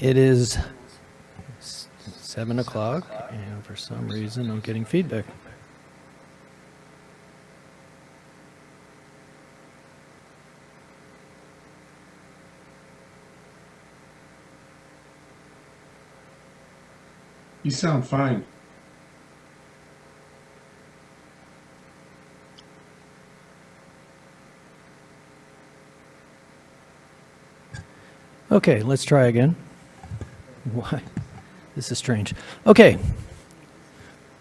It is 7 o'clock, and for some reason I'm getting feedback. You sound fine. Okay, let's try again. Why? This is strange. Okay.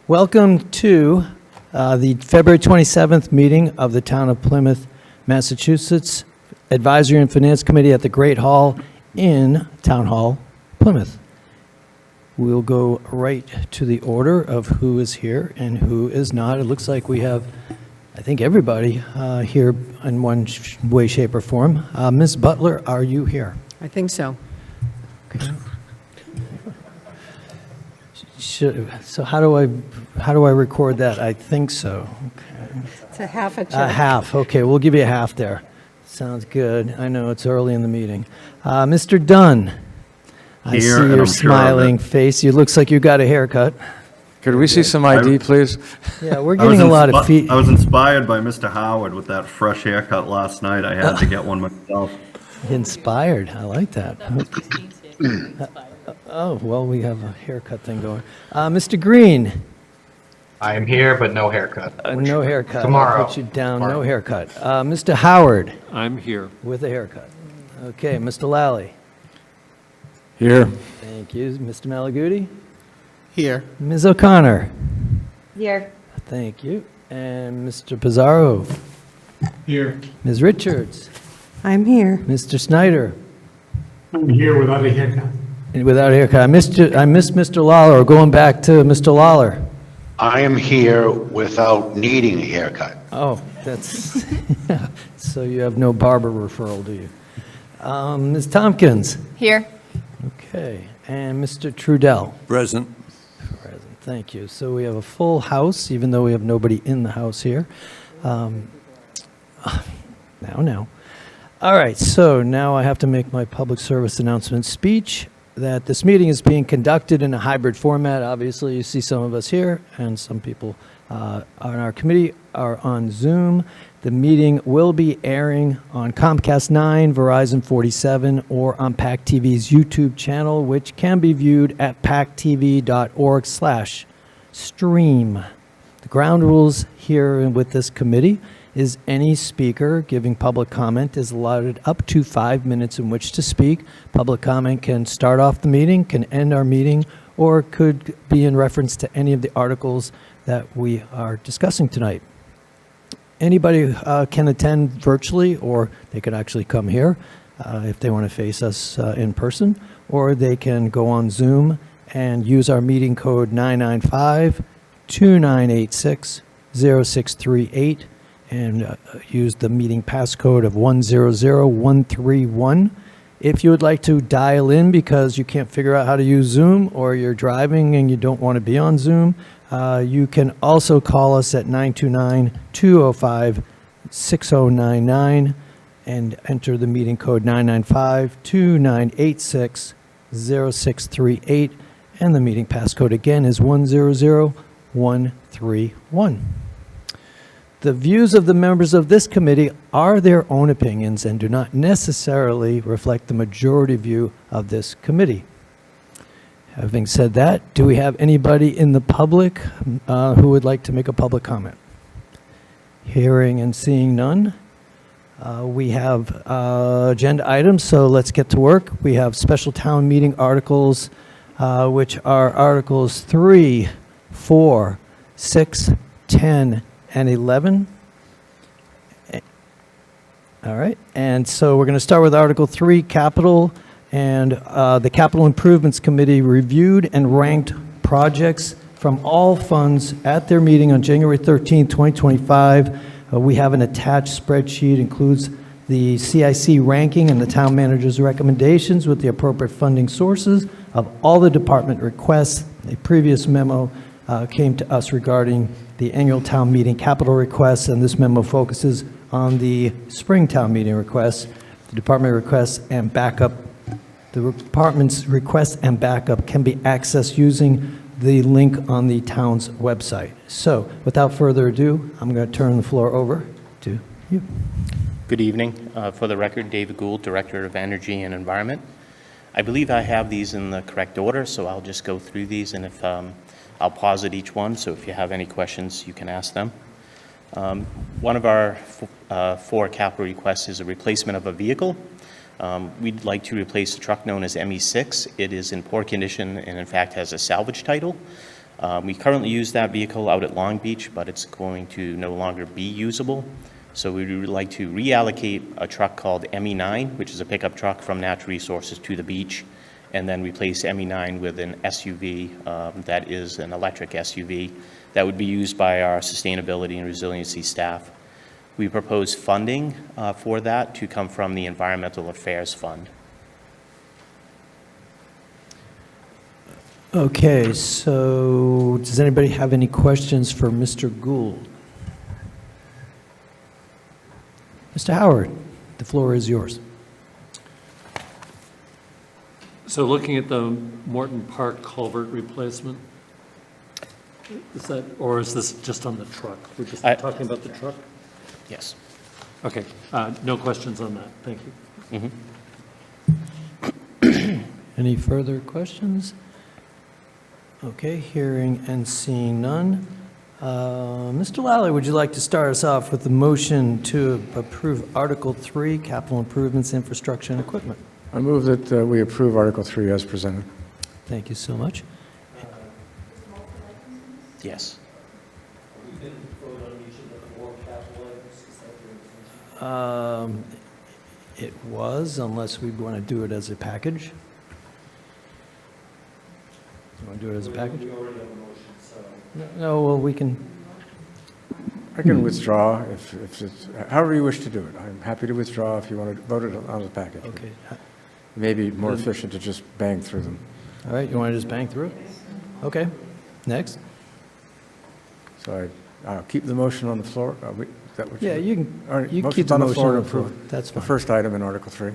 Welcome to the February 27th meeting of the Town of Plymouth, Massachusetts Advisory and Finance Committee at the Great Hall in Town Hall, Plymouth. We'll go right to the order of who is here and who is not. It looks like we have, I think, everybody here in one way, shape, or form. Ms. Butler, are you here? I think so. Okay. So how do I record that? I think so. Okay. It's a half a A check. half. Okay, we'll give you a half there. Sounds good. I know it's early in the meeting. Mr. Dunn, I Here, see and your I'm sure of smiling face. You looks like you got a haircut. Could we see some ID, please? Yeah, we're getting a lot of feet. I was inspired by Mr. Howard with that fresh haircut last night. I had to get one myself. Inspired. I like that. Oh, well, we have a haircut thing going. Mr. Green. I am here, but no haircut. No haircut. Tomorrow. I'll put you down, no Tomorrow. haircut. Mr. Howard I'm here. with a haircut. Okay, Mr. Lally. Here. Thank you. Mr. Malaguti. Here. Ms. O'Connor. Here. Thank you. And Mr. Pizarro. Here. Ms. Richards. I'm here. Mr. Snyder. I'm here without a haircut. And without a haircut. I missed Mr. Lawler. Going back to Mr. Lawler. I am here without needing a haircut. Oh, that's so you have no barber referral, do you? Ms. Tompkins. Here. Okay. And Mr. Trudell. Present. Present. Thank you. So we have a full house, even though we have nobody in the house here. Now. All right. So now I have to make my public service announcement speech that this meeting is being conducted in a hybrid format. Obviously, you see some of us here, and some people on our committee are on Zoom. The meeting will be airing on Comcast 9, Verizon 47, or on PAC TV's YouTube channel, which can be viewed at pactv.org/stream. The ground rules here with this committee is any speaker giving public comment is allotted up to 5 minutes in which to speak. Public comment can start off the meeting, can end our meeting, or could be in reference to any of the articles that we are discussing tonight. Anybody can attend virtually, or they could actually come here if they want to face us in person, or they can go on Zoom and use our meeting code 995-2986-0638 and use the meeting passcode of 100131. If you would like to dial in because you can't figure out how to use Zoom, or you're driving and you don't want to be on Zoom, you can also call us at 929-205-6099 and enter the meeting code 995-2986-0638, and the meeting passcode again is 100131. The views of the members of this committee are their own opinions and do not necessarily reflect the majority view of this committee. Having said that, do we have anybody in the public who would like to make a public comment? Hearing and seeing none. We have agenda items, so let's get to work. We have special town meeting articles, which are Articles 3, 4, 6, 10, and 11. All right, and so we're going to start with Article 3, Capital, and the Capital Improvements Committee reviewed and ranked projects from all funds at their meeting on January 13, 2025. We have an attached spreadsheet, includes the CIC ranking and the town manager's recommendations with the appropriate funding sources of all the department requests. A previous memo came to us regarding the annual town meeting capital requests, and this memo focuses on the spring town meeting requests, the department requests, and backup The department's request and backup can be accessed using the link on the town's website. So, without further ado, I'm going to turn the floor over to you. Good evening. For the record, David Gould, Director of Energy and Environment. I believe I have these in the correct order, so I'll just go through these, and if I'll pause at each one, so if you have any questions, you can ask them. One of our four capital requests is a replacement of a vehicle. We'd like to replace a truck known as ME6. It is in poor condition and in fact has a salvage title. We currently use that vehicle out at Long Beach, but it's going to no longer be usable. So we would like to reallocate a truck called ME9, which is a pickup truck from Natural Resources to the beach, and then replace ME9 with an SUV that is an electric SUV that would be used by our sustainability and resiliency staff. We propose funding for that to come from the Environmental Affairs Fund. Okay, so does anybody have any questions for Mr. Gould? Mr. Howard, the floor is yours. So looking at the Morton Park culvert replacement, is that, or is this just on the truck? We're just talking about the truck? Yes. Okay, no questions on that, thank you. Any further questions? Okay, hearing and seeing none. Mr. Lally, would you like to start us off with the motion to approve Article 3, Capital Improvements, Infrastructure and Equipment? I move that we approve Article 3 as presented. Thank you so much. Yes. It was, unless we want to do it as a package. You want to do it as a package? No, well, we can, I can withdraw if it's, however you wish to do it. I'm happy to withdraw if you want to vote it on the package. okay. It may be more efficient to just bang through them. All right, you want to just bang through? Okay, next. So I'll keep the motion on the floor. Is that what Yeah, you All right, can, you can motion's keep the motion to on the floor. approve That's The fine. first item in Article 3.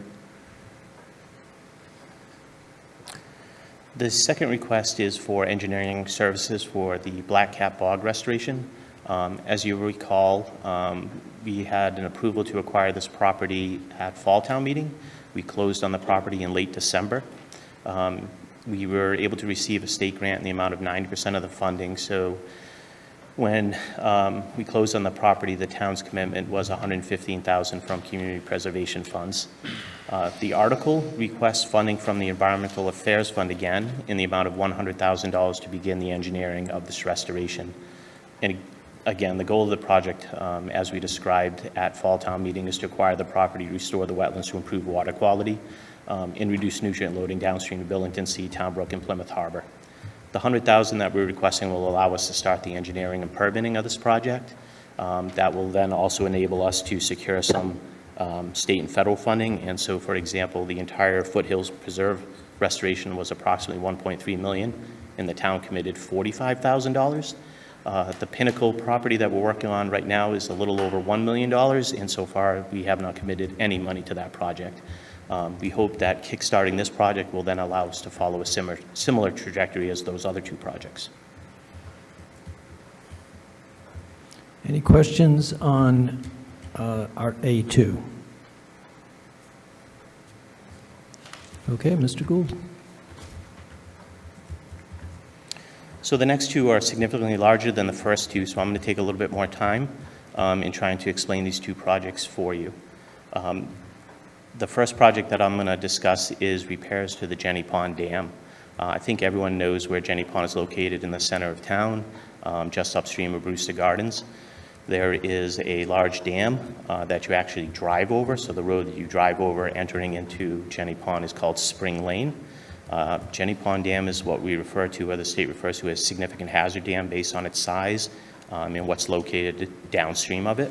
The second request is for engineering services for the Black Cat Bog restoration. As you recall, we had an approval to acquire this property at Fall Town meeting. We closed on the property in late December. We were able to receive a state grant in the amount of 90% of the funding. So when we closed on the property, the town's commitment was $115,000 from community preservation funds. The article requests funding from the Environmental Affairs Fund again in the amount of $100,000 to begin the engineering of this restoration. And again, the goal of the project, as we described at Fall Town meeting, is to acquire the property, restore the wetlands to improve water quality, and reduce nutrient loading downstream of Billington Sea, Townbrook, and Plymouth Harbor. The $100,000 that we're requesting will allow us to start the engineering and permitting of this project. That will then also enable us to secure some state and federal funding. And so, for example, the entire Foothills Preserve restoration was approximately $1.3 million, and the town committed $45,000. The Pinnacle property that we're working on right now is a little over $1 million, and so far we have not committed any money to that project. We hope that kickstarting this project will then allow us to follow a similar trajectory as those other two projects. Any questions on Art A2? Okay, Mr. Gould. So the next two are significantly larger than the first two, so I'm going to take a little bit more time in trying to explain these two projects for you. The first project that I'm going to discuss is repairs to the Jenny Pond Dam. I think everyone knows where Jenny Pond is located in the center of town, just upstream of Brewster Gardens. There is a large dam that you actually drive over, so the road that you drive over entering into Jenny Pond is called Spring Lane. Jenny Pond Dam is what we refer to, or the state refers to, as significant hazard dam based on its size and what's located downstream of it.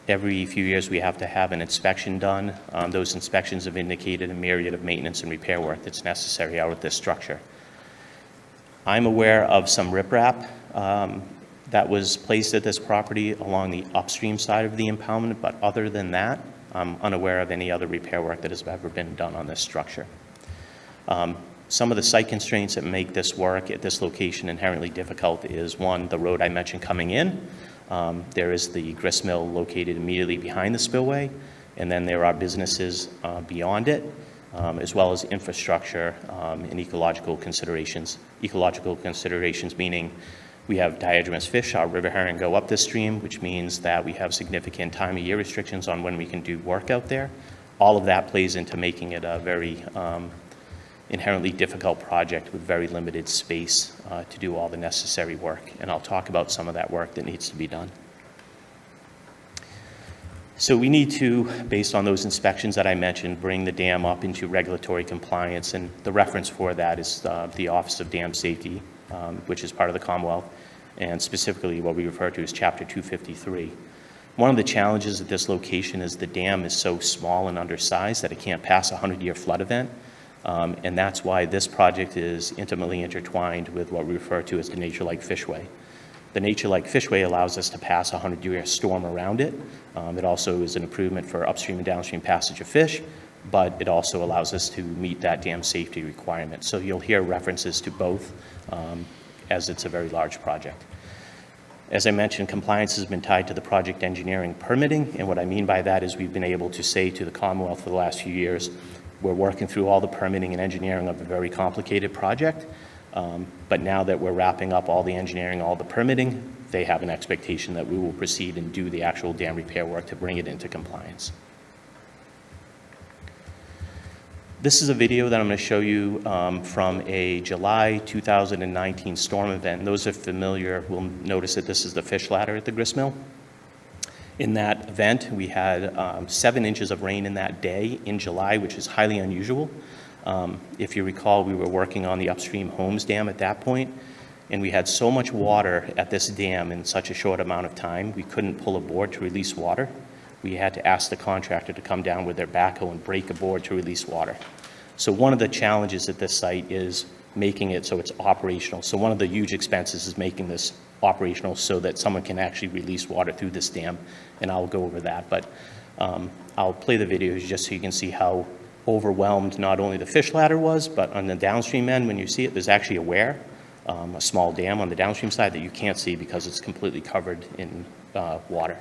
Every few years we have to have an inspection done. Those inspections have indicated a myriad of maintenance and repair work that's necessary out at this structure. I'm aware of some riprap that was placed at this property along the upstream side of the impoundment, but other than that, I'm unaware of any other repair work that has ever been done on this structure. Some of the site constraints that make this work at this location inherently difficult is, one, the road I mentioned coming in. There is the grist mill located immediately behind the spillway, and then there are businesses beyond it, as well as infrastructure and ecological considerations. Ecological considerations meaning we have diadromous fish, our river herring, go up this stream, which means that we have significant time of year restrictions on when we can do work out there. All of that plays into making it a very inherently difficult project with very limited space to do all the necessary work. And I'll talk about some of that work that needs to be done. So we need to, based on those inspections that I mentioned, bring the dam up into regulatory compliance. And the reference for that is the Office of Dam Safety, which is part of the Commonwealth, and specifically what we refer to as Chapter 253. One of the challenges at this location is the dam is so small and undersized that it can't pass a 100-year flood event. And that's why this project is intimately intertwined with what we refer to as the Nature-like Fishway. The Nature-like Fishway allows us to pass a 100-year storm around it. It also is an improvement for upstream and downstream passage of fish, but it also allows us to meet that dam safety requirement. So you'll hear references to both as it's a very large project. As I mentioned, compliance has been tied to the project engineering permitting, and what I mean by that is we've been able to say to the Commonwealth for the last few years, we're working through all the permitting and engineering of a very complicated project, but now that we're wrapping up all the engineering, all the permitting, they have an expectation that we will proceed and do the actual dam repair work to bring it into compliance. This is a video that I'm going to show you from a July 2019 storm event. And those who are familiar will notice that this is the fish ladder at the grist mill. In that event, we had 7 inches of rain in that day in July, which is highly unusual. If you recall, we were working on the upstream Holmes Dam at that point, and we had so much water at this dam in such a short amount of time, we couldn't pull a board to release water. We had to ask the contractor to come down with their backhoe and break a board to release water. So one of the challenges at this site is making it so it's operational. So one of the huge expenses is making this operational so that someone can actually release water through this dam, and I'll go over that. But I'll play the videos just so you can see how overwhelmed not only the fish ladder was, but on the downstream end, when you see it, there's actually a weir, a small dam on the downstream side that you can't see because it's completely covered in water.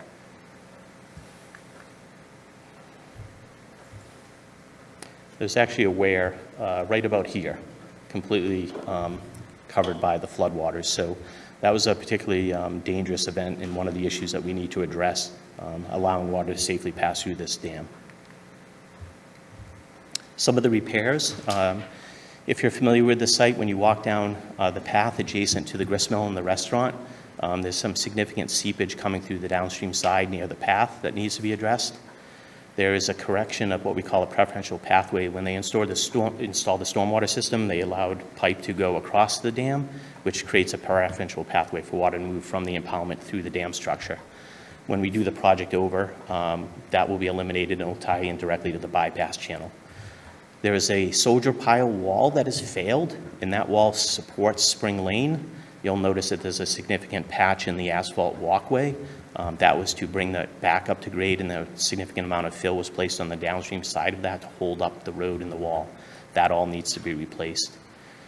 There's actually a weir right about here, completely covered by the floodwaters. So that was a particularly dangerous event and one of the issues that we need to address, allowing water to safely pass through this dam. Some of the repairs, if you're familiar with the site, when you walk down the path adjacent to the grist mill and the restaurant, there's some significant seepage coming through the downstream side near the path that needs to be addressed. There is a correction of what we call a preferential pathway. When they installed the stormwater system, they allowed pipe to go across the dam, which creates a preferential pathway for water to move from the impoundment through the dam structure. When we do the project over, that will be eliminated and will tie in directly to the bypass channel. There is a soldier pile wall that has failed, and that wall supports Spring Lane. You'll notice that there's a significant patch in the asphalt walkway. That was to bring that back up to grade, and a significant amount of fill was placed on the downstream side of that to hold up the road and the wall. That all needs to be replaced.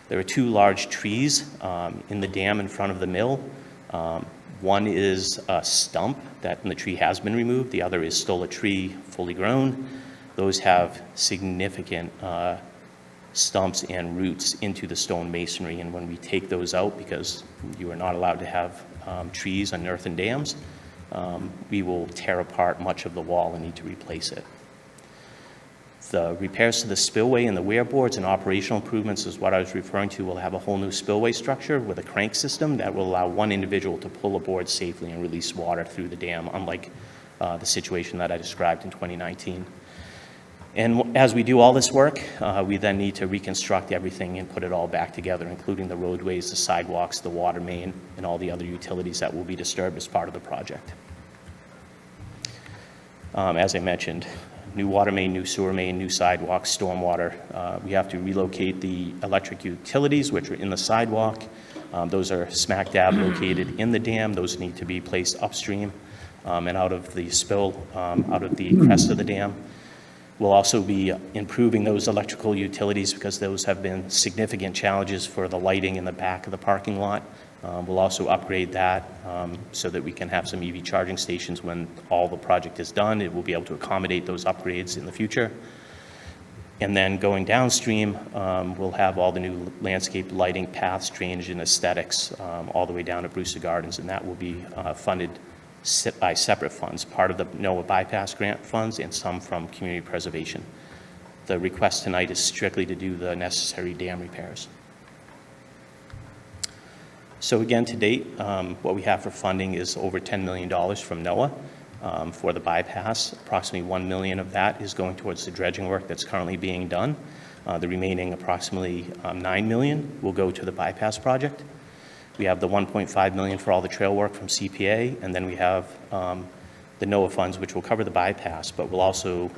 There are 2 large trees in the dam in front of the mill. One is a stump, and the tree has been removed. The other is still a tree fully grown. Those have significant stumps and roots into the stone masonry, and when we take those out, because you are not allowed to have trees on earthen dams, we will tear apart much of the wall and need to replace it. The repairs to the spillway and the weir boards and operational improvements is what I was referring to. We'll have a whole new spillway structure with a crank system that will allow one individual to pull a board safely and release water through the dam, unlike the situation that I described in 2019. And as we do all this work, we then need to reconstruct everything and put it all back together, including the roadways, the sidewalks, the water main, and all the other utilities that will be disturbed as part of the project. As I mentioned, new water main, new sewer main, new sidewalks, stormwater. We have to relocate the electric utilities, which are in the sidewalk. Those are smack dab located in the dam. Those need to be placed upstream and out of the spill, out of the crest of the dam. We'll also be improving those electrical utilities because those have been significant challenges for the lighting in the back of the parking lot. We'll also upgrade that so that we can have some EV charging stations when all the project is done. It will be able to accommodate those upgrades in the future. And then going downstream, we'll have all the new landscape lighting, paths, drainage, and aesthetics all the way down to Brewster Gardens, and that will be funded by separate funds, part of the NOAA bypass grant funds and some from community preservation. The request tonight is strictly to do the necessary dam repairs. So again, to date, what we have for funding is over $10 million from NOAA for the bypass. Approximately $1 million of that is going towards the dredging work that's currently being done. The remaining approximately $9 million will go to the bypass project. We have the $1.5 million for all the trail work from CPA, and then we have the NOAA funds, which will cover the bypass, but will also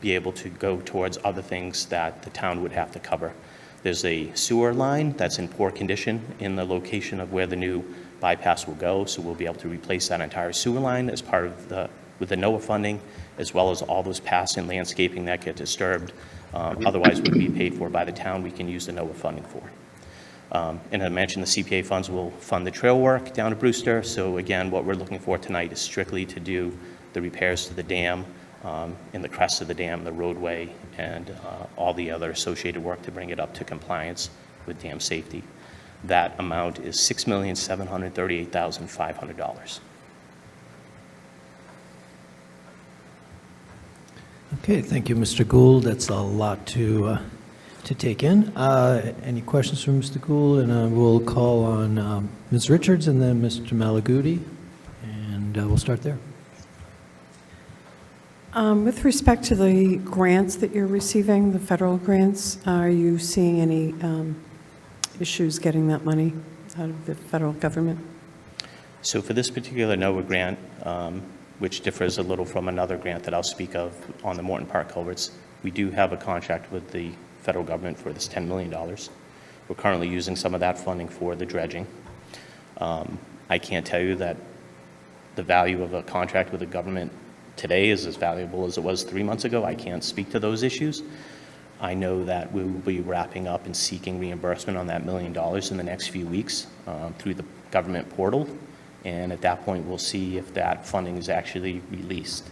be able to go towards other things that the town would have to cover. There's a sewer line that's in poor condition in the location of where the new bypass will go, so we'll be able to replace that entire sewer line as part of with the NOAA funding, as well as all those paths and landscaping that get disturbed. Otherwise would be paid for by the town. We can use the NOAA funding for. And I mentioned the CPA funds will fund the trail work down to Brewster. So again, what we're looking for tonight is strictly to do the repairs to the dam, in the crest of the dam, the roadway, and all the other associated work to bring it up to compliance with dam safety. That amount is $6,738,500. Okay, thank you, Mr. Gould. That's a lot to take in. Any questions from Mr. Gould? And we'll call on Ms. Richards and then Mr. Malaguti, and we'll start there. With respect to the grants that you're receiving, the federal grants, are you seeing any issues getting that money out of the federal government? So for this particular NOAA grant, which differs a little from another grant that I'll speak of on the Morton Park culverts, we do have a contract with the federal government for this $10 million. We're currently using some of that funding for the dredging. I can't tell you that the value of a contract with the government today is as valuable as it was 3 months ago. I can't speak to those issues. I know that we will be wrapping up and seeking reimbursement on that $1 million in the next few weeks through the government portal. And at that point, we'll see if that funding is actually released.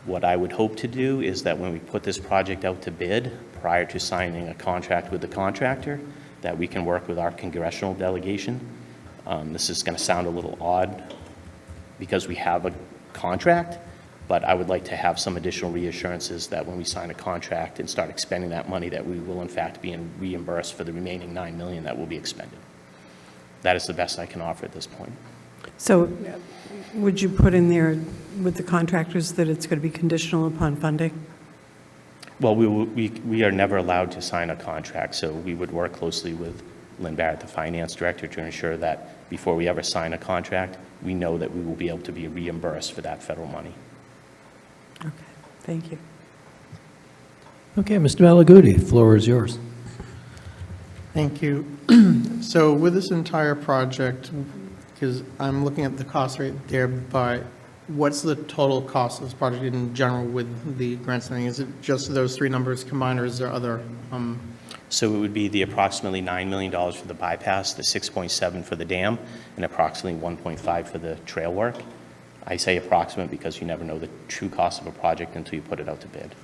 What I would hope to do is that when we put this project out to bid, prior to signing a contract with the contractor, that we can work with our congressional delegation. This is going to sound a little odd because we have a contract, but I would like to have some additional reassurances that when we sign a contract and start expending that money, that we will in fact be reimbursed for the remaining $9 million that will be expended. That is the best I can offer at this point. So would you put in there with the contractors that it's going to be conditional upon funding? Well, we are never allowed to sign a contract, so we would work closely with Lynn Barrett, the finance director, to ensure that before we ever sign a contract, we know that we will be able to be reimbursed for that federal money. Okay, thank you. Okay, Mr. Malaguti, the floor is yours. Thank you. So with this entire project, because I'm looking at the cost right there, but what's the total cost of this project in general with the grants and everything? Is it just those three numbers combined, or is there other? So it would be the approximately $9 million for the bypass, the 6.7 for the dam, and approximately 1.5 for the trail work. I say approximate because you never know the true cost of a project until you put it out to bid.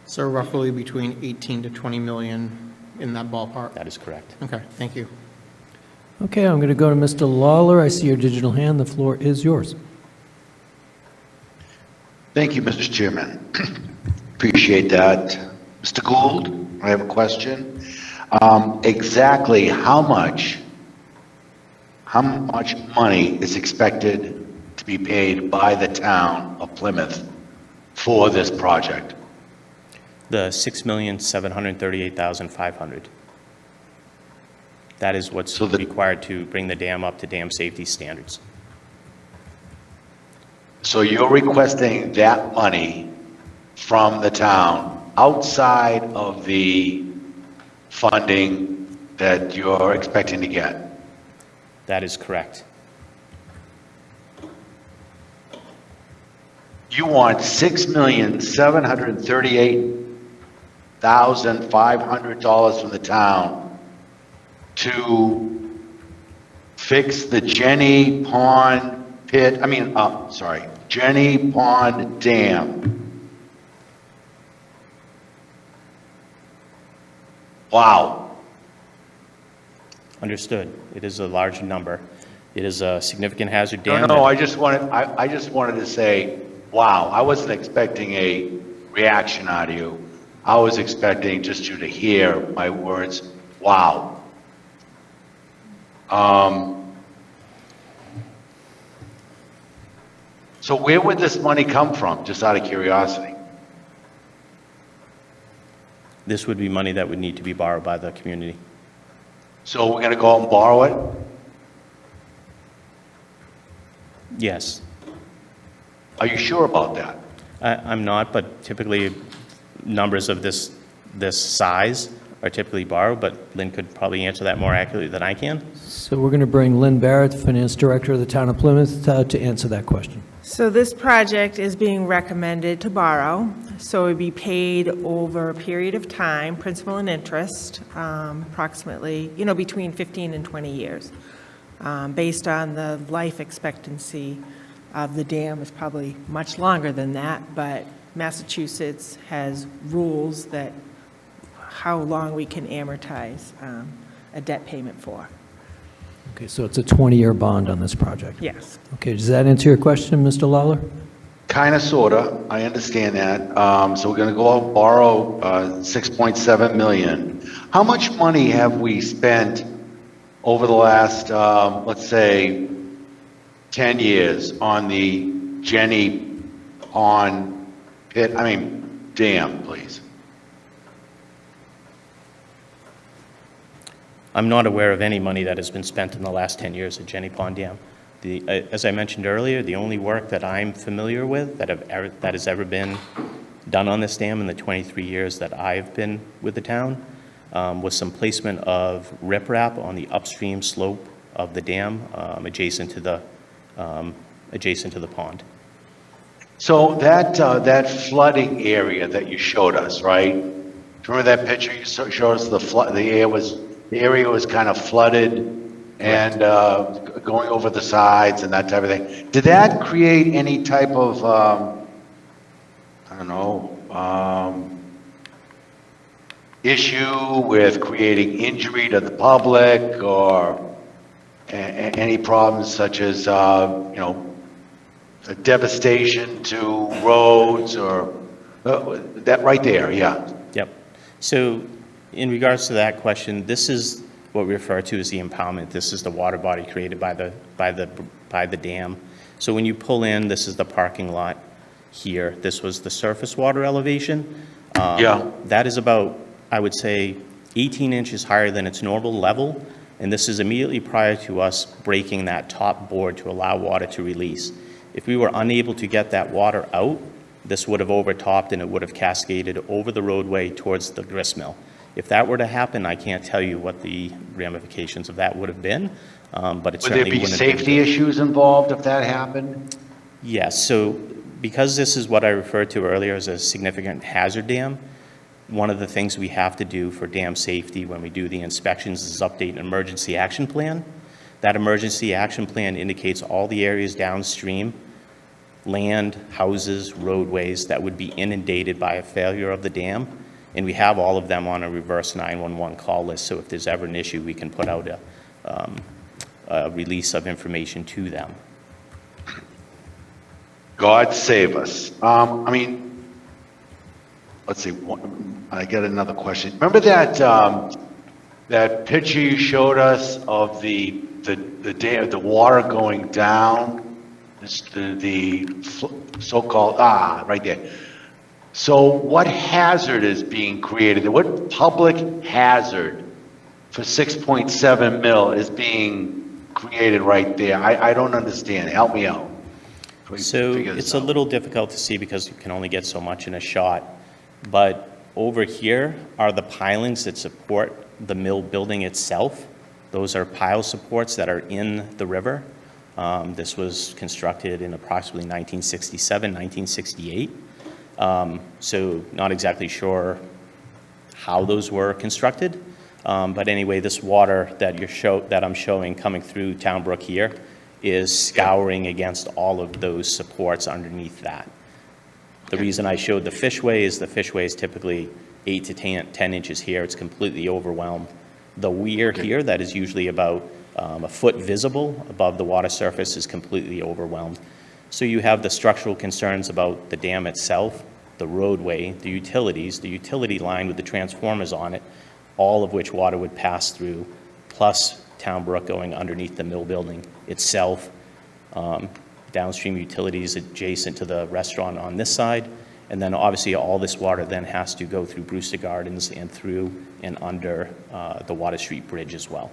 So roughly between 18 to 20 million in that ballpark? That is correct. Okay, thank you. Okay, I'm going to go to Mr. Lawler. I see your digital hand. The floor is yours. Thank you, Mr. Chairman. Appreciate that. Mr. Gould, I have a question. Exactly how much money is expected to be paid by the town of Plymouth for this project? The $6,738,500. That is what's required to bring the dam up to dam safety standards. So you're requesting that money from the town outside of the funding that you're expecting to get? That is correct. you want $6,738,500 from the town to fix the Jenny Pond Jenny Pond Dam. Wow. Understood. It is a large number. It is a significant hazard No, dam. no, that- I just wanted to say, wow, I wasn't expecting a reaction out of you. I was expecting just you to hear my words, wow. So where would this money come from, just out of curiosity? This would be money that would need to be borrowed by the community. So we're gonna go out and borrow it? Yes. Are you sure about that? I'm not, but typically numbers of this size are typically borrowed, but Lynn could probably answer that more accurately than I can. So we're going to bring Lynn Barrett, the Finance Director of the Town of Plymouth, to answer that question. So this project is being recommended to borrow, so it would be paid over a period of time, principal and interest, approximately, between 15 and 20 years. Based on the life expectancy of the dam is probably much longer than that, but Massachusetts has rules that how long we can amortize a debt payment for. Okay, so it's a 20-year bond on this project. Yes. Okay, does that answer your question, Mr. Lawler? Kinda, sorta, I understand that. So we're gonna go out and borrow, 6.7 million. How much money have we spent over the last, let's say, 10 years on the Jenny Pond dam, please? I'm not aware of any money that has been spent in the last 10 years at Jenny Pond Dam. As I mentioned earlier, the only work that I'm familiar with that has ever been done on this dam in the 23 years that I've been with the town was some placement of riprap on the upstream slope of the dam adjacent to the pond. So that flooding area that you showed us, right? Remember that picture you showed us, the area was kind of flooded and going over the sides and that type of thing. Did that create any type of, issue with creating injury to the public or any problems such as, devastation to roads or that right there, yeah. Yep. So in regards to that question, this is what we refer to as the impoundment. This is the water body created by the dam. So when you pull in, this is the parking lot here. This was the surface water elevation. Yeah. That is about, I would say, 18 inches higher than its normal level. And this is immediately prior to us breaking that top board to allow water to release. If we were unable to get that water out, this would have overtopped and it would have cascaded over the roadway towards the grist mill. If that were to happen, I can't tell you what the ramifications of that would have been, but it certainly wouldn't have been. Would there be safety issues involved if that happened? Yes, so because this is what I referred to earlier as a significant hazard dam, one of the things we have to do for dam safety when we do the inspections is update an emergency action plan. That emergency action plan indicates all the areas downstream, land, houses, roadways that would be inundated by a failure of the dam. And we have all of them on a reverse 911 call list, so if there's ever an issue, we can put out a release of information to them. God save us. Let's see, I got another question. Remember that picture you showed us of the water going down? The so-called, right there. So what hazard is being created? What public hazard for 6.7 mil is being created right there? I don't understand. Help me out. So it's a little difficult to see because you can only get so much in a shot. But over here are the pilings that support the mill building itself. Those are pile supports that are in the river. This was constructed in approximately 1967, 1968. So not exactly sure how those were constructed. But anyway, this water that I'm showing coming through Town Brook here is scouring against all of those supports underneath that. The reason I showed the fishway is typically 8 to 10 inches here. It's completely overwhelmed. The weir here, that is usually about a foot visible above the water surface, is completely overwhelmed. So you have the structural concerns about the dam itself, the roadway, the utility line with the transformers on it, all of which water would pass through, plus Town Brook going underneath the mill building itself, downstream utilities adjacent to the restaurant on this side, and then obviously all this water then has to go through Brewster Gardens and through and under the Water Street Bridge as well.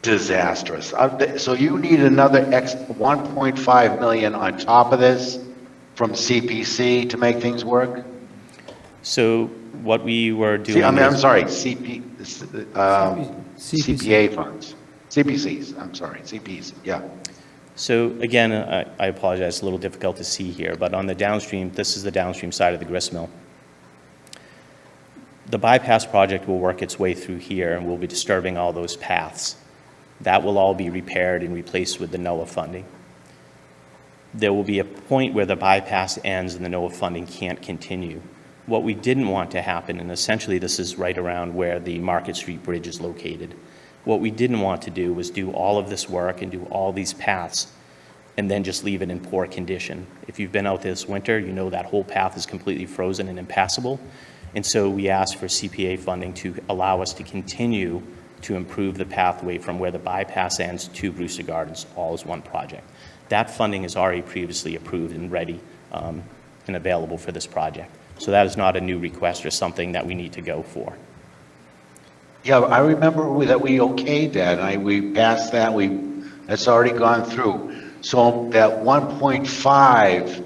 Disastrous. So you need another 1.5 million on top of this from CPC to make things work? So what we were doing I'm sorry, CPA funds. CPCs, I'm sorry, CPs, yeah. So again, I apologize, it's a little difficult to see here, but on the downstream, this is the downstream side of the grist mill. The bypass project will work its way through here and we'll be disturbing all those paths. That will all be repaired and replaced with the NOAA funding. There will be a point where the bypass ends and the NOAA funding can't continue. What we didn't want to happen, and essentially this is right around where the Market Street Bridge is located, what we didn't want to do was do all of this work and do all these paths and then just leave it in poor condition. If you've been out this winter, you know that whole path is completely frozen and impassable. And so we asked for CPA funding to allow us to continue to improve the pathway from where the bypass ends to Brewster Gardens, all as one project. That funding is already previously approved and ready and available for this project. So that is not a new request or something that we need to go for. Yeah, I remember that we okayed that, and we passed that, that's already gone through. So that 1.5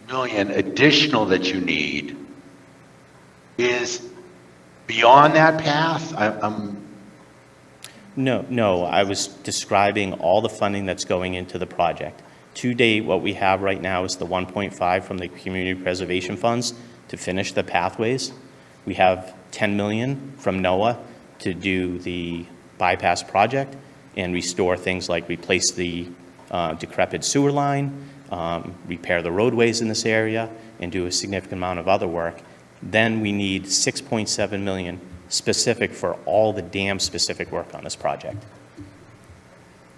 million additional that you need is beyond that path? No, I was describing all the funding that's going into the project. To date, what we have right now is the 1.5 from the community preservation funds to finish the pathways. We have 10 million from NOAA to do the bypass project and restore things like replace the decrepit sewer line, repair the roadways in this area, and do a significant amount of other work. Then we need 6.7 million specific for all the dam specific work on this project.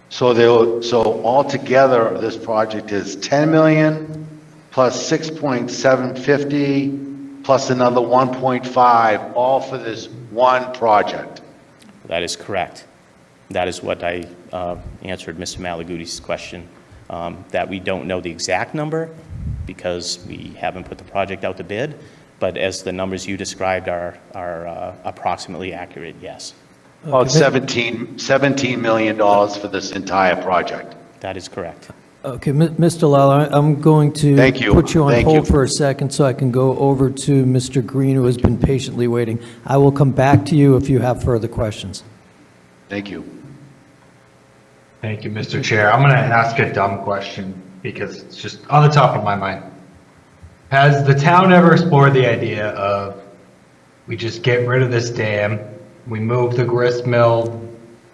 So altogether, this project is 10 million plus 6.750 plus another 1.5, all for this one project. That is correct. That is what I answered Mr. Malaguti's question, that we don't know the exact number because we haven't put the project out to bid, but as the numbers you described are approximately accurate, yes. About $17 million for this entire project. That is correct. Okay, Mr. Lala, I'm going to put you on hold for a second so I can go over to Mr. Green, who has been patiently waiting. I will come back to you if you have further questions. Thank you. Thank you, Mr. Chair. I'm going to ask a dumb question because it's just on the top of my mind. Has the town ever explored the idea of we just get rid of this dam, we move the grist mill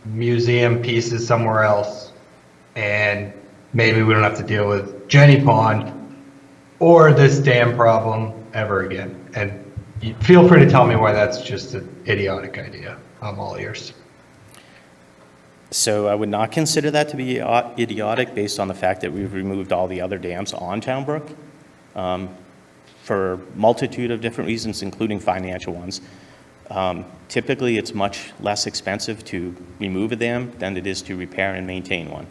museum pieces somewhere else, and maybe we don't have to deal with Jenny Pond or this dam problem ever again? And feel free to tell me why that's just an idiotic idea. I'm all ears. So I would not consider that to be idiotic based on the fact that we've removed all the other dams on Town Brook for a multitude of different reasons, including financial ones. Typically, it's much less expensive to remove a dam than it is to repair and maintain one.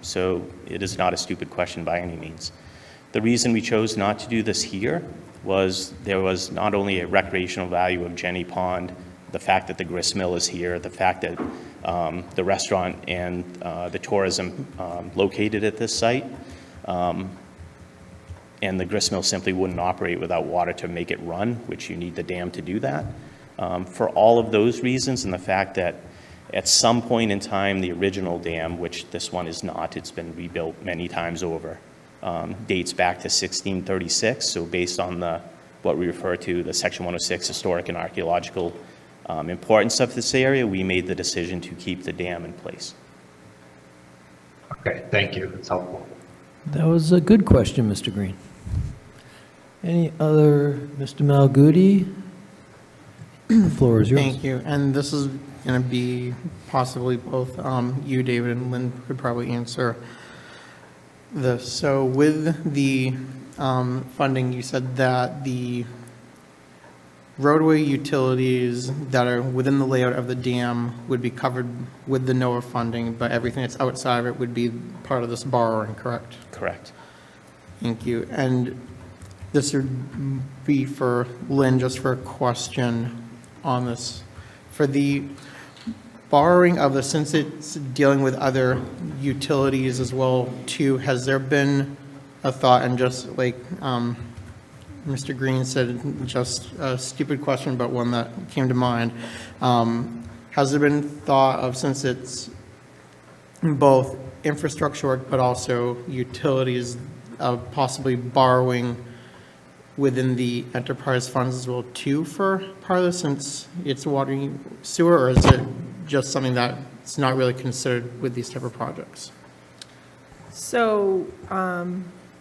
So it is not a stupid question by any means. The reason we chose not to do this here was there was not only a recreational value of Jenny Pond, the fact that the grist mill is here, the fact that the restaurant and the tourism located at this site, and the grist mill simply wouldn't operate without water to make it run, which you need the dam to do that. For all of those reasons and the fact that At some point in time, the original dam, which this one is not, it's been rebuilt many times over, dates back to 1636. So based on what we refer to, the Section 106 historic and archaeological importance of this area, we made the decision to keep the dam in place. Okay, thank you. It's helpful. That was a good question, Mr. Green. Any other, Mr. Malgudi? The floor is yours. Thank you. And this is going to be possibly both you, David, and Lynn could probably answer this. So with the funding, you said that the roadway utilities that are within the layout of the dam would be covered with the NOAA funding, but everything that's outside of it would be part of this borrowing, correct? Correct. Thank you. And this would be for Lynn, just for a question on this. For the borrowing of the, since it's dealing with other utilities as well too, has there been a thought, and just like Mr. Green said, just a stupid question, but one that came to mind. Has there been thought of, since it's both infrastructure work but also utilities, of possibly borrowing within the enterprise funds as well too for part of this, since it's water sewer, or is it just something that's not really considered with these type of projects? So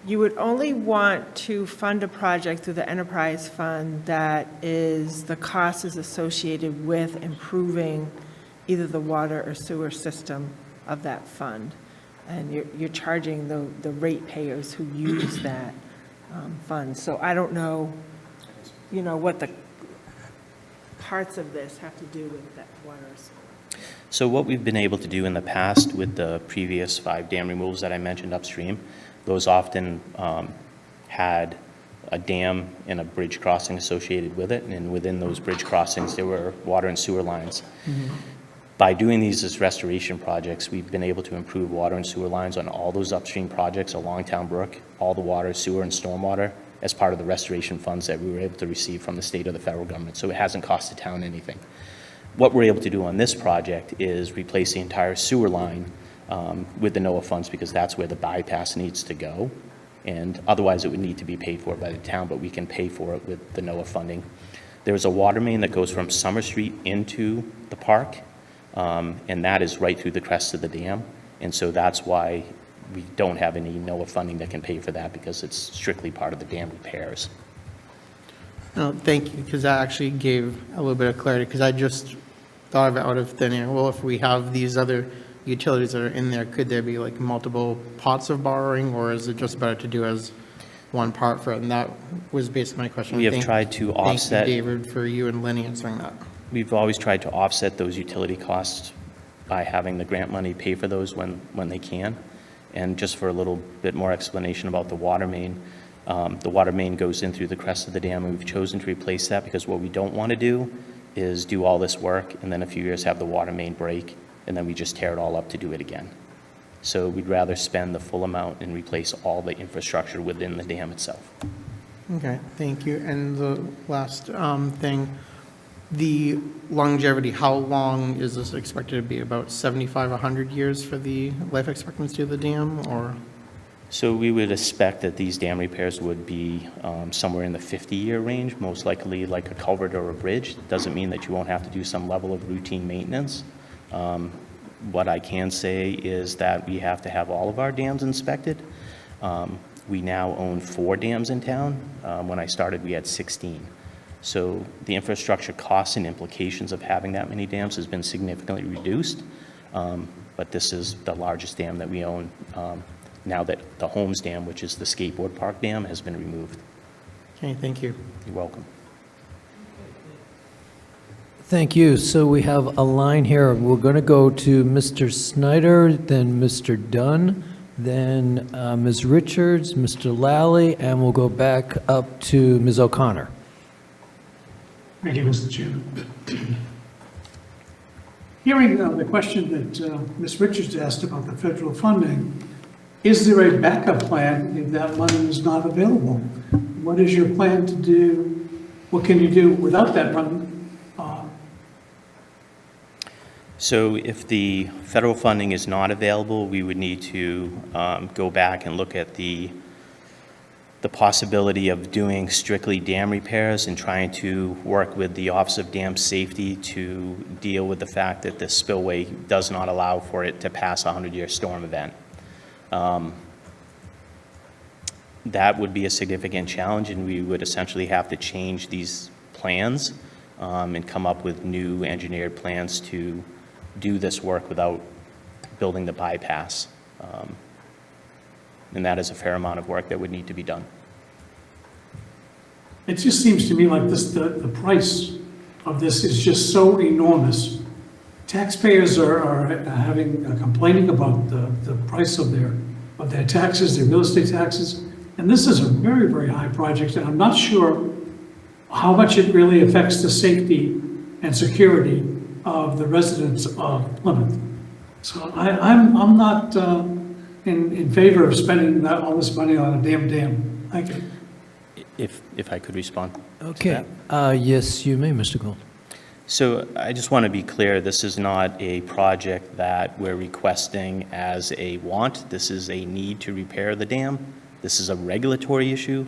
you would only want to fund a project through the enterprise fund that is, the cost is associated with improving either the water or sewer system of that fund. And you're charging the ratepayers who use that fund. So I don't know, what the parts of this have to do with that water or sewer. So what we've been able to do in the past with the previous 5 dam removals that I mentioned upstream, those often had a dam and a bridge crossing associated with it, and within those bridge crossings there were water and sewer lines. Mm-hmm. By doing these as restoration projects, we've been able to improve water and sewer lines on all those upstream projects along Town Brook, all the water, sewer, and stormwater as part of the restoration funds that we were able to receive from the state or the federal government. So it hasn't cost the town anything. What we're able to do on this project is replace the entire sewer line with the NOAA funds, because that's where the bypass needs to go. And otherwise it would need to be paid for by the town, but we can pay for it with the NOAA funding. There's a water main that goes from Summer Street into the park, and that is right through the crest of the dam. And so that's why we don't have any NOAA funding that can pay for that, because it's strictly part of the dam repairs. No, thank you, because that actually gave a little bit of clarity, because I just thought of it out of thin air. Well, if we have these other utilities that are in there, could there be like multiple pots of borrowing, or is it just better to do as one part for it? And that was basically my question. We have tried to offset. Thank you, David, for you and Lenny answering that. We've always tried to offset those utility costs by having the grant money pay for those when they can. And just for a little bit more explanation about the water main goes in through the crest of the dam, and we've chosen to replace that because what we don't want to do is do all this work and then a few years have the water main break, and then we just tear it all up to do it again. So we'd rather spend the full amount and replace all the infrastructure within the dam itself. Okay, thank you. And the last thing, the longevity, how long is this expected to be? About 75, 100 years for the life expectancy of the dam, or? So we would expect that these dam repairs would be somewhere in the 50-year range, most likely like a culvert or a bridge. Doesn't mean that you won't have to do some level of routine maintenance. What I can say is that we have to have all of our dams inspected. We now own 4 dams in town. When I started, we had 16. So the infrastructure costs and implications of having that many dams has been significantly reduced. But this is the largest dam that we own now that the Holmes Dam, which is the skateboard park dam, has been removed. Okay, thank you. You're welcome. Thank you. So we have a line here. We're going to go to Mr. Snyder, then Mr. Dunn, then Ms. Richards, Mr. Lally, and we'll go back up to Ms. O'Connor. Thank you, Mr. Chairman. Hearing the question that Ms. Richards asked about the federal funding, is there a backup plan if that money is not available? What is your plan to do? What can you do without that money? So if the federal funding is not available, we would need to go back and look at the possibility of doing strictly dam repairs and trying to work with the Office of Dam Safety to deal with the fact that the spillway does not allow for it to pass a 100-year storm event. That would be a significant challenge, and we would essentially have to change these plans and come up with new engineered plans to do this work without building the bypass. And that is a fair amount of work that would need to be done. It just seems to me like this, the price of this is just so enormous. Taxpayers are complaining about the price of their taxes, their real estate taxes. And this is a very, very high project, and I'm not sure how much it really affects the safety and security of the residents of Plymouth. So I'm not in favor of spending all this money on a damn dam. Thank you. If I could respond. Okay. Yes, you may, Mr. Gold. So I just want to be clear, this is not a project that we're requesting as a want. This is a need to repair the dam. This is a regulatory issue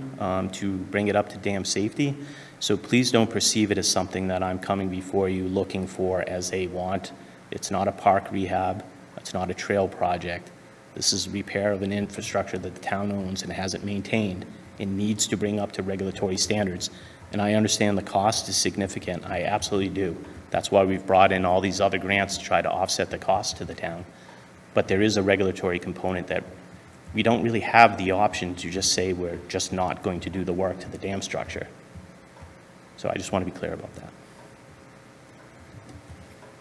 to bring it up to dam safety. So please don't perceive it as something that I'm coming before you looking for as a want. It's not a park rehab. It's not a trail project. This is repair of an infrastructure that the town owns and hasn't maintained and needs to bring up to regulatory standards. And I understand the cost is significant. I absolutely do. That's why we've brought in all these other grants to try to offset the cost to the town. But there is a regulatory component that we don't really have the option to just say we're just not going to do the work to the dam structure. So I just want to be clear about that.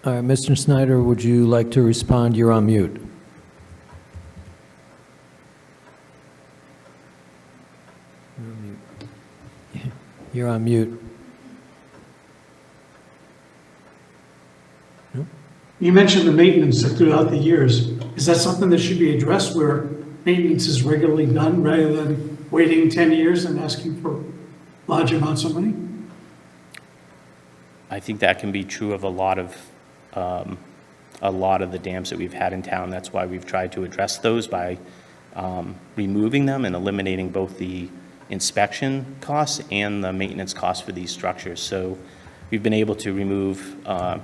All right, Mr. Snyder, would you like to respond? You're on mute. You're on mute. You mentioned the maintenance throughout the years. Is that something that should be addressed where maintenance is regularly done rather than waiting 10 years and asking for large amounts of money? I think that can be true of a lot of the dams that we've had in town. That's why we've tried to address those by removing them and eliminating both the inspection costs and the maintenance costs for these structures. So we've been able to remove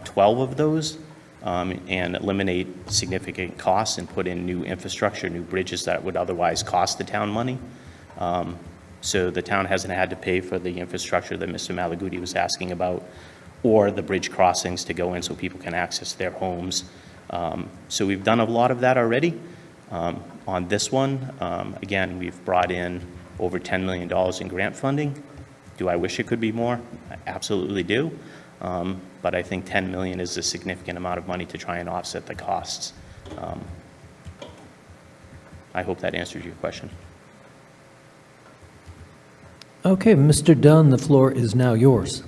12 of those and eliminate significant costs and put in new infrastructure, new bridges that would otherwise cost the town money. So the town hasn't had to pay for the infrastructure that Mr. Malaguti was asking about, or the bridge crossings to go in so people can access their homes. So we've done a lot of that already. On this one, again, we've brought in over $10 million in grant funding. Do I wish it could be more? I absolutely do. But I think 10 million is a significant amount of money to try and offset the costs. I hope that answers your question. Okay, Mr. Dunn, the floor is now yours.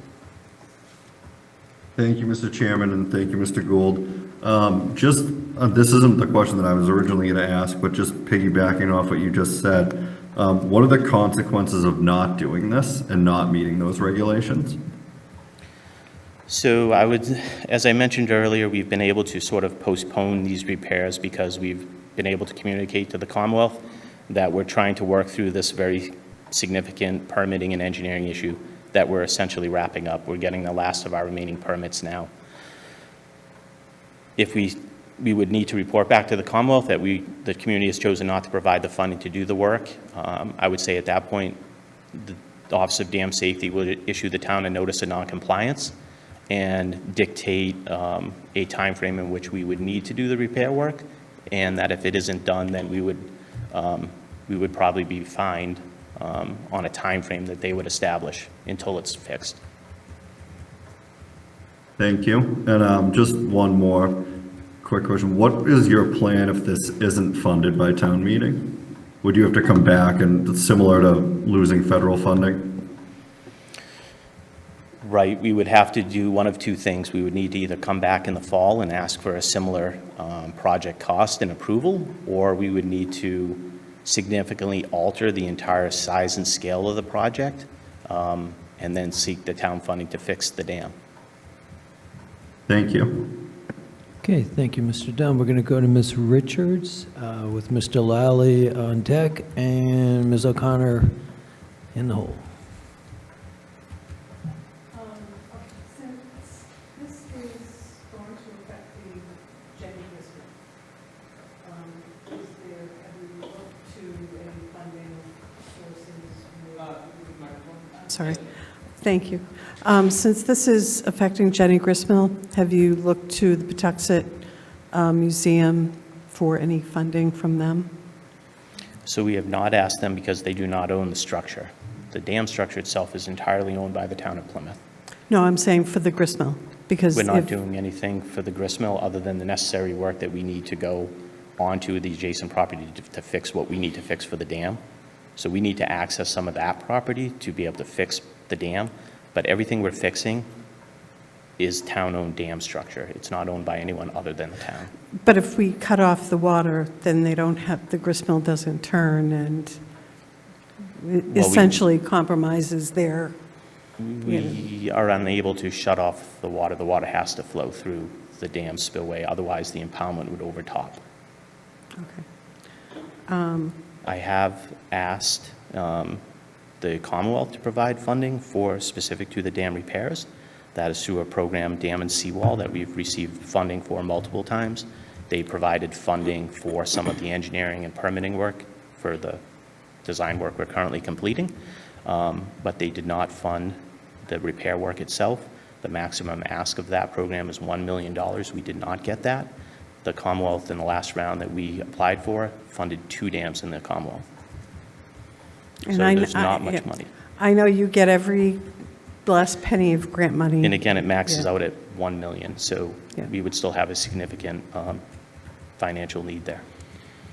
Thank you, Mr. Chairman, and thank you, Mr. Gould. This isn't the question that I was originally going to ask, but just piggybacking off what you just said, what are the consequences of not doing this and not meeting those regulations? So as I mentioned earlier, we've been able to sort of postpone these repairs because we've been able to communicate to the Commonwealth that we're trying to work through this very significant permitting and engineering issue that we're essentially wrapping up. We're getting the last of our remaining permits now. If we would need to report back to the Commonwealth that the community has chosen not to provide the funding to do the work, I would say at that point, the Office of Dam Safety would issue the town a notice of noncompliance and dictate a time frame in which we would need to do the repair work, and that if it isn't done, then we would probably be fined on a time frame that they would establish until it's fixed. Thank you. And just one more quick question. What is your plan if this isn't funded by town meeting? Would you have to come back and similar to losing federal funding? Right, we would have to do one of two things. We would need to either come back in the fall and ask for a similar project cost and approval, or we would need to significantly alter the entire size and scale of the project and then seek the town funding to fix the dam. Thank you. Okay, thank you, Mr. Dunn. We're going to go to Ms. Richards with Mr. Lally on deck and Ms. O'Connor in the hole. Since this is going to affect the Jenny district, is there, have you looked to any funding sources? Sorry, thank you. Since this is affecting Jenny Gristmill, have you looked to the Patuxent Museum for any funding from them? So we have not asked them because they do not own the structure. The dam structure itself is entirely owned by the town of Plymouth. No, I'm saying for the Gristmill, because We're not if- doing anything for the gristmill other than the necessary work that we need to go onto the adjacent property to fix what we need to fix for the dam. So we need to access some of that property to be able to fix the dam, but everything we're fixing is town-owned dam structure. It's not owned by anyone other than the town. But if we cut off the water, then they don't have, the gristmill doesn't turn, and it we- essentially compromises their, We are unable to shut off the water. The water has to flow through the dam spillway, otherwise the impoundment would overtop. okay. I have asked the Commonwealth to provide funding for specific to the dam repairs. That is through a program, Dam and Seawall, that we've received funding for multiple times. They provided funding for some of the engineering and permitting work for the design work we're currently completing, but they did not fund the repair work itself. The maximum ask of that program is $1 million. We did not get that. The Commonwealth, in the last round that we applied for, funded 2 dams in the Commonwealth. So And there's not much money. I know you get every last penny of grant money. And again, it maxes Yeah. out at 1 million, so Yeah. we would still have a significant financial need there.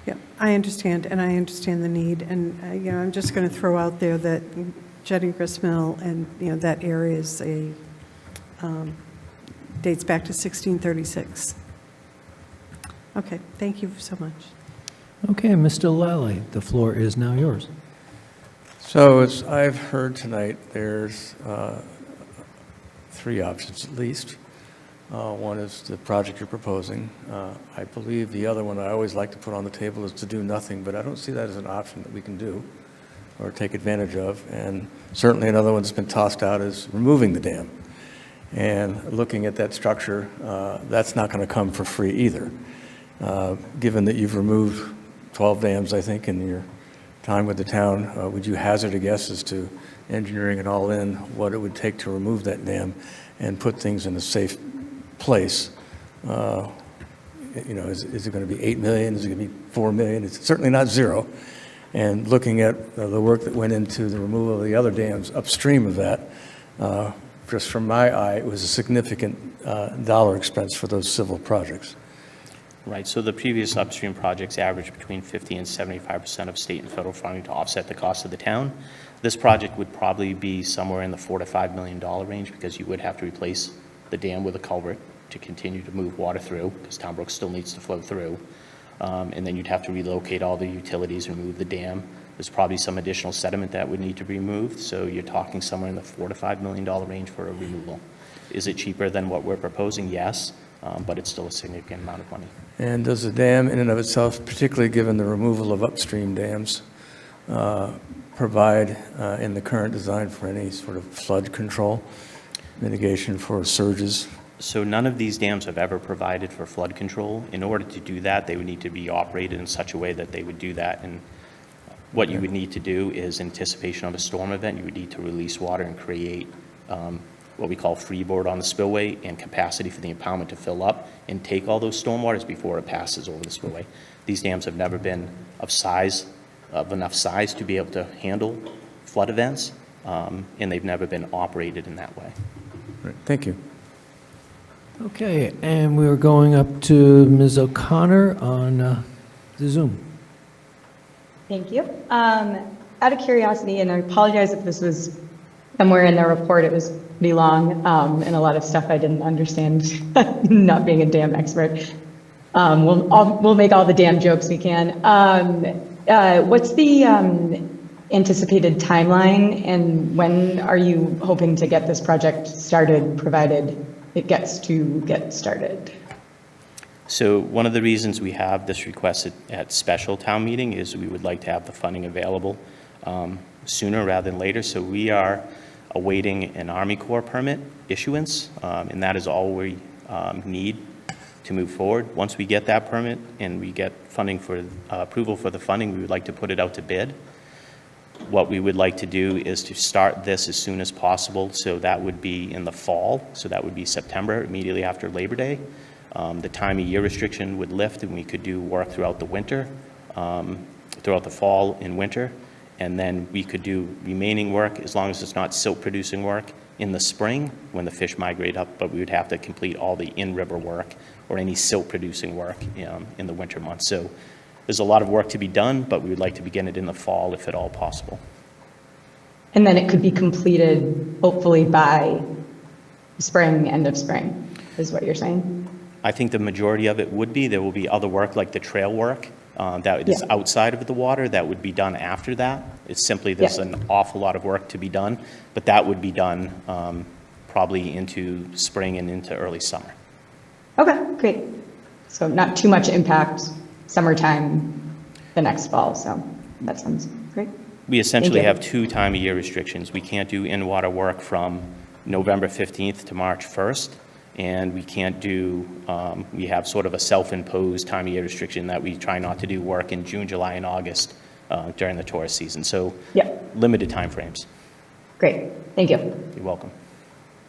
Yeah, I understand, and I understand the need, and, I'm just going to throw out there that Jenny Gristmill and, that area is dates back to 1636. Okay, thank you so much. Okay, Mr. Lally, the floor is now yours. So as I've heard tonight, there's 3 options at least. One is the project you're proposing. I believe the other one I always like to put on the table is to do nothing, but I don't see that as an option that we can do or take advantage of. And certainly another one that's been tossed out is removing the dam. And looking at that structure, that's not going to come for free either. Given that you've removed 12 dams, I think, in your time with the town, would you hazard a guess as to engineering it all in, what it would take to remove that dam and put things in a safe place? Is it going to be 8 million? Is it going to be 4 million? It's certainly not 0. And looking at the work that went into the removal of the other dams upstream of that, just from my eye, it was a significant dollar expense for those civil projects. Right, so the previous upstream projects averaged between 50 and 75% of state and federal funding to offset the cost of the town. This project would probably be somewhere in the $4 to $5 million range, because you would have to replace the dam with a culvert to continue to move water through, because Town Brook still needs to flow through. And then you'd have to relocate all the utilities, remove the dam. There's probably some additional sediment that would need to be removed, so you're talking somewhere in the $4 to $5 million range for a removal. Is it cheaper than what we're proposing? Yes, but it's still a significant amount of money. And does the dam in and of itself, particularly given the removal of upstream dams, provide in the current design for any sort of flood control, mitigation for surges? So none of these dams have ever provided for flood control. In order to do that, they would need to be operated in such a way that they would do that. And what you would need to do is, anticipation of a storm event, you would need to release water and create what we call freeboard on the spillway and capacity for the impoundment to fill up and take all those stormwaters before it passes over the spillway. These dams have never been of enough size to be able to handle flood events, and they've never been operated in that way. Right. Thank you. Okay, and we're going up to Ms. O'Connor on the Zoom. Thank you. Out of curiosity, and I apologize if this was somewhere in the report, it was pretty long, and a lot of stuff I didn't understand, not being a dam expert. We'll make all the dam jokes we can. What's the anticipated timeline, and when are you hoping to get this project started, provided it gets to get started? So one of the reasons we have this request at special town meeting is we would like to have the funding available sooner rather than later. So we are awaiting an Army Corps permit issuance, and that is all we need to move forward. Once we get that permit and we get funding for approval for the funding, we would like to put it out to bid. What we would like to do is to start this as soon as possible, so that would be in the fall, so that would be September, immediately after Labor Day. The time of year restriction would lift and we could do work throughout the winter, throughout the fall and winter, and then we could do remaining work, as long as it's not silt producing work, in the spring when the fish migrate up, but we would have to complete all the in-river work or any silt producing work in the winter months. So there's a lot of work to be done, but we would like to begin it in the fall if at all possible. And then it could be completed hopefully by spring, end of spring, is what you're saying? I think the majority of it would be. There will be other work like the trail work that is Yeah. outside of the water that would be done after that. It's simply there's Yeah. an awful lot of work to be done, but that would be done probably into spring and into early summer. Okay, great. So not too much impact summertime the next fall, so that sounds great. We essentially you. have 2 time of year restrictions. We can't do in-water work from November 15th to March 1st, and we can't do, we have sort of a self-imposed time of year restriction that we try not to do work in June, July, and August during the tourist season. So Yep, limited timeframes. great, thank you. You're welcome.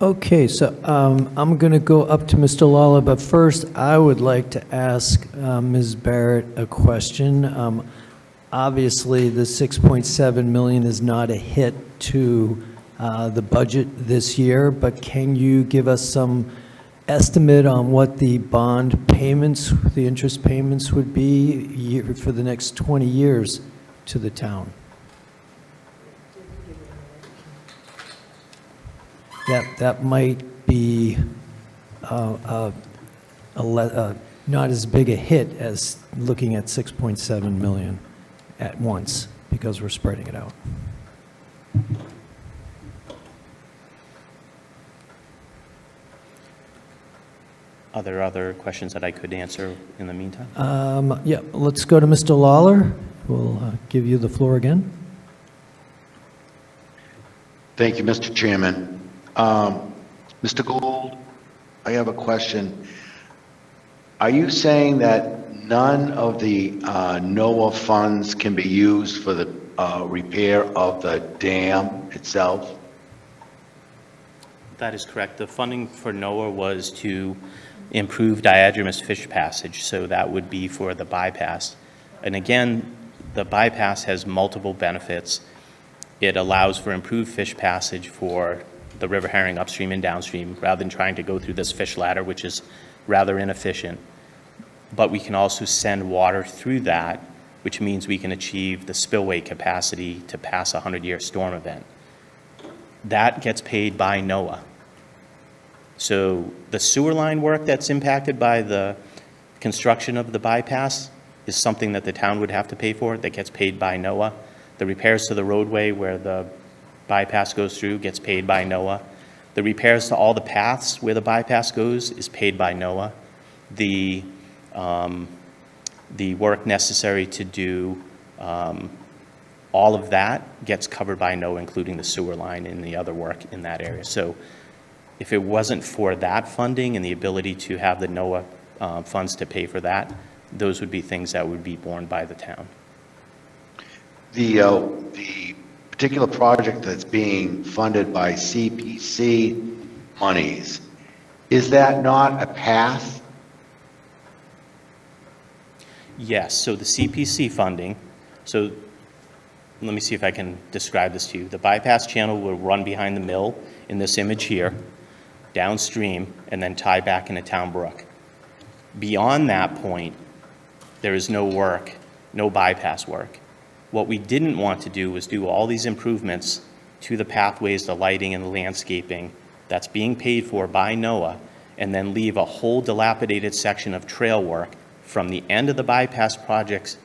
Okay, so I'm going to go up to Mr. Lawler, but first I would like to ask Ms. Barrett a question. Obviously, the 6.7 million is not a hit to the budget this year, but can you give us some estimate on what the bond payments, the interest payments would be for the next 20 years to the town? That might be not as big a hit as looking at 6.7 million at once, because we're spreading it out. Are there other questions that I could answer in the meantime? Yeah, let's go to Mr. Lawler. We'll give you the floor again. Thank you, Mr. Chairman. Mr. Gould, I have a question. Are you saying that none of the NOAA funds can be used for the repair of the dam itself? That is correct. The funding for NOAA was to improve diatomous fish passage, so that would be for the bypass. And again, the bypass has multiple benefits. It allows for improved fish passage for the river herring upstream and downstream, rather than trying to go through this fish ladder, which is rather inefficient. But we can also send water through that, which means we can achieve the spillway capacity to pass a 100-year storm event. That gets paid by NOAA. So the sewer line work that's impacted by the construction of the bypass is something that the town would have to pay for, that gets paid by NOAA. The repairs to the roadway where the bypass goes through gets paid by NOAA. The repairs to all the paths where the bypass goes is paid by NOAA. The work necessary to do all of that gets covered by NOAA, including the sewer line and the other work in that area. So if it wasn't for that funding and the ability to have the NOAA funds to pay for that, those would be things that would be borne by the town. The particular project that's being funded by CPC monies, is that not a path? Yes, so the CPC funding, so let me see if I can describe this to you. The bypass channel will run behind the mill in this image here, downstream, and then tie back in a town brook. Beyond that point, there is no work, no bypass work. What we didn't want to do was do all these improvements to the pathways, the lighting, and the landscaping that's being paid for by NOAA, and then leave a whole dilapidated section of trail work from the end of the bypass project's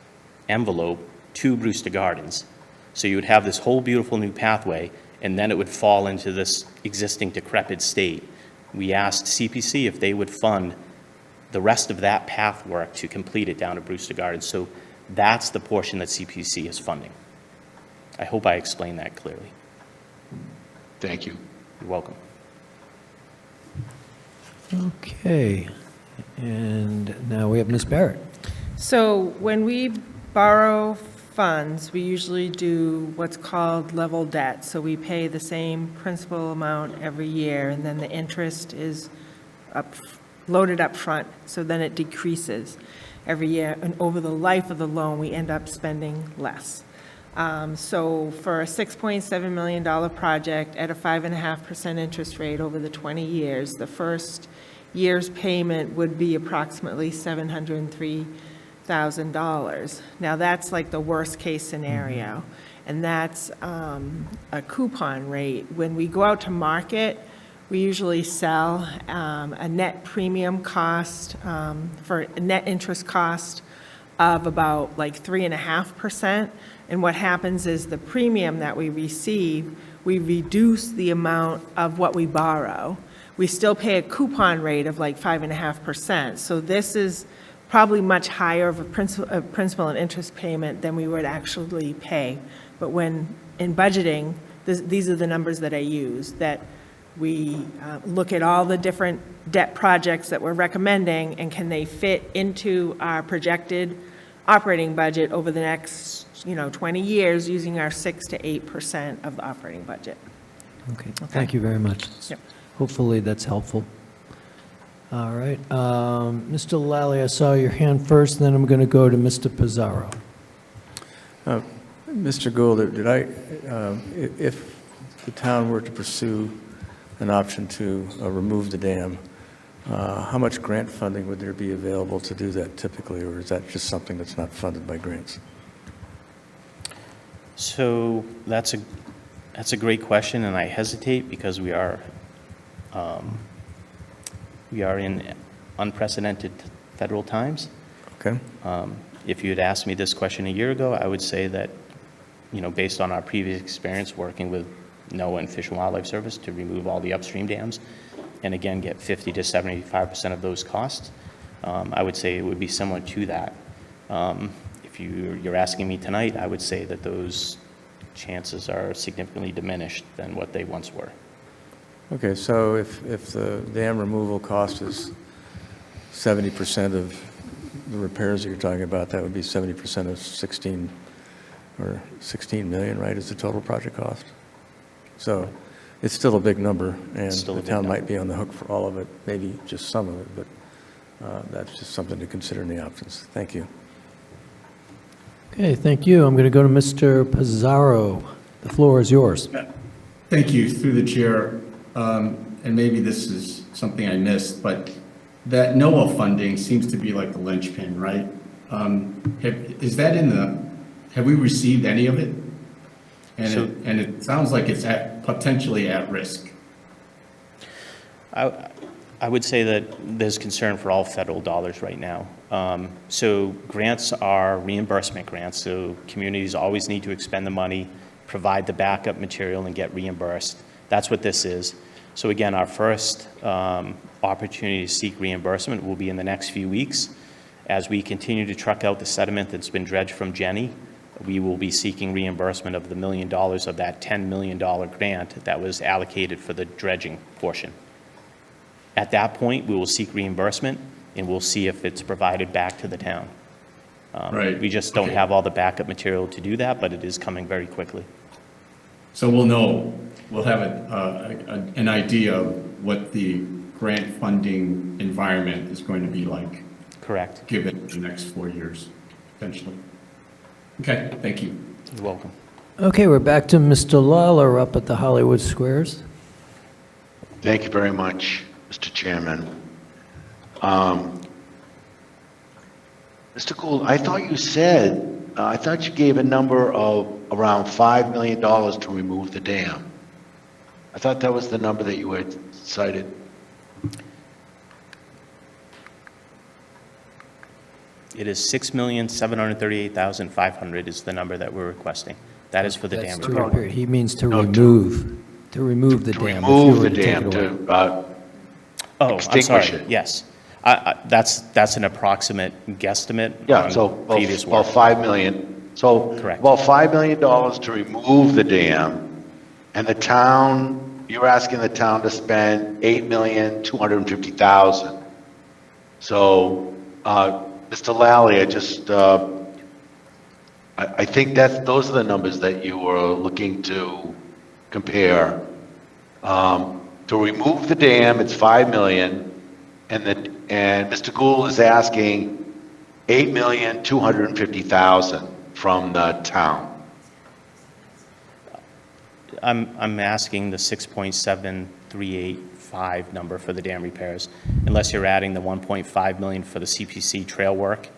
envelope to Brewster Gardens. So you would have this whole beautiful new pathway, and then it would fall into this existing decrepit state. We asked CPC if they would fund the rest of that path work to complete it down to Brewster Gardens. So that's the portion that CPC is funding. I hope I explained that clearly. Thank you. You're welcome. Okay, and now we have Ms. Barrett. So when we borrow funds, we usually do what's called level debt. So we pay the same principal amount every year, and then the interest is loaded up front, so then it decreases every year. And over the life of the loan, we end up spending less. So for a $6.7 million project at a 5.5% interest rate over the 20 years, the first year's payment would be approximately $703,000. Now, that's like the worst-case scenario, and that's a coupon rate. When we go out to market, we usually sell a net premium cost for a net interest cost of about like 3.5%. And what happens is the premium that we receive, we reduce the amount of what we borrow. We still pay a coupon rate of like 5.5%. So this is probably much higher of a principal and interest payment than we would actually pay. But when in budgeting, these are the numbers that I use, that we look at all the different debt projects that we're recommending, and can they fit into our projected operating budget over the next 20 years using our 6 to 8% of the operating budget. Okay, thank you very much. Yep. Hopefully that's helpful. All right, Mr. Lally, I saw your hand first, then I'm going to go to Mr. Pizarro. Mr. Gould, if the town were to pursue an option to remove the dam, how much grant funding would there be available to do that typically, or is that just something that's not funded by grants? So that's a great question, and I hesitate because we are in unprecedented federal times. Okay. If you had asked me this question a year ago, I would say that, based on our previous experience working with NOAA and Fish and Wildlife Service to remove all the upstream dams, and again, get 50 to 75% of those costs, I would say it would be similar to that. If you're asking me tonight, I would say that those chances are significantly diminished than what they once were. Okay, so if the dam removal cost is 70% of the repairs that you're talking about, that would be 70% of 16 million, right, is the total project cost? So it's still a big number, and the town might be on the hook for all of it, maybe just some of it, but that's just something to consider in the options. Thank you. Okay, thank you. I'm going to go to Mr. Pizarro. The floor is yours. Thank you, through the chair. And maybe this is something I missed, but that NOAA funding seems to be like the linchpin, right? Have we received any of it? And it sounds like it's potentially at risk. I would say that there's concern for all federal dollars right now. So grants are reimbursement grants, so communities always need to expend the money, provide the backup material, and get reimbursed. That's what this is. So again, our first opportunity to seek reimbursement will be in the next few weeks. As we continue to truck out the sediment that's been dredged from Jenny, we will be seeking reimbursement of the $1 million of that $10 million grant that was allocated for the dredging portion. At that point, we will seek reimbursement, and we'll see if it's provided back to the town. Right. We just don't have all the backup material to do that, but it is coming very quickly. So we'll have an idea of what the grant funding environment is going to be like. Correct. Given the next 4 years, potentially. Okay, thank you. You're welcome. Okay, we're back to Mr. Lawler up at the Hollywood Squares. Thank you very much, Mr. Chairman. Mr. Gould, I thought you gave a number of around $5 million to remove the dam. I thought that was the number that you had cited. It is $6,738,500 is the number that we're requesting. That is for the dam That's repair. to repair. He means to remove the dam. if you Remove were the to take dam it away. to Oh, I'm extinguish sorry, it. yes. That's an approximate guesstimate Yeah, on so previous about work. 5 million. So Correct. about $5 million to remove the dam, and the town, you're asking the town to spend $8,250,000. So, Mr. Lally, I think those are the numbers that you were looking to compare. To remove the dam, it's 5 million, and Mr. Gould is asking 8,250,000 from the town. I'm asking the 6.7385 number for the dam repairs, unless you're adding the 1.5 million for the CPC trail work.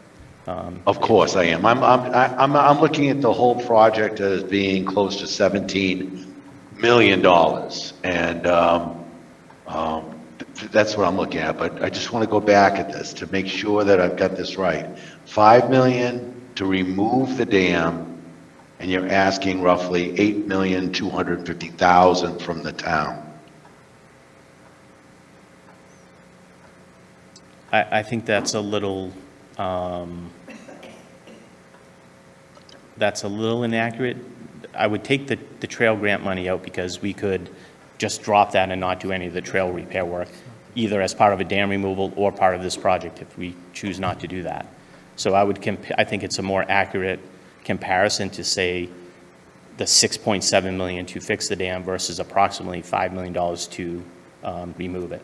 Of course I am. I'm looking at the whole project as being close to $17 million, and that's what I'm looking at. But I just want to go back at this to make sure that I've got this right. 5 million to remove the dam, and you're asking roughly 8,250,000 from the town. I think that's a little inaccurate. I would take the trail grant money out because we could just drop that and not do any of the trail repair work, either as part of a dam removal or part of this project if we choose not to do that. So I think it's a more accurate comparison to say the 6.7 million to fix the dam versus approximately $5 million to remove it.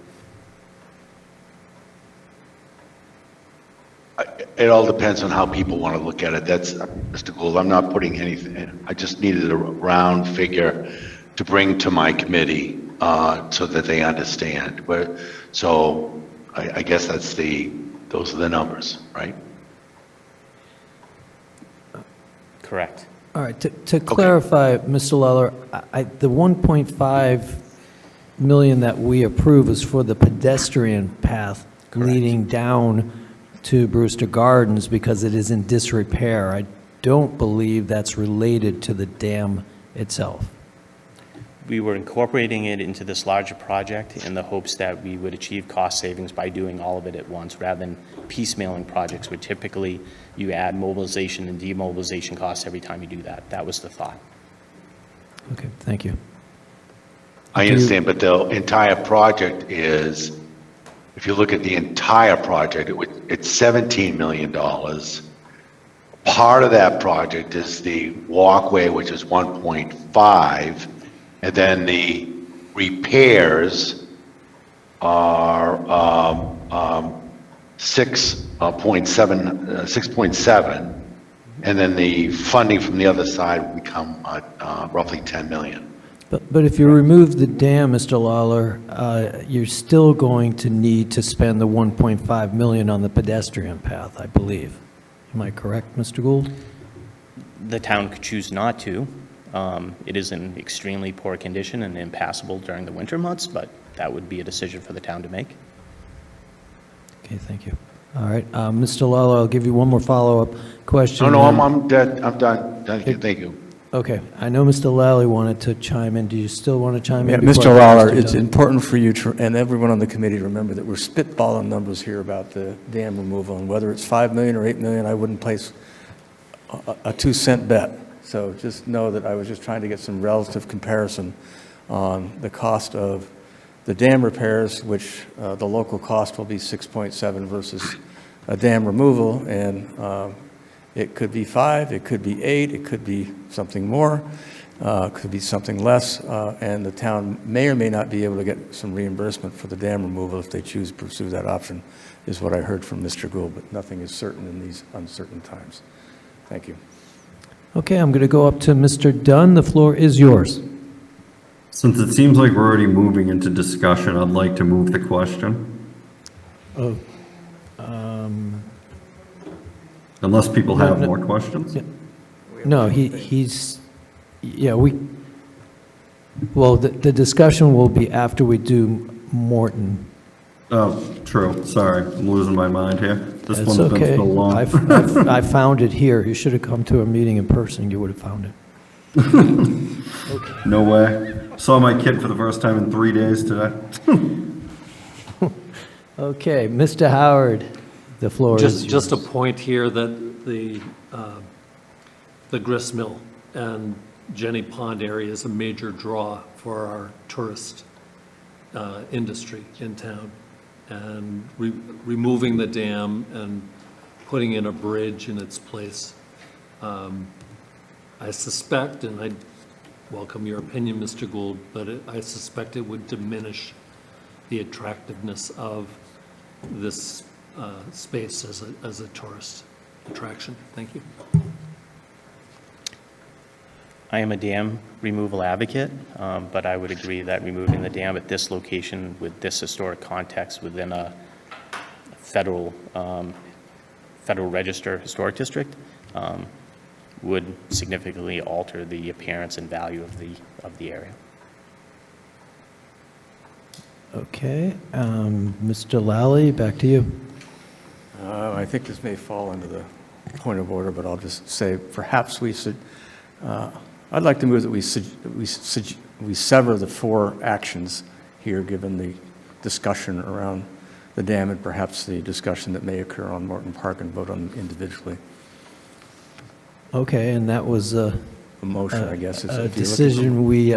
It all depends on how people want to look at it. That's, Mr. Gould, I'm not putting anything in. I just needed a round figure to bring to my committee so that they understand. So I guess those are the numbers, right? Correct. All right, to clarify, Mr. Lawler, the 1.5 million that we approve is for the pedestrian path leading down to Brewster Gardens because it is in disrepair. I don't believe that's related to the dam itself. We were incorporating it into this larger project in the hopes that we would achieve cost savings by doing all of it at once rather than piecemealing projects where typically you add mobilization and demobilization costs every time you do that. That was the thought. Okay, thank you. I understand, but the entire project is, if you look at the entire project, it's $17 million. Part of that project is the walkway, which is 1.5, and then the repairs are 6.7, and then the funding from the other side will become roughly 10 million. But if you remove the dam, Mr. Lawler, you're still going to need to spend the 1.5 million on the pedestrian path, I believe. Am I correct, Mr. Gould? The town could choose not to. It is in extremely poor condition and impassable during the winter months, but that would be a decision for the town to make. Okay, thank you. All right, Mr. Lawler, I'll give you one more follow-up question. No, I'm dead. I'm done. Thank you. Okay, I know Mr. Lally wanted to chime in. Do you still want to chime in? Yeah, before Mr. I Lawler, go to it's Mr. Dunn? important for you to, and everyone on the committee to remember that we're spitballing numbers here about the dam removal, and whether it's 5 million or 8 million, I wouldn't place a 2-cent bet. So just know that I was just trying to get some relative comparison on the cost of the dam repairs, which the local cost will be 6.7 versus a dam removal, and it could be 5, it could be 8, it could be something more, could be something less, and the town may or may not be able to get some reimbursement for the dam removal if they choose to pursue that option, is what I heard from Mr. Gould, but nothing is certain in these uncertain times. Thank you. Okay, I'm going to go up to Mr. Dunn. The floor is yours. Since it seems like we're already moving into discussion, I'd like to move the question. Oh, Unless people No, have no. more questions? Yeah. No, he's, yeah, well, the discussion will be after we do Morton. Oh, true, sorry, I'm losing my mind here. This It's one's been okay. so long. I found it here. You should have come to a meeting in person. You would have found it. No way. Saw my kid for the first time in 3 days today. Okay, Mr. Howard, the floor is yours. Just a point here that the grist mill and Jenny Pond area is a major draw for our tourist industry in town. And removing the dam and putting in a bridge in its place, I suspect, and I welcome your opinion, Mr. Gould, but I suspect it would diminish the attractiveness of this space as a tourist attraction. Thank you. I am a dam removal advocate, but I would agree that removing the dam at this location with this historic context within a federal register historic district would significantly alter the appearance and value of the area. Okay, Mr. Lally, back to you. I think this may fall under the point of order, but I'll just say perhaps we should, I'd like to move that we sever the 4 actions here, given the discussion around the dam and perhaps the discussion that may occur on Morton Park, and vote on them individually. Okay, and that was A motion, I guess. a decision we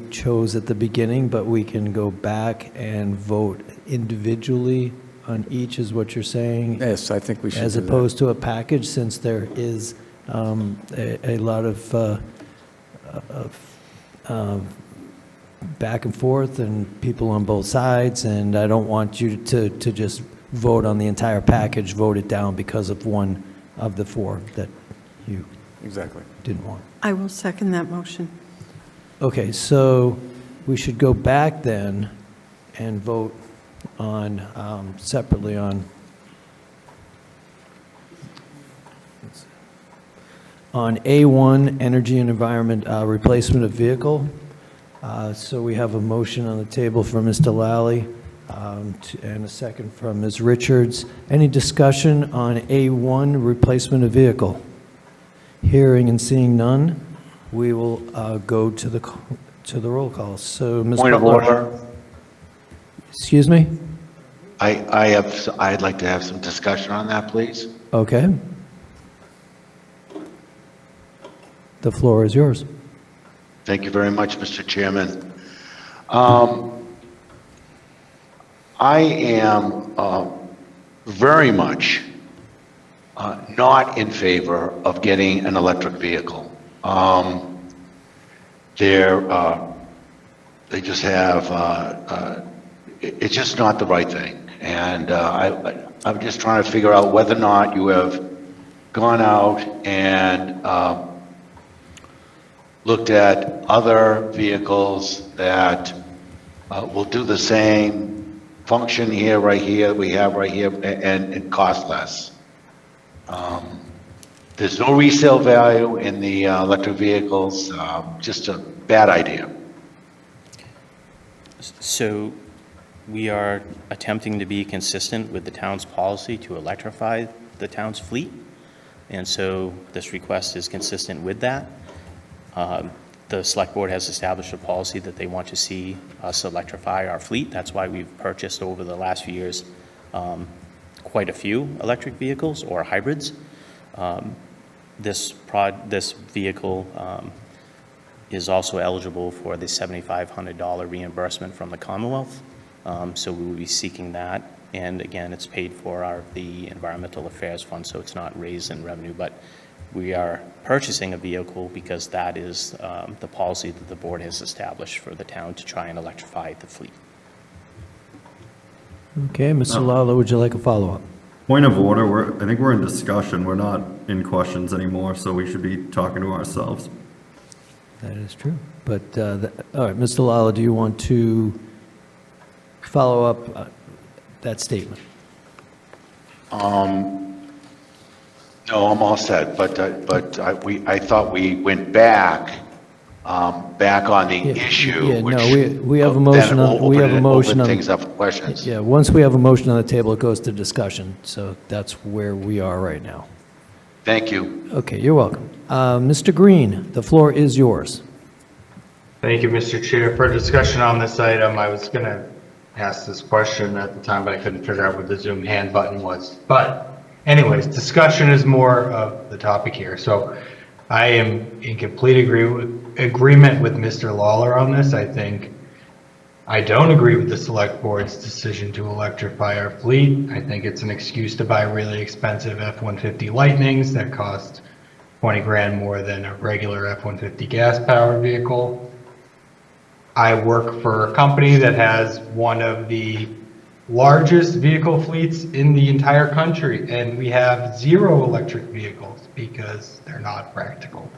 chose at the beginning, but we can go back and vote individually on each, is what you're saying? Yes, I think we should As do that. opposed to a package, since there is a lot of back and forth and people on both sides, and I don't want you to just vote on the entire package, vote it down because of one of the 4 that you Exactly. didn't want. I will second that motion. Okay, so we should go back then and vote on, separately on A1, Energy and Environment, replacement of vehicle. So we have a motion on the table from Mr. Lally and a second from Ms. Richards. Any discussion on A1, replacement of vehicle? Hearing and seeing none, we will go to the roll call. So, Ms. Point of Butler. order. Excuse me? I'd like to have some discussion on that, please. Okay. The floor is yours. Thank you very much, Mr. Chairman. I am very much not in favor of getting an electric vehicle. They just have, it's just not the right thing. And I'm just trying to figure out whether or not you have gone out and looked at other vehicles that will do the same function here, right here, we have right here, and cost less. There's no resale value in the electric vehicles, just a bad idea. So we are attempting to be consistent with the town's policy to electrify the town's fleet. And so this request is consistent with that. The select board has established a policy that they want to see us electrify our fleet. That's why we've purchased over the last few years quite a few electric vehicles or hybrids. This vehicle is also eligible for the $7,500 reimbursement from the Commonwealth. So we will be seeking that. And again, it's paid for the Environmental Affairs Fund, so it's not raised in revenue. But we are purchasing a vehicle because that is the policy that the board has established for the town to try and electrify the fleet. Okay, Mr. Lala, would you like a follow-up? Point of order, I think we're in discussion, we're not in questions anymore, so we should be talking to ourselves. That is true. But, all right, Mr. Lala, do you want to follow up that statement? No, I'm all set, but I thought we went back on the issue. Yeah, which no, we have a then motion on, opened we have a it- motion opened on. things up for questions. Yeah, once we have a motion on the table, it goes to discussion. So that's where we are right now. Thank you. Okay, you're welcome. Mr. Green, the floor is yours. Thank you, Mr. Chair. For discussion on this item, I was going to asked this question at the time, but I couldn't figure out what the Zoom hand button was. But anyways, discussion is more of the topic here. So I am in complete agreement with Mr. Lawler on this. I think I don't agree with the select board's decision to electrify our fleet. I think it's an excuse to buy really expensive F-150 Lightnings that cost 20 grand more than a regular F-150 gas-powered vehicle. I work for a company that has one of the largest vehicle fleets in the entire country, and we have 0 electric vehicles because they're not practical.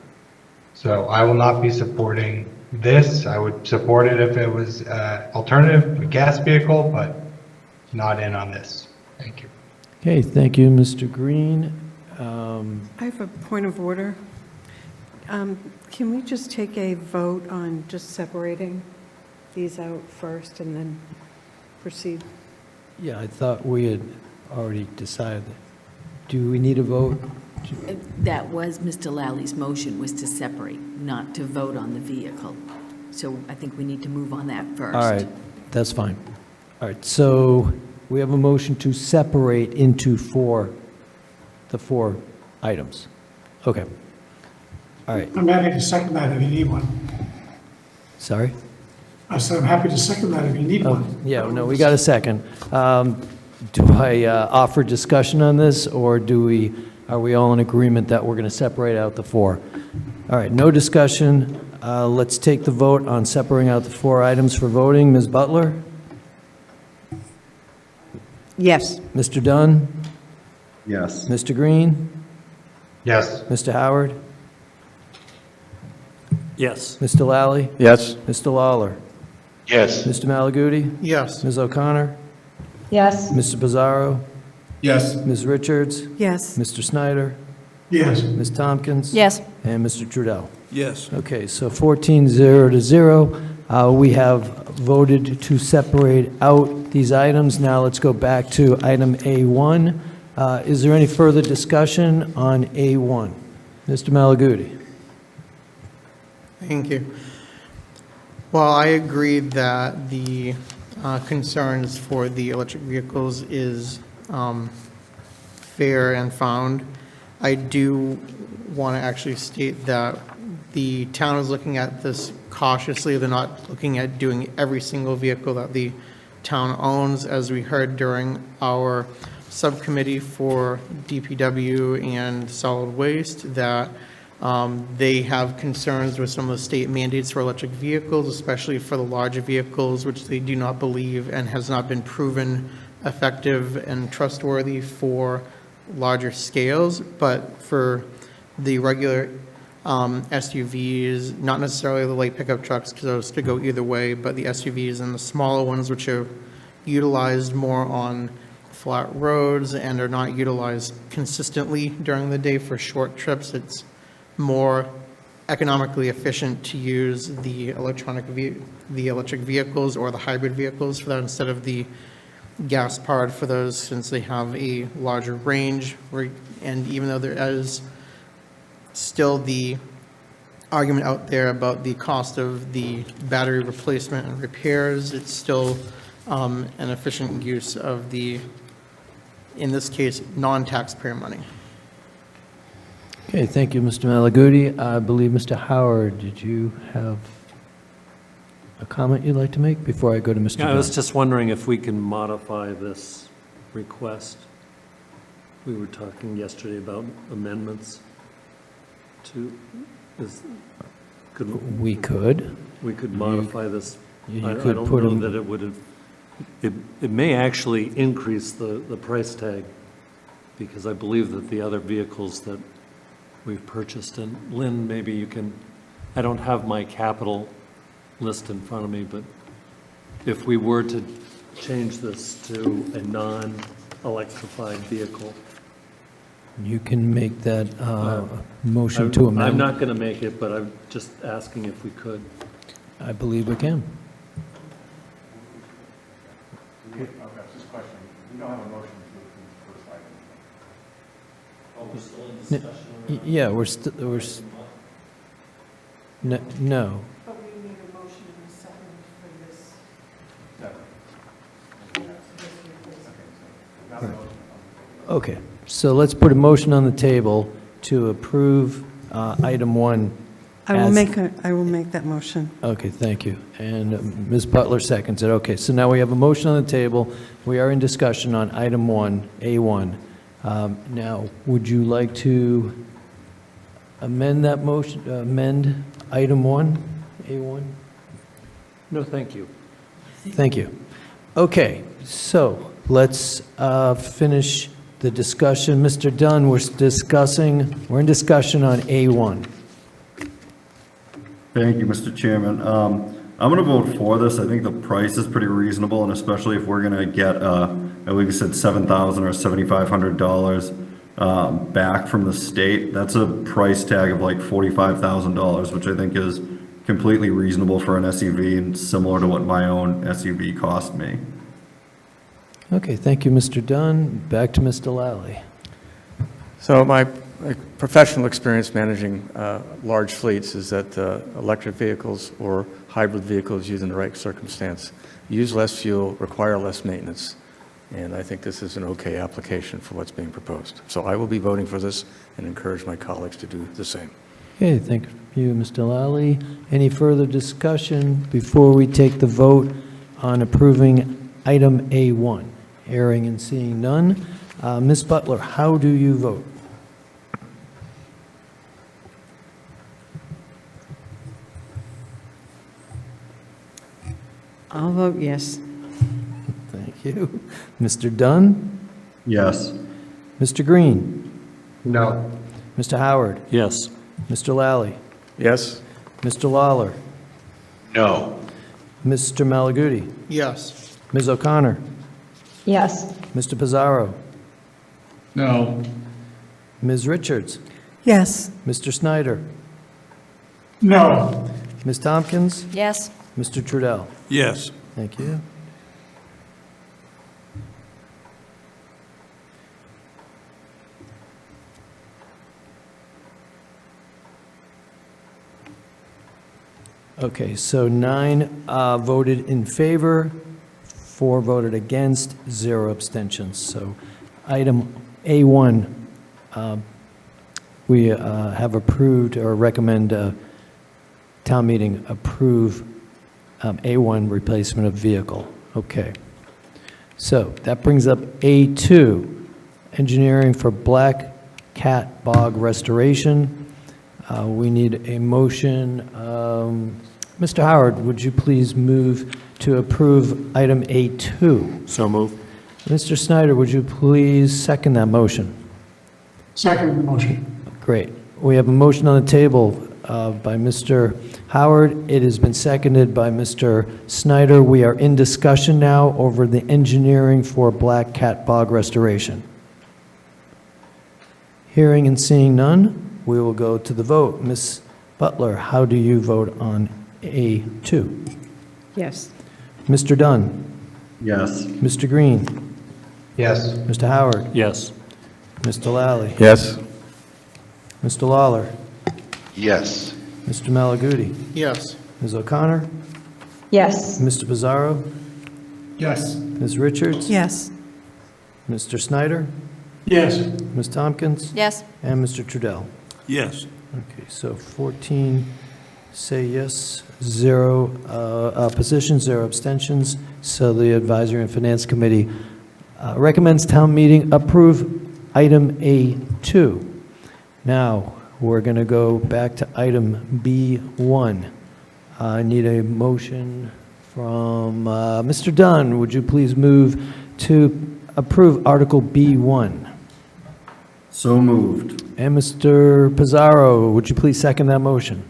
So I will not be supporting this. I would support it if it was alternative, a gas vehicle, but not in on this. Thank you. Okay, thank you, Mr. Green. I have a point of order. Can we just take a vote on just separating these out first and then proceed? Yeah, I thought we had already decided. Do we need a vote? That was Mr. Lally's motion, was to separate, not to vote on the vehicle. So I think we need to move on that first. All right, that's fine. All right, so we have a motion to separate into the four items. Okay. All right, I'm happy to second that if you need one. sorry? I said I'm happy to second that if you need one. Yeah, no, we got a second. Do I offer discussion on this, or are we all in agreement that we're going to separate out the 4? All right, no discussion. Let's take the vote on separating out the 4 items for voting. Ms. Butler? Yes. Mr. Dunn? Yes. Mr. Green? Yes. Mr. Howard? Yes. Mr. Lally? Yes. Mr. Lawler? Yes. Mr. Malaguti? Yes. Ms. O'Connor? Yes. Mr. Pizarro? Yes. Ms. Richards? Yes. Mr. Snyder? Yes. Ms. Tompkins? Yes. And Mr. Trudell? Yes. Okay, so 14-0. We have voted to separate out these items. Now let's go back to item A1. Is there any further discussion on A1? Mr. Malaguti? Thank you. Well, I agree that the concerns for the electric vehicles is fair and found. I do want to actually state that the town is looking at this cautiously. They're not looking at doing every single vehicle that the town owns. As we heard during our subcommittee for DPW and solid waste, that they have concerns with some of the state mandates for electric vehicles, especially for the larger vehicles, which they do not believe and has not been proven effective and trustworthy for larger scales. But for the regular SUVs, not necessarily the light pickup trucks, because those could go either way, but the SUVs and the smaller ones, which are utilized more on flat roads and are not utilized consistently during the day for short trips, it's more economically efficient to use the electric vehicles or the hybrid vehicles for that instead of the gas-powered for those, since they have a larger range. And even though there is still the argument out there about the cost of the battery replacement and repairs, it's still an efficient use of the, in this case, non-taxpayer money. Okay, thank you, Mr. Malaguti. I believe, Mr. Howard, did you have a comment you'd like to make before I go to Mr. Yeah, I was Dunn? just wondering if we can modify this request. We were talking yesterday about amendments to, We could. we could modify this. You I could don't put know in- that it would have, it may actually increase the price tag, because I believe that the other vehicles that we've purchased, and Lynn, maybe you can, I don't have my capital list in front of me, but if we were to change this to a non-electrified vehicle. You can make that motion to amend. I'm not going to make it, but I'm just asking if we could. I believe we can. Yeah, we're still, no. But we need a motion and a second for this. Okay, so let's put a motion on the table to approve item 1. I will as- I will make that motion. Okay, thank you. And Ms. Butler seconds it. Okay, so now we have a motion on the table. We are in discussion on item 1, A1. Now, would you like to amend that motion, amend item 1, A1? No, thank you. Thank you. Okay, so let's finish the discussion. Mr. Dunn, we're in discussion on A1. Thank you, Mr. Chairman. I'm going to vote for this. I think the price is pretty reasonable, and especially if we're going to get, I believe you said $7,000 or $7,500 back from the state. That's a price tag of like $45,000, which I think is completely reasonable for an SUV and similar to what my own SUV cost me. Okay, thank you, Mr. Dunn. Back to Mr. Lally. So my professional experience managing large fleets is that electric vehicles or hybrid vehicles used in the right circumstance use less fuel, require less maintenance, and I think this is an okay application for what's being proposed. So I will be voting for this and encourage my colleagues to do the same. Okay, thank you, Mr. Lally. Any further discussion before we take the vote on approving item A1? Hearing and seeing none. Ms. Butler, how do you vote? I'll vote yes. Thank you. Mr. Dunn? Yes. Mr. Green? No. Mr. Howard? Yes. Mr. Lally? Yes? Mr. Lawler? No. Mr. Malaguti? Yes. Ms. O'Connor? Yes. Mr. Pizarro? No. Ms. Richards? Yes. Mr. Snyder? No. Ms. Tompkins? Yes. Mr. Trudell? Yes. Thank you. Okay, so 9 voted in favor, 4 voted against, 0 abstentions. So item A1, we have approved or recommend town meeting approve A1 replacement of vehicle. Okay. So that brings up A2, engineering for Black Cat Bog restoration. We need a motion. Mr. Howard, would you please move to approve item A2? So move. Mr. Snyder, would you please second that motion? Second motion. Great. We have a motion on the table by Mr. Howard. It has been seconded by Mr. Snyder. We are in discussion now over the engineering for Black Cat Bog restoration. Hearing and seeing none, we will go to the vote. Ms. Butler, how do you vote on A2? Yes. Mr. Dunn? Yes. Mr. Green? Yes. Mr. Howard? Yes. Mr. Lally? Yes? Mr. Lawler? Yes. Mr. Malaguti? Yes. Ms. O'Connor? Yes. Mr. Pizarro? Yes. Ms. Richards? Yes. Mr. Snyder? Yes. Ms. Tompkins? Yes. And Mr. Trudell? Yes. Okay, so 14 say yes, 0 opposition, 0 abstentions. So the Advisory and Finance Committee recommends town meeting approve item A2. Now, we're going to go back to item B1. I need a motion from Mr. Dunn. Would you please move to approve Article B1? So moved. And Mr. Pizarro, would you please second that motion?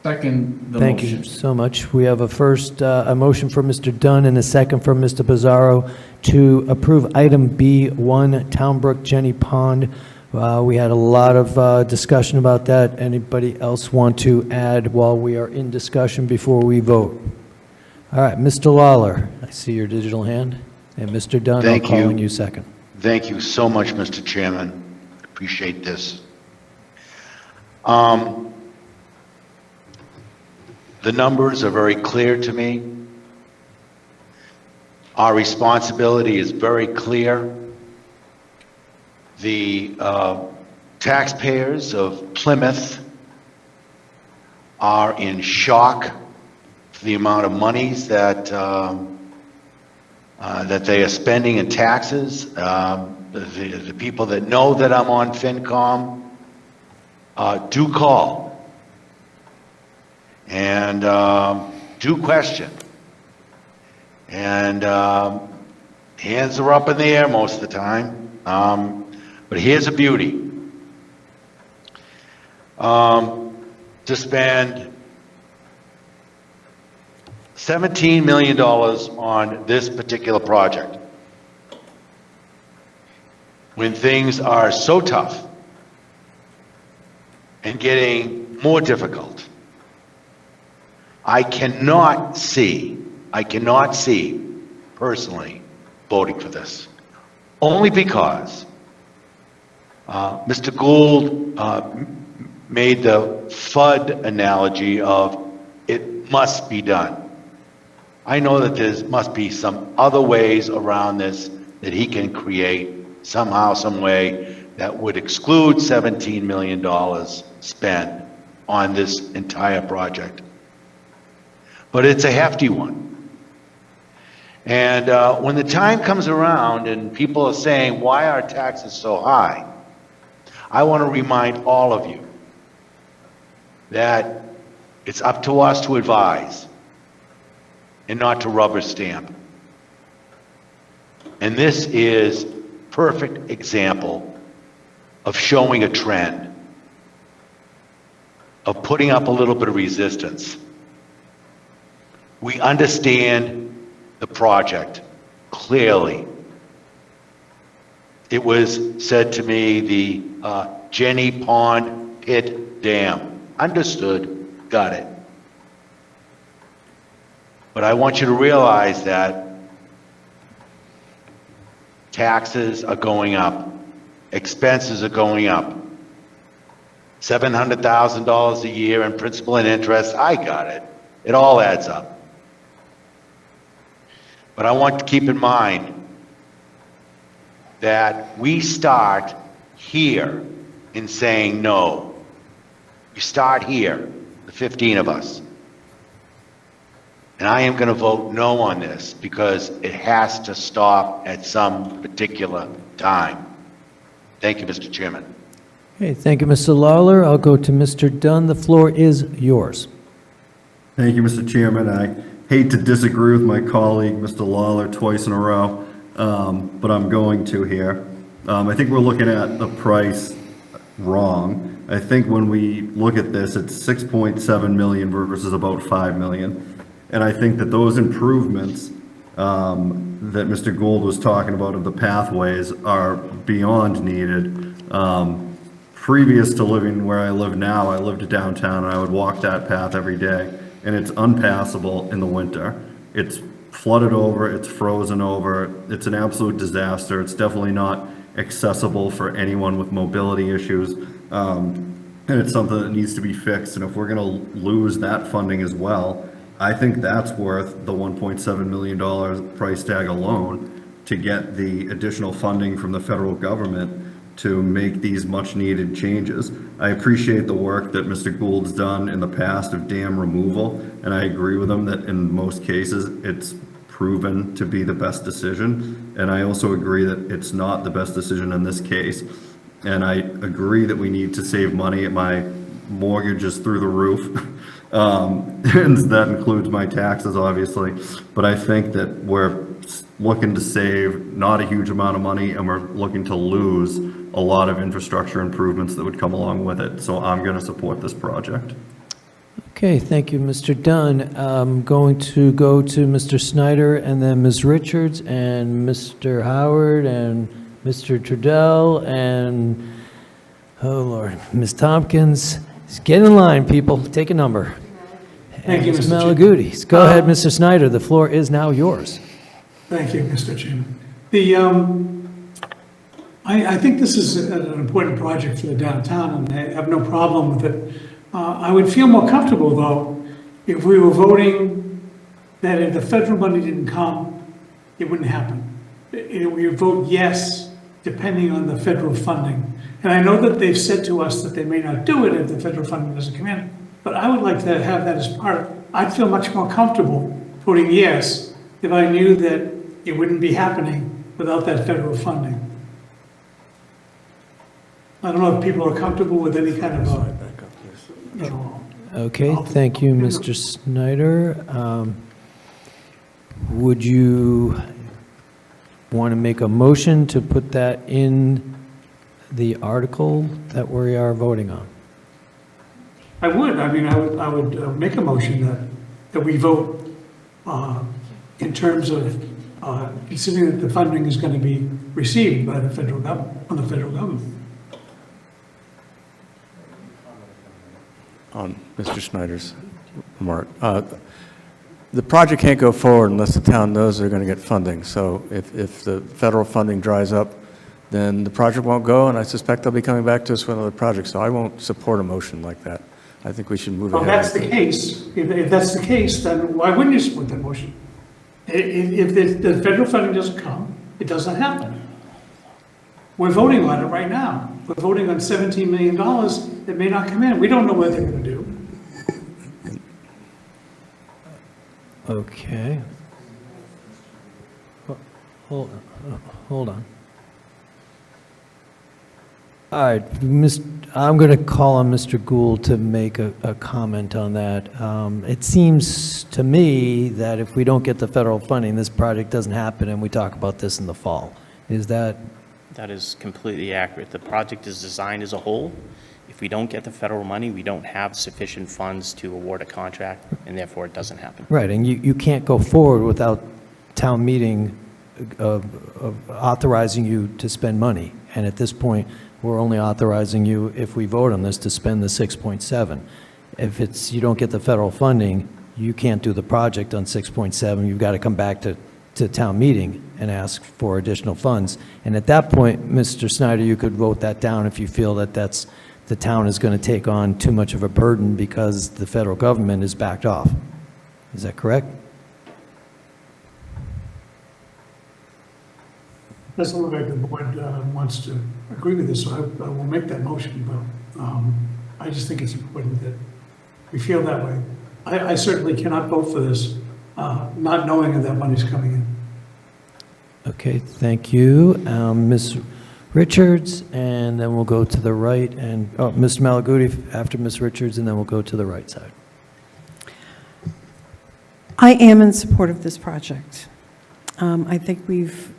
Second the Thank motion. you so much. We have a motion from Mr. Dunn and a second from Mr. Pizarro to approve item B1, Townbrook Jenny Pond. We had a lot of discussion about that. Anybody else want to add while we are in discussion before we vote? All right, Mr. Lawler, I see your digital hand. And Mr. Dunn, I'm Thank you. calling you second. Thank you so much, Mr. Chairman. Appreciate this. The numbers are very clear to me. Our responsibility is very clear. The taxpayers of Plymouth are in shock for the amount of monies that that they are spending in taxes. The people that know that I'm on FinCom do call and do question. And hands are up in the air most of the time. But here's a beauty. To spend $17 million on this particular project, when things are so tough and getting more difficult, I cannot see personally voting for this. Only because Mr. Gould made the FUD analogy of it must be done. I know that there must be some other ways around this that he can create somehow, some way that would exclude $17 million spent on this entire project. But it's a hefty one. And when the time comes around and people are saying, why are taxes so high? I want to remind all of you that it's up to us to advise and not to rubber stamp. And this is perfect example of showing a trend, of putting up a little bit of resistance. We understand the project clearly. It was said to me, the Jenny Pond Pit Dam. Understood, got it. But I want you to realize that taxes are going up, expenses are going up. $700,000 a year in principal and interest, I got it. It all adds up. But I want to keep in mind that we start here in saying no. We start here, the 15 of us. And I am going to vote no on this because it has to stop at some particular time. Thank you, Mr. Chairman. Okay, thank you, Mr. Lawler. I'll go to Mr. Dunn. The floor is yours. Thank you, Mr. Chairman. I hate to disagree with my colleague, Mr. Lawler, twice in a row, but I'm going to here. I think we're looking at the price wrong. I think when we look at this, it's 6.7 million versus about 5 million. And I think that those improvements that Mr. Gould was talking about of the pathways are beyond needed. Previous to living where I live now, I lived downtown and I would walk that path every day, and it's unpassable in the winter. It's flooded over, it's frozen over, it's an absolute disaster. It's definitely not accessible for anyone with mobility issues. And it's something that needs to be fixed. And if we're gonna lose that funding as well, I think that's worth the $1.7 million price tag alone to get the additional funding from the federal government to make these much needed changes. I appreciate the work that Mr. Gould's done in the past of dam removal, and I agree with him that in most cases it's proven to be the best decision. And I also agree that it's not the best decision in this case. And I agree that we need to save money. My mortgage is through the roof. And that includes my taxes, obviously. But I think that we're looking to save not a huge amount of money, and we're looking to lose a lot of infrastructure improvements that would come along with it. So I'm going to support this project. Okay, thank you, Mr. Dunn. I'm going to go to Mr. Snyder and then Ms. Richards and Mr. Howard and Mr. Trudell and, oh Lord, Ms. Tompkins. Get in line, people. Take a number. Thank you, Ms. Mr. Chairman. Malagutis. Go ahead, Mr. Snyder. The floor is now yours. Thank you, Mr. Chairman. I think this is an important project for the downtown, and I have no problem with it. I would feel more comfortable, though, if we were voting that if the federal money didn't come, it wouldn't happen. We would vote yes depending on the federal funding. And I know that they've said to us that they may not do it if the federal funding doesn't come in, but I would like to have that as part of, I'd feel much more comfortable voting yes if I knew that it wouldn't be happening without that federal funding. I don't know if people are comfortable with any kind of a, you know. Okay, thank you, Mr. Snyder. Would you want to make a motion to put that in the article that we are voting on? I would, I would make a motion that we vote in terms of considering that the funding is going to be received by the federal government, on the federal government. On Mr. Snyder's remark. The project can't go forward unless the town knows they're going to get funding. So if the federal funding dries up, then the project won't go, and I suspect they'll be coming back to us with another project. So I won't support a motion like that. I think we should move Well, ahead. that's the case. If that's the case, then why wouldn't you support that motion? If the federal funding doesn't come, it doesn't happen. We're voting on it right now. We're voting on $17 million that may not come in. We don't know what they're going to do. Okay. Hold on. All right, I'm going to call on Mr. Gould to make a comment on that. It seems to me that if we don't get the federal funding, this project doesn't happen, and we talk about this in the fall. Is that? That is completely accurate. The project is designed as a whole. If we don't get the federal money, we don't have sufficient funds to award a contract, and therefore it doesn't happen. Right, and you can't go forward without town meeting of authorizing you to spend money. And at this point, we're only authorizing you, if we vote on this, to spend the 6.7. If you don't get the federal funding, you can't do the project on 6.7. You've got to come back to town meeting and ask for additional funds. And at that point, Mr. Snyder, you could vote that down if you feel that the town is going to take on too much of a burden because the federal government is backed off. Is that correct? Doesn't look like the board wants to agree with this, so I will make that motion, but I just think it's important that we feel that way. I certainly cannot vote for this, not knowing that money's coming in. Okay, thank you. Ms. Richards, and then we'll go to the right, and, Mr. Malaguti after Ms. Richards, and then we'll go to the right side. I am in support of this project. I think we've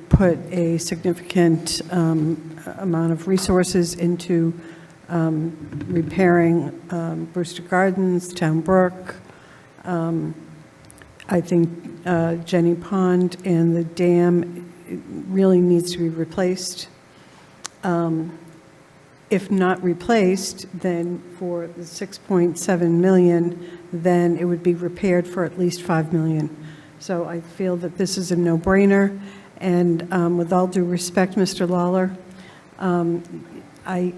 put a significant amount of resources into repairing Brewster Gardens, Town Brook. I think Jenny Pond and the dam really needs to be replaced. If not replaced, then for the 6.7 million, then it would be repaired for at least 5 million. So I feel that this is a no-brainer, and with all due respect, Mr. Lawler, I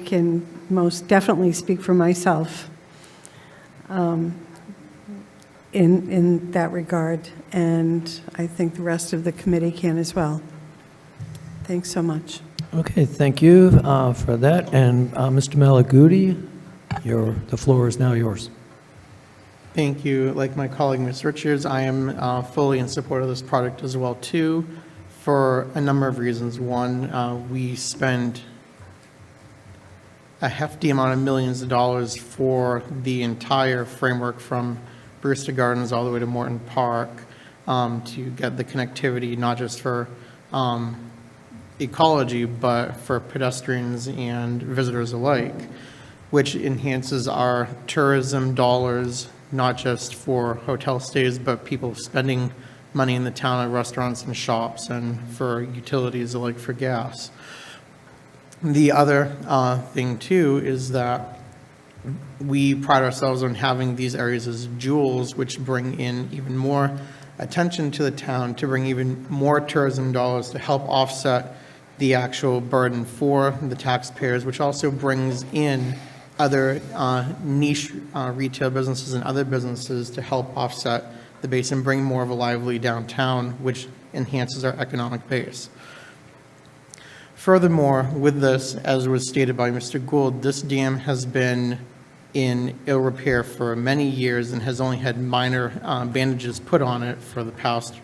can most definitely speak for myself in that regard, and I think the rest of the committee can as well. Thanks so much. Okay, thank you for that. And Mr. Malaguti, the floor is now yours. Thank you. Like my colleague, Ms. Richards, I am fully in support of this project as well, too, for a number of reasons. One, we spend a hefty amount of millions of dollars for the entire framework from Brewster Gardens all the way to Morton Park to get the connectivity, not just for ecology, but for pedestrians and visitors alike, which enhances our tourism dollars, not just for hotel stays, but people spending money in the town at restaurants and shops and for utilities like for gas. The other thing too is that we pride ourselves on having these areas as jewels, which bring in even more attention to the town, to bring even more tourism dollars to help offset the actual burden for the taxpayers, which also brings in other niche retail businesses and other businesses to help offset the base and bring more of a lively downtown, which enhances our economic base. Furthermore, with this, as was stated by Mr. Gould, this dam has been in ill repair for many years and has only had minor bandages put on it for the past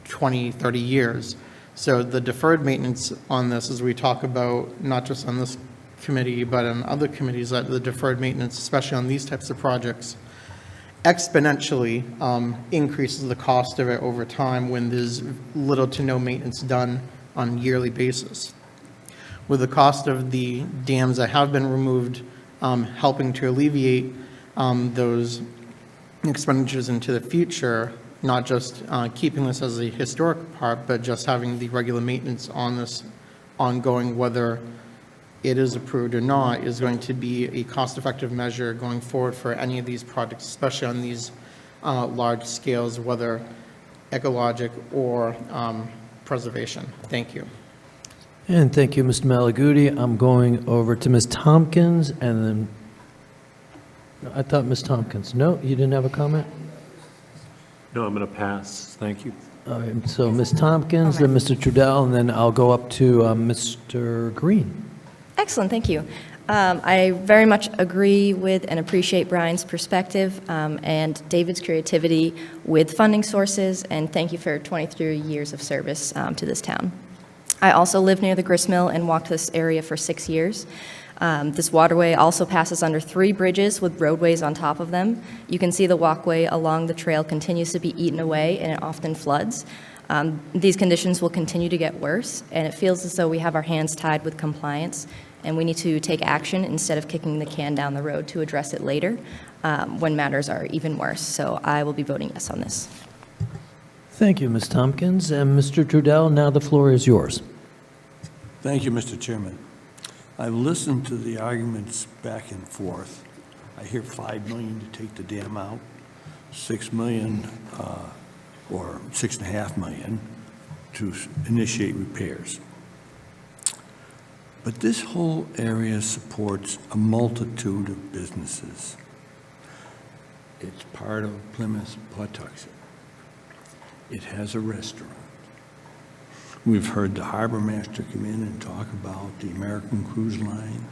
20, 30 years. So the deferred maintenance on this, as we talk about, not just on this committee, but on other committees, that the deferred maintenance, especially on these types of projects, exponentially increases the cost of it over time when there's little to no maintenance done on a yearly basis. With the cost of the dams that have been removed helping to alleviate those expenditures into the future, not just keeping this as a historic part, but just having the regular maintenance on this ongoing, whether it is approved or not, is going to be a cost-effective measure going forward for any of these projects, especially on these large scales, whether ecologic or preservation. Thank you. And thank you, Mr. Malaguti. I'm going over to Ms. Tompkins, and then, I thought Ms. Tompkins, no, you didn't have a comment? No, I'm going to pass. Thank you. All right, so Ms. Tompkins, then Mr. Trudell, and then I'll go up to Mr. Green. Excellent, thank you. I very much agree with and appreciate Brian's perspective and David's creativity with funding sources, and thank you for 23 years of service to this town. I also live near the grist mill and walked this area for 6 years. This waterway also passes under 3 bridges with roadways on top of them. You can see the walkway along the trail continues to be eaten away, and it often floods. These conditions will continue to get worse, and it feels as though we have our hands tied with compliance, and we need to take action instead of kicking the can down the road to address it later when matters are even worse. So I will be voting yes on this. Thank you, Ms. Tompkins. And Mr. Trudell, now the floor is yours. Thank you, Mr. Chairman. I've listened to the arguments back and forth. I hear $5 million to take the dam out, $6 million or $6.5 million to initiate repairs. But this whole area supports a multitude of businesses. It's part of Plymouth, Pawtuxet. It has a restaurant. We've heard the harbor master come in and talk about the American Cruise Line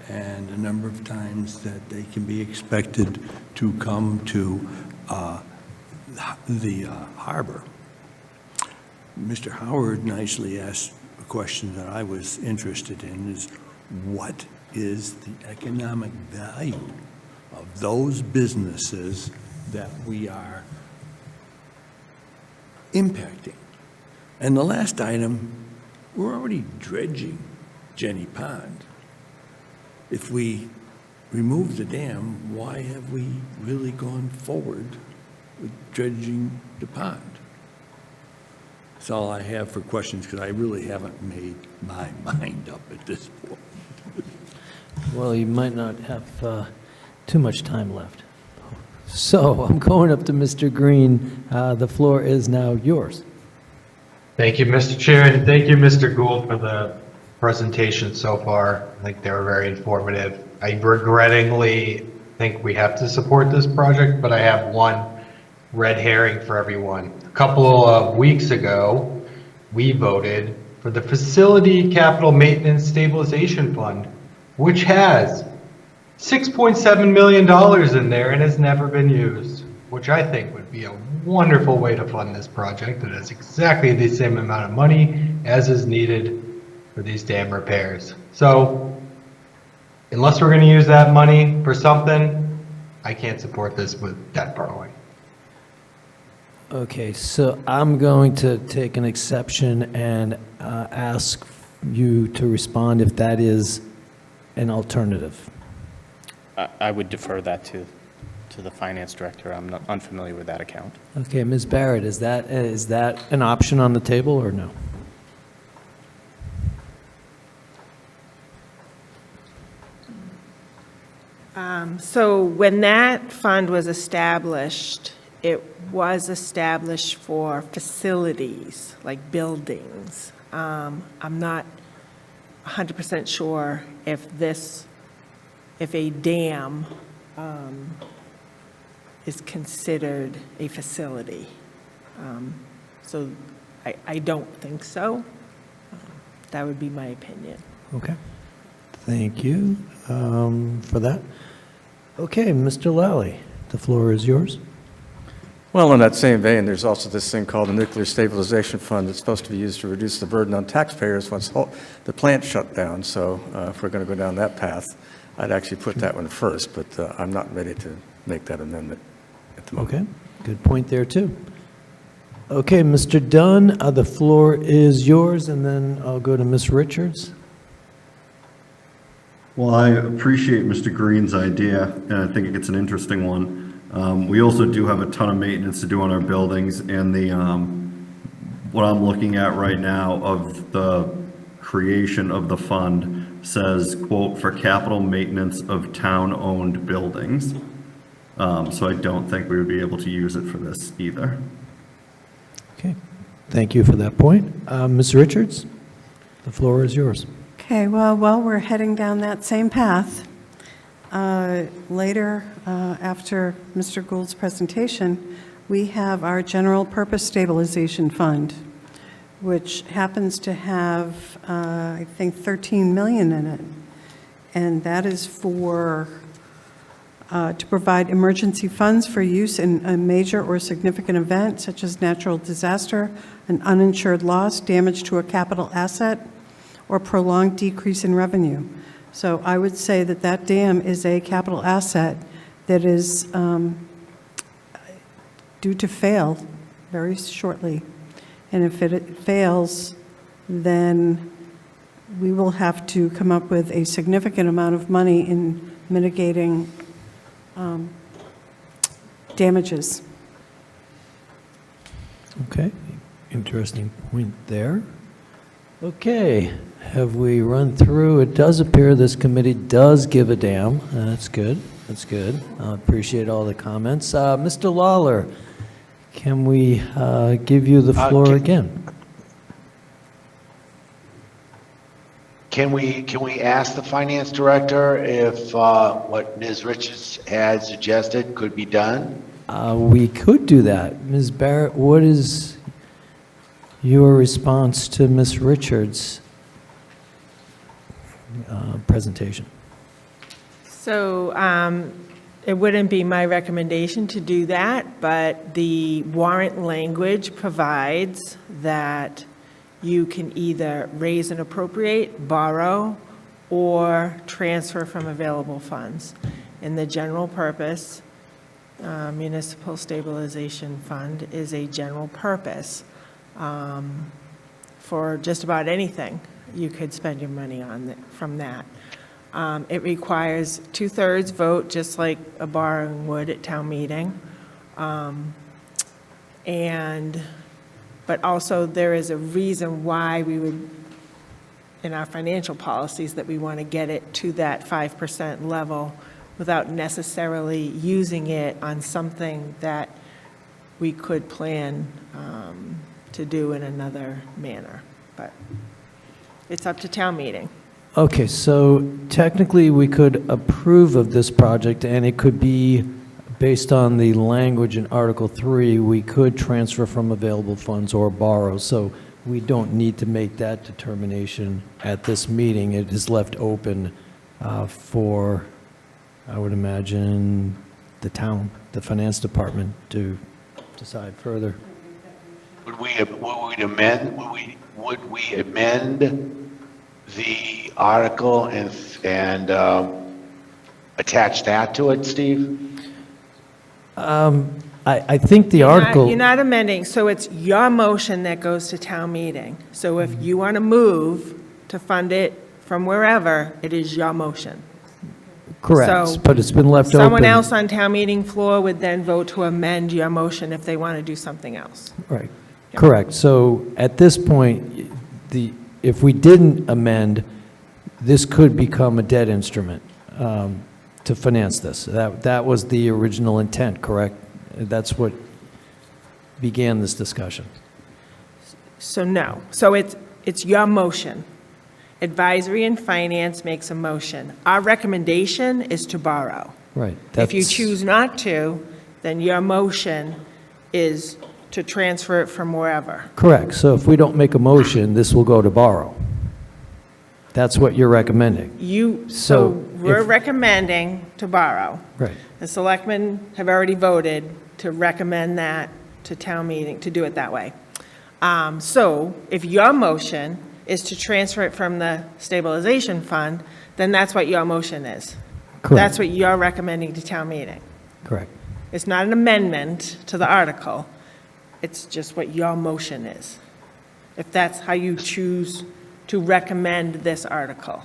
and a number of times that they can be expected to come to the harbor. Mr. Howard nicely asked a question that I was interested in, is what is the economic value of those businesses that we are impacting? And the last item, we're already dredging Jenny Pond. If we remove the dam, why have we really gone forward with dredging the pond? That's all I have for questions, because I really haven't made my mind up at this point. Well, you might not have too much time left. So I'm going up to Mr. Green. The floor is now yours. Thank you, Mr. Chair, and thank you, Mr. Gould, for the presentation so far. I think they were very informative. I regrettingly think we have to support this project, but I have one red herring for everyone. A couple of weeks ago, we voted for the Facility Capital Maintenance Stabilization Fund, which has $6.7 million in there and has never been used, which I think would be a wonderful way to fund this project. It has exactly the same amount of money as is needed for these dam repairs. So unless we're going to use that money for something, I can't support this with debt borrowing. Okay, so I'm going to take an exception and ask you to respond if that is an alternative. I would defer that to the finance director. I'm not unfamiliar with that account. Okay, Ms. Barrett, is that an option on the table or no? So when that fund was established, it was established for facilities, like buildings. I'm not 100% sure if a dam is considered a facility. So I don't think so. That would be my opinion. Okay. Thank you for that. Okay, Mr. Lally, the floor is yours. Well, in that same vein, there's also this thing called the Nuclear Stabilization Fund that's supposed to be used to reduce the burden on taxpayers once the plant shut down. So if we're going to go down that path, I'd actually put that one first, but I'm not ready to make that amendment at the moment. Okay, good point there, too. Okay, Mr. Dunn, the floor is yours, and then I'll go to Ms. Richards. Well, I appreciate Mr. Green's idea, and I think it's an interesting one. We also do have a ton of maintenance to do on our buildings, and what I'm looking at right now of the creation of the fund says, quote, "for capital maintenance of town-owned buildings." So I don't think we would be able to use it for this either. Okay, thank you for that point. Ms. Richards, the floor is yours. Okay, well, while we're heading down that same path, later, after Mr. Gould's presentation, we have our General Purpose Stabilization Fund, which happens to have, I think, 13 million in it. And that is for, to provide emergency funds for use in a major or significant event, such as natural disaster, an uninsured loss, damage to a capital asset, or prolonged decrease in revenue. So I would say that that dam is a capital asset that is due to fail very shortly. And if it fails, then we will have to come up with a significant amount of money in mitigating damages. Okay, interesting point there. Okay, have we run through? It does appear this committee does give a damn. That's good. That's good. I appreciate all the comments. Mr. Lawler, can we give you the floor again? Can we ask the finance director if what Ms. Richards had suggested could be done? We could do that. Ms. Barrett, what is your response to Ms. Richards' presentation? So it wouldn't be my recommendation to do that, but the warrant language provides that you can either raise and appropriate, borrow, or transfer from available funds. And the general purpose municipal stabilization fund is a general purpose for just about anything you could spend your money on from that. It requires 2/3 vote, just like a borrowing would at town meeting. But also there is a reason why we would, in our financial policies, that we want to get it to that 5% level without necessarily using it on something that we could plan to do in another manner. But it's up to town meeting. Okay, so technically we could approve of this project, and it could be based on the language in Article 3, we could transfer from available funds or borrow. So we don't need to make that determination at this meeting. It is left open for, I would imagine, the town, the finance department to decide further. Would we amend the article and attach that to it, Steve? I think the article... You're not amending, so it's your motion that goes to town meeting. So if you want to move to fund it from wherever, it is your motion. Correct, So but it's been left open. Someone else on town meeting floor would then vote to amend your motion if they want to do something else. Right, correct. So at this point, if we didn't amend, this could become a debt instrument to finance this. That was the original intent, correct? That's what began this discussion. So no. So it's your motion. Advisory and Finance makes a motion. Our recommendation is to borrow. Right. If you that's- choose not to, then your motion is to transfer it from wherever. Correct. So if we don't make a motion, this will go to borrow. That's what you're recommending. So So we're if- recommending to borrow. Right. The selectmen have already voted to recommend that to town meeting, to do it that way. So if your motion is to transfer it from the stabilization fund, then that's what your motion is. Correct. That's what you're recommending to town meeting. Correct. It's not an amendment to the article. It's just what your motion is. If that's how you choose to recommend this article.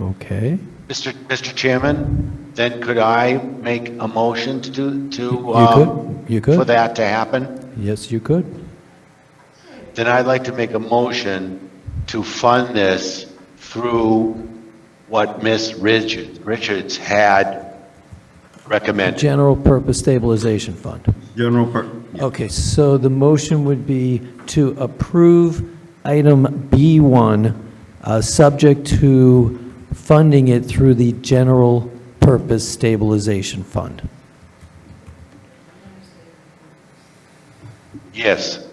Okay. Mr. Chairman, then could I make a motion to You could. for that to happen? Yes, you could. Then I'd like to make a motion to fund this through what Ms. Richards had recommended. General Purpose Stabilization Fund. Yeah. Okay, so the motion would be to approve item B1, subject to funding it through the General Purpose Stabilization Fund. Yes.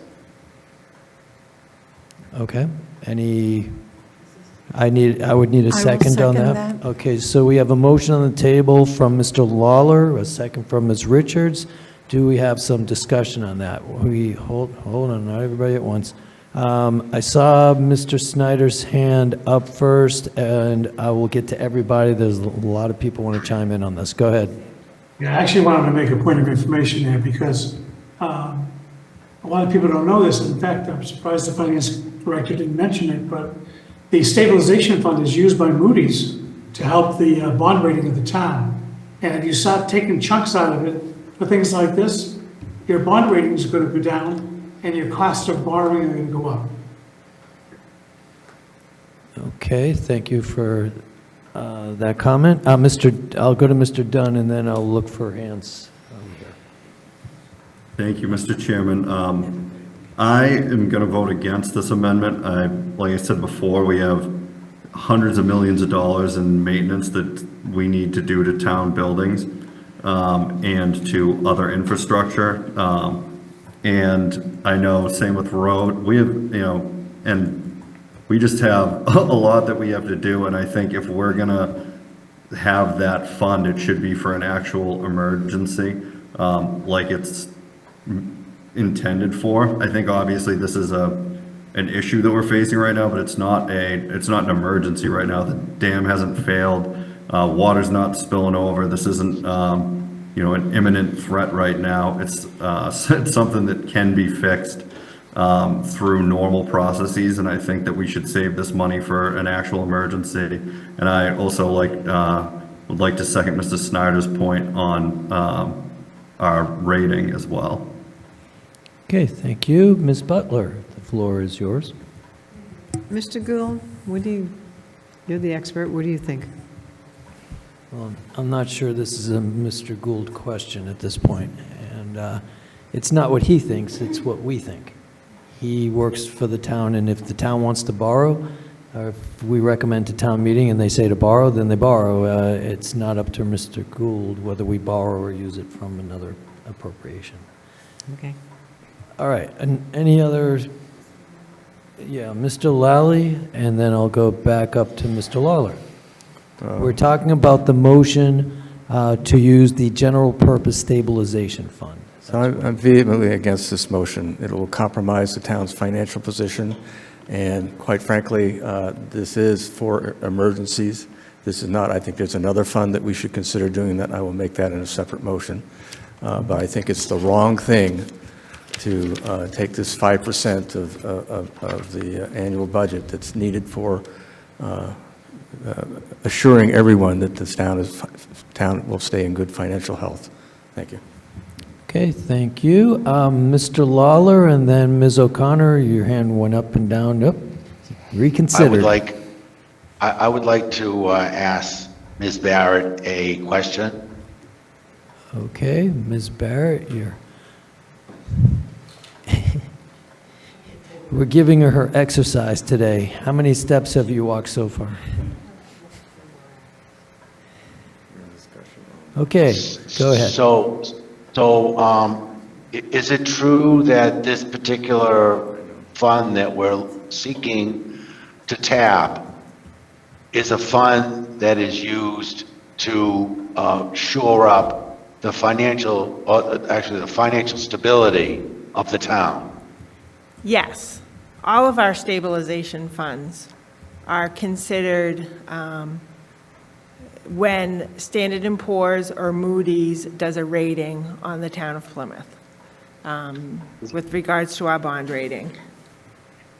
Okay, I would need a I will second on second that. that. Okay, so we have a motion on the table from Mr. Lawler, a second from Ms. Richards. Do we have some discussion on that? Hold on, not everybody at once. I saw Mr. Snyder's hand up first, and I will get to everybody. There's a lot of people want to chime in on this. Go ahead. Yeah, I actually wanted to make a point of information there because a lot of people don't know this. In fact, I'm surprised the finance director didn't mention it, but the stabilization fund is used by Moody's to help the bond rating of the town. And if you start taking chunks out of it for things like this, your bond rating is going to go down and your cost of borrowing are going to go up. Okay, thank you for that comment. I'll go to Mr. Dunn, and then I'll look for hands over here. Thank you, Mr. Chairman. I am going to vote against this amendment. Like I said before, we have hundreds of millions of dollars in maintenance that we need to do to town buildings and to other infrastructure. And I know, same with road, we have, and we just have a lot that we have to do. And I think if we're going to have that fund, it should be for an actual emergency, like it's intended for. I think obviously this is an issue that we're facing right now, but it's not an emergency right now. The dam hasn't failed. Water's not spilling over. This isn't, an imminent threat right now. It's something that can be fixed through normal processes, and I think that we should save this money for an actual emergency. And I also would like to second Mr. Snyder's point on our rating as well. Okay, thank you. Ms. Butler, the floor is yours. Mr. Gould, you're the expert, what do you think? Well, I'm not sure this is a Mr. Gould question at this point, and it's not what he thinks, it's what we think. He works for the town, and if the town wants to borrow, or if we recommend to town meeting and they say to borrow, then they borrow. It's not up to Mr. Gould whether we borrow or use it from another appropriation. Okay. All right, and any other, Mr. Lally, and then I'll go back up to Mr. Lawler. We're talking about the motion to use the General Purpose Stabilization Fund. So I'm vehemently against this motion. It will compromise the town's financial position, and quite frankly, this is for emergencies. This is not, I think there's another fund that we should consider doing that. I will make that in a separate motion. But I think it's the wrong thing to take this 5% of the annual budget that's needed for assuring everyone that this town will stay in good financial health. Thank you. Okay, thank you. Mr. Lawler, and then Ms. O'Connor, your hand went up and down. Nope, reconsidered. I would like to ask Ms. Barrett a question. Okay, Ms. Barrett, we're giving her exercise today. How many steps have you walked so far? Okay, go ahead. So Is it true that this particular fund that we're seeking to tap is a fund that is used to shore up the financial, actually the financial stability of the town? Yes, all of our stabilization funds are considered when Standard & Poor's or Moody's does a rating on the town of Plymouth with regards to our bond rating.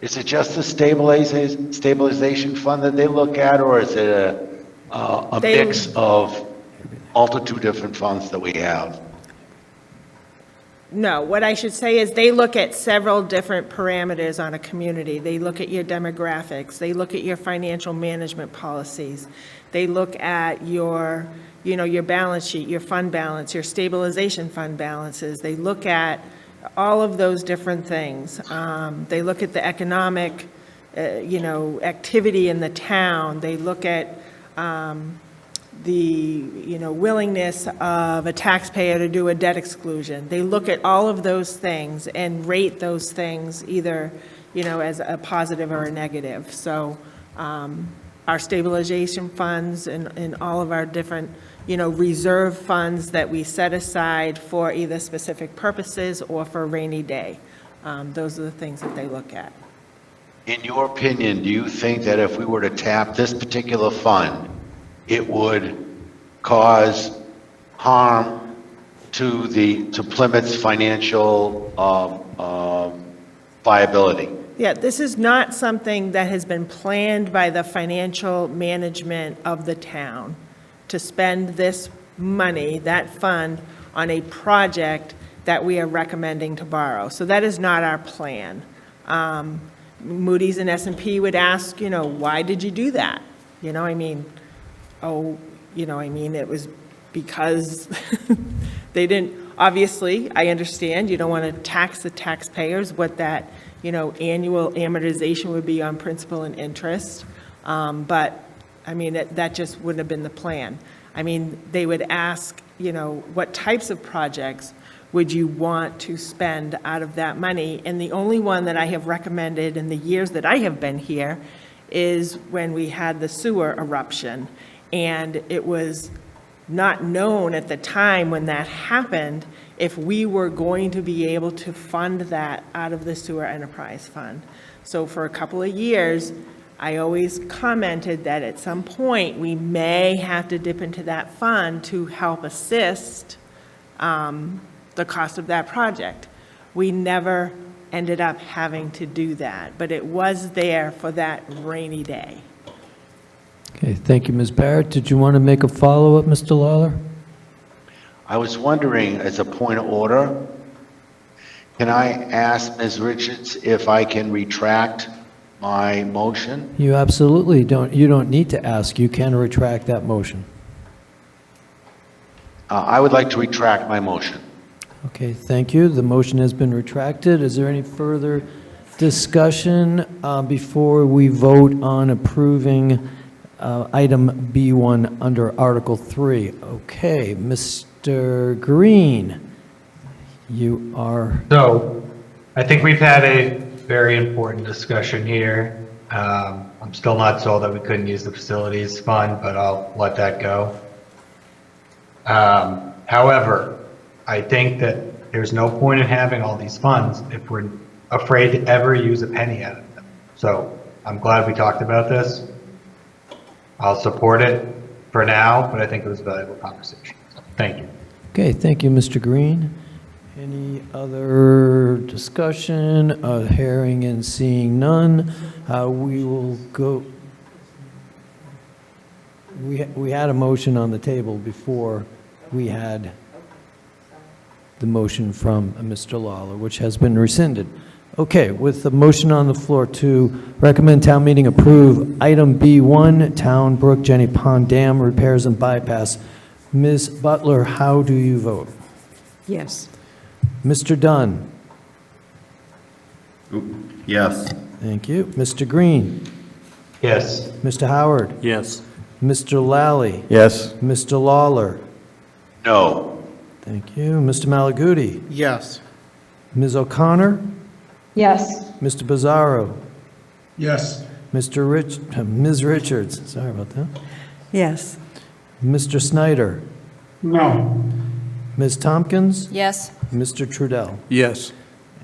Is it just the stabilization fund that they look at, or is it a They- mix of multitude different funds that we have? No, what I should say is they look at several different parameters on a community. They look at your demographics, they look at your financial management policies, they look at your, your balance sheet, your fund balance, your stabilization fund balances. They look at all of those different things. They look at the economic, activity in the town. They look at the willingness of a taxpayer to do a debt exclusion. They look at all of those things and rate those things either as a positive or a negative. So our stabilization funds and all of our different reserve funds that we set aside for either specific purposes or for a rainy day, those are the things that they look at. In your opinion, do you think that if we were to tap this particular fund, it would cause harm to Plymouth's financial viability? Yeah, this is not something that has been planned by the financial management of the town to spend this money, that fund, on a project that we are recommending to borrow. So that is not our plan. Moody's and S&P would ask, why did you do that? It was because they didn't, obviously, I understand, you don't want to tax the taxpayers, what that, annual amortization would be on principal and interest. But, that just wouldn't have been the plan. They would ask, what types of projects would you want to spend out of that money? And the only one that I have recommended in the years that I have been here is when we had the sewer eruption. And it was not known at the time when that happened if we were going to be able to fund that out of the sewer enterprise fund. So for a couple of years, I always commented that at some point we may have to dip into that fund to help assist the cost of that project. We never ended up having to do that, but it was there for that rainy day. Okay, thank you, Ms. Barrett. Did you want to make a follow-up, Mr. Lawler? I was wondering, as a point of order, can I ask Ms. Richards if I can retract my motion? You absolutely don't. You don't need to ask. You can retract that motion. I would like to retract my motion. Okay, thank you. The motion has been retracted. Is there any further discussion before we vote on approving item B1 under Article 3? Okay, Mr. Green, you are... So, I think we've had a very important discussion here. I'm still not sold that we couldn't use the facilities fund, but I'll let that go. However, I think that there's no point in having all these funds if we're afraid to ever use a penny out of them. So I'm glad we talked about this. I'll support it for now, but I think it was a valuable conversation. So, thank you. Okay, thank you, Mr. Green. Any other discussion? Hearing and seeing none, we will go. We had a motion on the table before we had the motion from Mr. Lawler, which has been rescinded. Okay, with the motion on the floor to recommend town meeting approve item B1, Town Brook Jenny Pond Dam repairs and bypass. Ms. Butler, how do you vote? Yes. Mr. Dunn? Yes. Thank you. Mr. Green? Yes. Mr. Howard? Yes. Mr. Lally? Yes. Mr. Lawler? No. Thank you. Mr. Malaguti? Yes. Ms. O'Connor, Yes. Mr. Bizzarro, Yes. Ms. Richards, sorry about that, Yes. Mr. Snyder, No. Ms. Tompkins, Yes. Mr. Trudell. Yes.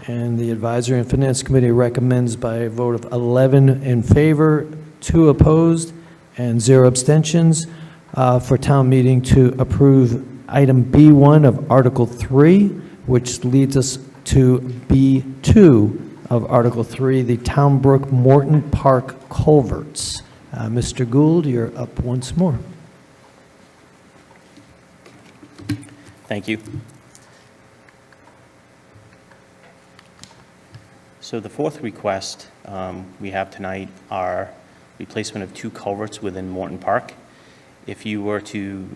And the Advisory and Finance Committee recommends by a vote of 11 in favor, 2 opposed, and 0 abstentions for town meeting to approve item B1 of Article 3, which leads us to B2 of Article 3, the Town Brook Morton Park culverts. Mr. Gould, you're up once more. Thank you. So the fourth request we have tonight are replacement of 2 culverts within Morton Park. If you were to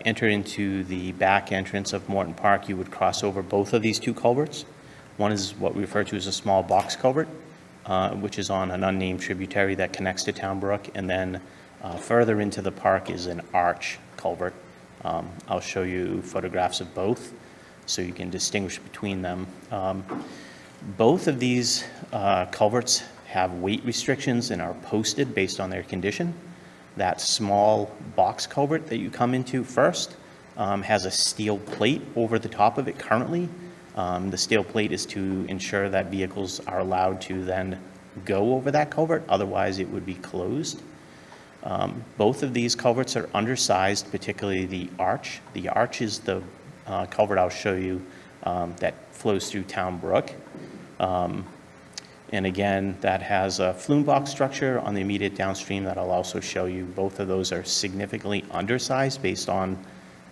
enter into the back entrance of Morton Park, you would cross over both of these 2 culverts. One is what we refer to as a small box culvert, which is on an unnamed tributary that connects to Town Brook, and then further into the park is an arch culvert. I'll show you photographs of both so you can distinguish between them. Both of these culverts have weight restrictions and are posted based on their condition. That small box culvert that you come into first has a steel plate over the top of it currently. The steel plate is to ensure that vehicles are allowed to then go over that culvert, otherwise it would be closed. Both of these culverts are undersized, particularly the arch. The arch is the culvert I'll show you that flows through Town Brook. And again, that has a flume box structure on the immediate downstream that I'll also show you. Both of those are significantly undersized based on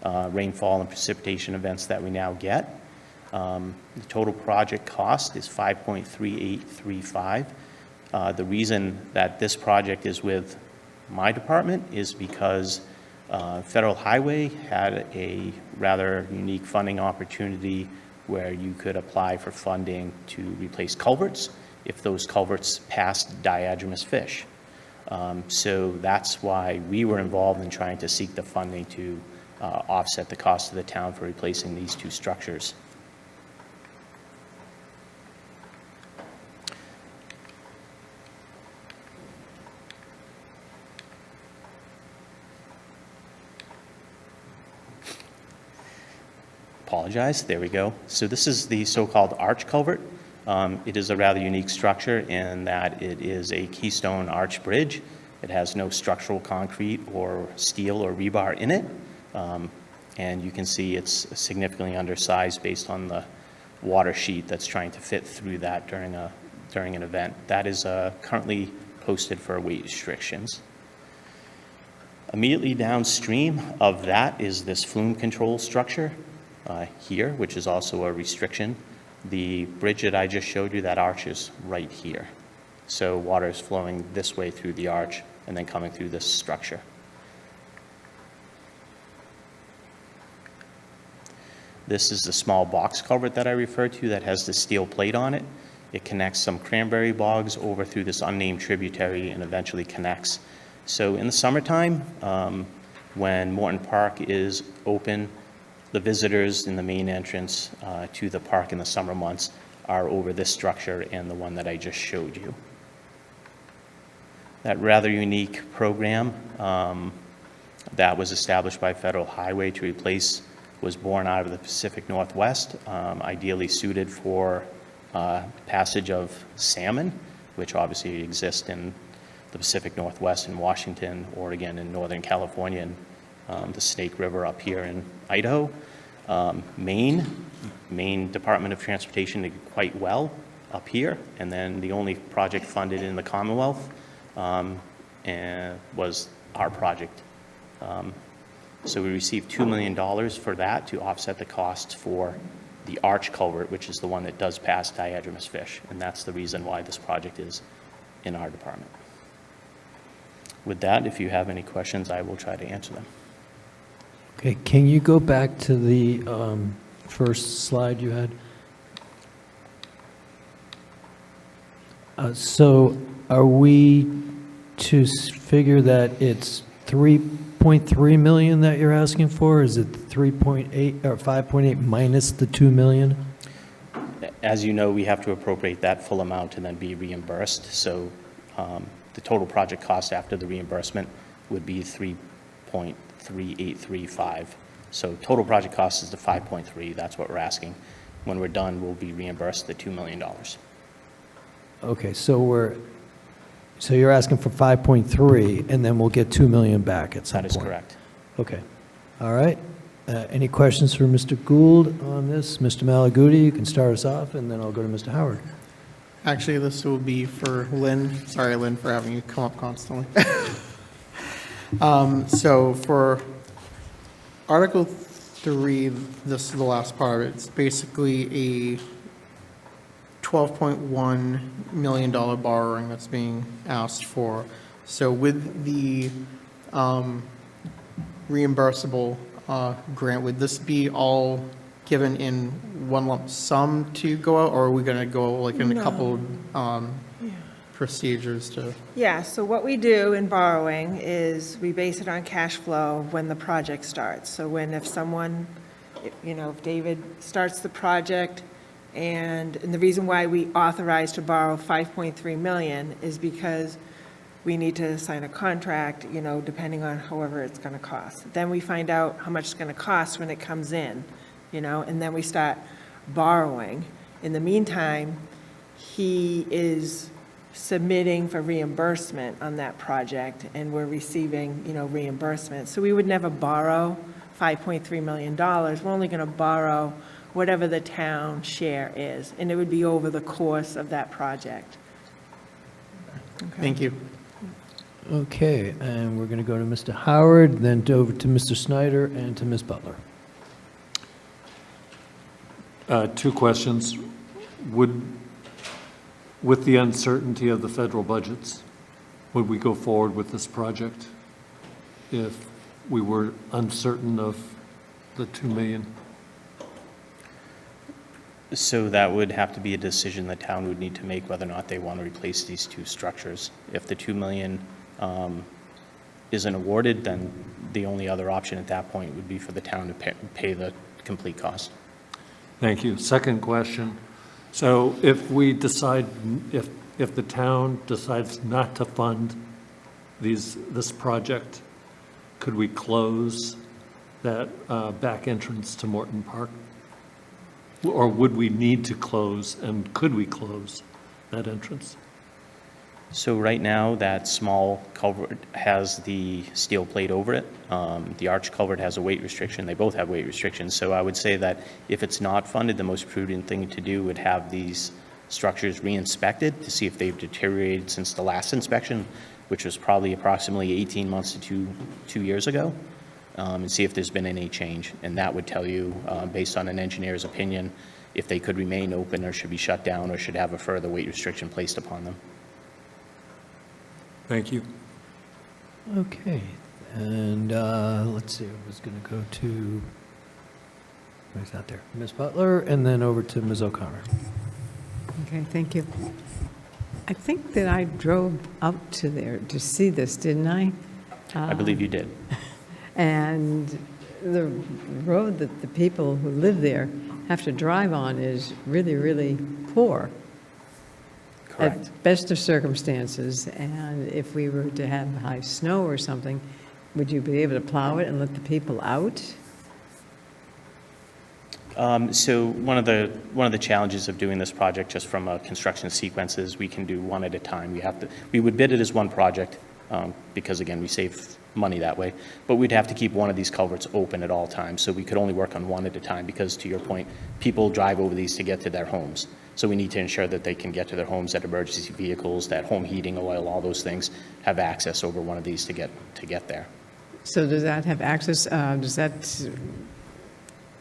rainfall and precipitation events that we now get. The total project cost is $5.3835. The reason that this project is with my department is because Federal Highway had a rather unique funding opportunity where you could apply for funding to replace culverts if those culverts passed diatomous fish. So that's why we were involved in trying to seek the funding to offset the cost of the town for replacing these 2 structures. Apologize, there we go. So this is the so-called arch culvert. It is a rather unique structure in that it is a keystone arch bridge. It has no structural concrete or steel or rebar in it. And you can see it's significantly undersized based on the water sheet that's trying to fit through that during an event. That is currently posted for weight restrictions. Immediately downstream of that is this flume control structure here, which is also a restriction. The bridge that I just showed you, that arch is right here. So water is flowing this way through the arch and then coming through this structure. This is the small box culvert that I referred to that has the steel plate on it. It connects some cranberry bogs over through this unnamed tributary and eventually connects. So in the summertime, when Morton Park is open, the visitors in the main entrance to the park in the summer months are over this structure and the one that I just showed you. That rather unique program that was established by Federal Highway to replace was born out of the Pacific Northwest, ideally suited for passage of salmon, which obviously exists in the Pacific Northwest in Washington, Oregon, and Northern California, and the Snake River up here in Idaho. Maine Department of Transportation did quite well up here, and then the only project funded in the Commonwealth and was our project. So we received $2 million for that to offset the costs for the arch culvert, which is the one that does pass diatomous fish, and that's the reason why this project is in our department. With that, if you have any questions, I will try to answer them. Okay, can you go back to the first slide you had? So are we to figure that it's 3.3 million that you're asking for? Is it 3.8 or 5.8 minus the 2 million? As you know, we have to appropriate that full amount and then be reimbursed. So the total project cost after the reimbursement would be 3.3835. So total project cost is the 5.3. That's what we're asking. When we're done, we'll be reimbursed the $2 million. Okay, so you're asking for 5.3, and then we'll get 2 million back at some That point? is correct. Okay, all right. Any questions for Mr. Gould on this? Mr. Malaguti, you can start us off, and then I'll go to Mr. Howard. Actually, this will be for Lynn. Sorry, Lynn, for having you come up constantly. So for Article 3, this is the last part of it. It's basically a $12.1 million borrowing that's being asked for. So with the reimbursable grant, would this be all given in one lump sum to go out, or are we going to go like in a couple procedures to? Yeah, so what we do in borrowing is we base it on cash flow when the project starts. So if someone, if David starts the project, and the reason why we authorize to borrow 5.3 million is because we need to sign a contract, depending on however it's going to cost. Then we find out how much it's going to cost when it comes in, and then we start borrowing. In the meantime, he is submitting for reimbursement on that project, and we're receiving, reimbursement. So we would never borrow $5.3 million. We're only going to borrow whatever the town share is, and it would be over the course of that project. Okay. Thank you. Okay, and we're going to go to Mr. Howard, then over to Mr. Snyder and to Ms. Butler. Two questions. With the uncertainty of the federal budgets, would we go forward with this project if we were uncertain of the 2 million? So that would have to be a decision the town would need to make whether or not they want to replace these two structures. If the 2 million isn't awarded, then the only other option at that point would be for the town to pay the complete cost. Thank you. Second question. So if we decide, if the town decides not to fund this project, could we close that back entrance to Morton Park? Or would we need to close, and could we close that entrance? So right now, that small culvert has the steel plate over it. The arch culvert has a weight restriction. They both have weight restrictions. So I would say that if it's not funded, the most prudent thing to do would have these structures re-inspected to see if they've deteriorated since the last inspection, which was probably approximately 18 months to two years ago, and see if there's been any change. And that would tell you, based on an engineer's opinion, if they could remain open or should be shut down or should have a further weight restriction placed upon them. Thank you. Okay, and let's see, I was going to go to, who's out there? Ms. Butler, and then over to Ms. O'Connor. Okay, thank you. I think that I drove out to there to see this, didn't I? I believe you did. And the road that the people who live there have to drive on is really, really poor. Correct. At best of circumstances, and if we were to have high snow or something, would you be able to plow it and let the people out? So one of the challenges of doing this project, just from a construction sequence, is we can do one at a time. We would bid it as one project because again we save money that way. But we'd have to keep one of these culverts open at all times, so we could only work on one at a time because, to your point, people drive over these to get to their homes. So we need to ensure that they can get to their homes, that emergency vehicles, that home heating oil, all those things have access over one of these to get there. So does that have access, does that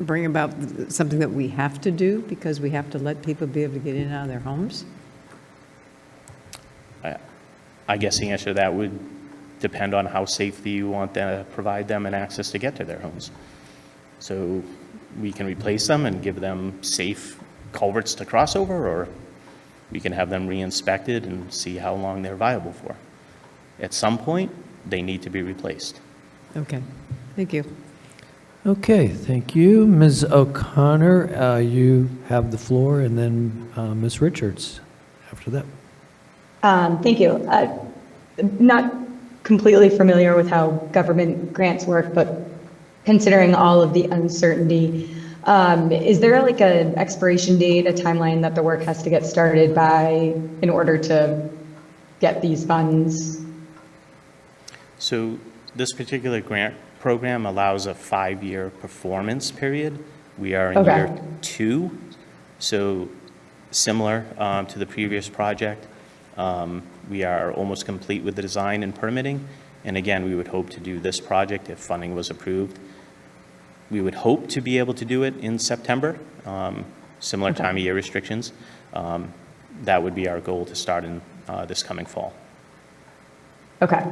bring about something that we have to do because we have to let people be able to get in and out of their homes? I guess the answer to that would depend on how safely you want to provide them and access to get to their homes. So we can replace them and give them safe culverts to cross over, or we can have them re-inspected and see how long they're viable for. At some point, they need to be replaced. Okay, thank you. Okay, thank you. Ms. O'Connor, you have the floor, and then Ms. Richards after that. Thank you. Not completely familiar with how government grants work, but considering all of the uncertainty, is there like an expiration date, a timeline that the work has to get started by in order to get these funds? So this particular grant program allows a 5-year performance period. We are in Okay. year 2, so similar to the previous project. We are almost complete with the design and permitting. And again, we would hope to do this project if funding was approved. We would hope to be able to do it in September, similar time of year restrictions. That would be our goal to start in this coming fall. Okay.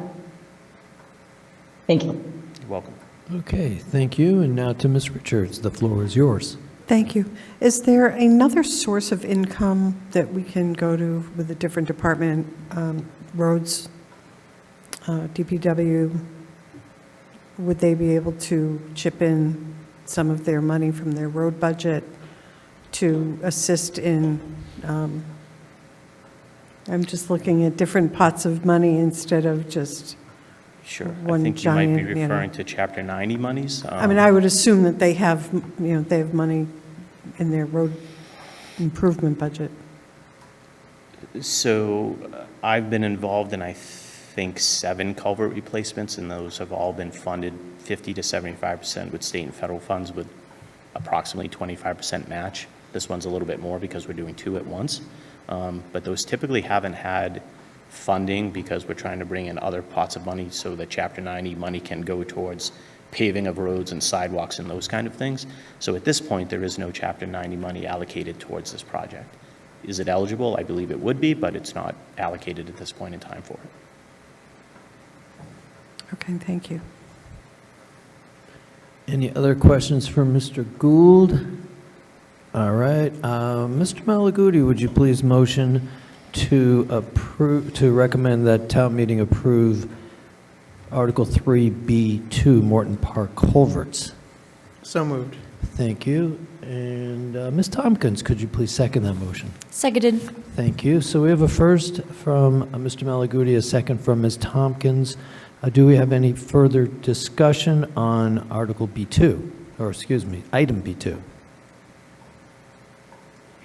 Thank you. You're welcome. Okay, thank you. And now to Ms. Richards. The floor is yours. Thank you. Is there another source of income that we can go to with a different department, roads, DPW? Would they be able to chip in some of their money from their road budget to assist in, I'm just looking at different pots of money instead of just Sure. I one think you might be giant, you know. referring to Chapter 90 monies. I mean, I would assume that they have, they have money in their road improvement budget. So I've been involved in, I think, 7 culvert replacements, and those have all been funded 50 to 75% with state and federal funds with approximately 25% match. This one's a little bit more because we're doing 2 at once. But those typically haven't had funding because we're trying to bring in other pots of money so that Chapter 90 money can go towards paving of roads and sidewalks and those kind of things. So at this point, there is no Chapter 90 money allocated towards this project. Is it eligible? I believe it would be, but it's not allocated at this point in time for it. Okay, thank you. Any other questions for Mr. Gould? All right. Mr. Malaguti, would you please motion to approve, to recommend that town meeting approve Article 3B2 Morton Park culverts? So moved. Thank you. And Ms. Tompkins, could you please second that motion? Seconded. Thank you. So we have a first from Mr. Malaguti, a second from Ms. Tompkins. Do we have any further discussion on Article B2, or excuse me, item B2?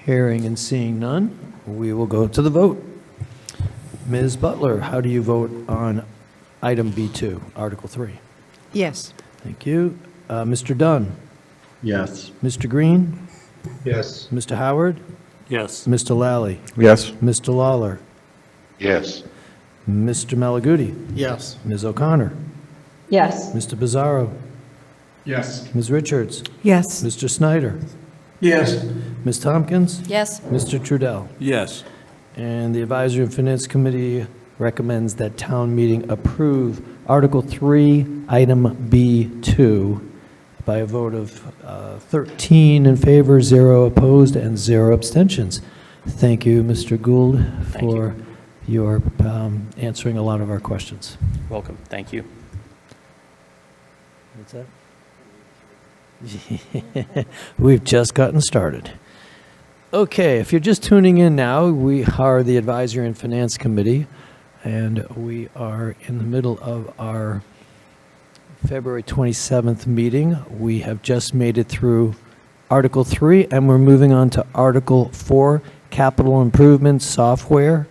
Hearing and seeing none, we will go to the vote. Ms. Butler, how do you vote on item B2, Article 3? Yes. Thank you. Mr. Dunn? Yes. Mr. Green? Yes. Mr. Howard? Yes. Mr. Lally? Yes. Mr. Lawler? Yes. Mr. Malaguti? Yes. Ms. O'Connor? Yes. Mr. Bizzarro? Yes. Ms. Richards? Yes. Mr. Snyder? Yes. Ms. Tompkins? Yes. Mr. Trudell? Yes. And the Advisory and Finance Committee recommends that town meeting approve Article 3, Item B2 by a vote of 13 in favor, 0 opposed, and 0 abstentions. Thank you, Mr. Gould, for your answering a lot of our questions. Welcome. Thank you. What's that? We've just gotten started. Okay, if you're just tuning in now, we are the Advisory and Finance Committee, and we are in the middle of our February 27th meeting. We have just made it through Article 3, and we're moving on to Article 4, Capital Improvement Software,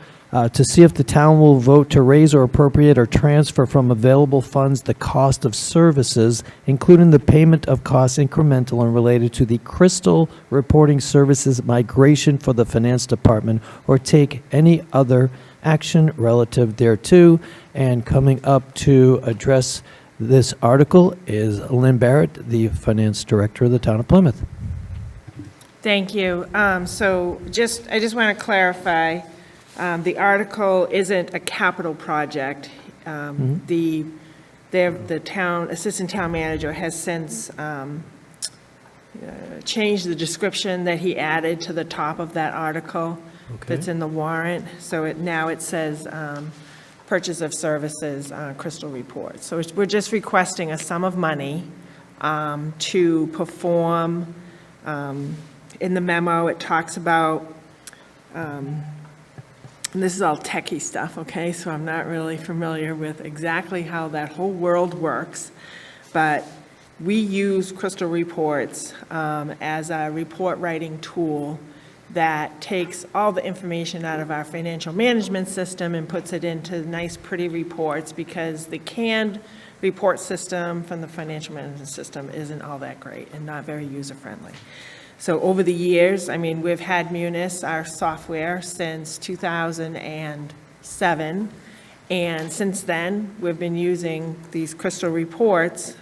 to see if the town will vote to raise or appropriate or transfer from available funds the cost of services, including the payment of costs incremental and related to the Crystal Reporting Services migration for the Finance Department, or take any other action relative thereto. And coming up to address this article is Lynn Barrett, the Finance Director of the Town of Plymouth. Thank you. I just want to clarify, the article isn't a capital project. The town, assistant town manager has since changed the description that he added to the top of that article that's in the warrant. So now it says purchase of services, Crystal Report. So we're just requesting a sum of money to perform. In the memo, it talks about, and this is all techie stuff, okay? So I'm not really familiar with exactly how that whole world works, but we use Crystal Reports as a report writing tool that takes all the information out of our financial management system and puts it into nice, pretty reports, because the canned report system from the financial management system isn't all that great and not very user-friendly. So over the years, I mean, we've had Munis, our software, since 2007. And since then, we've been using these Crystal Reports.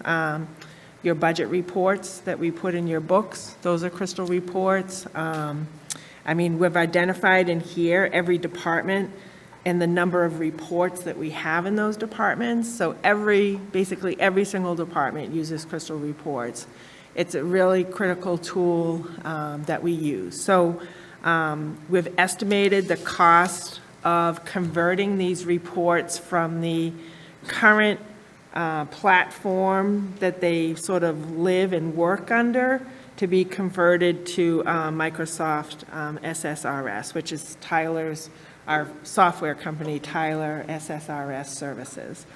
Your budget reports that we put in your books, those are Crystal Reports. I mean, we've identified in here every department and the number of reports that we have in those departments. So basically every single department uses Crystal Reports. It's a really critical tool that we use. So we've estimated the cost of converting these reports from the current platform that they sort of live and work under to be converted to Microsoft SSRS, which is Tyler's, our software company, Tyler SSRS Services.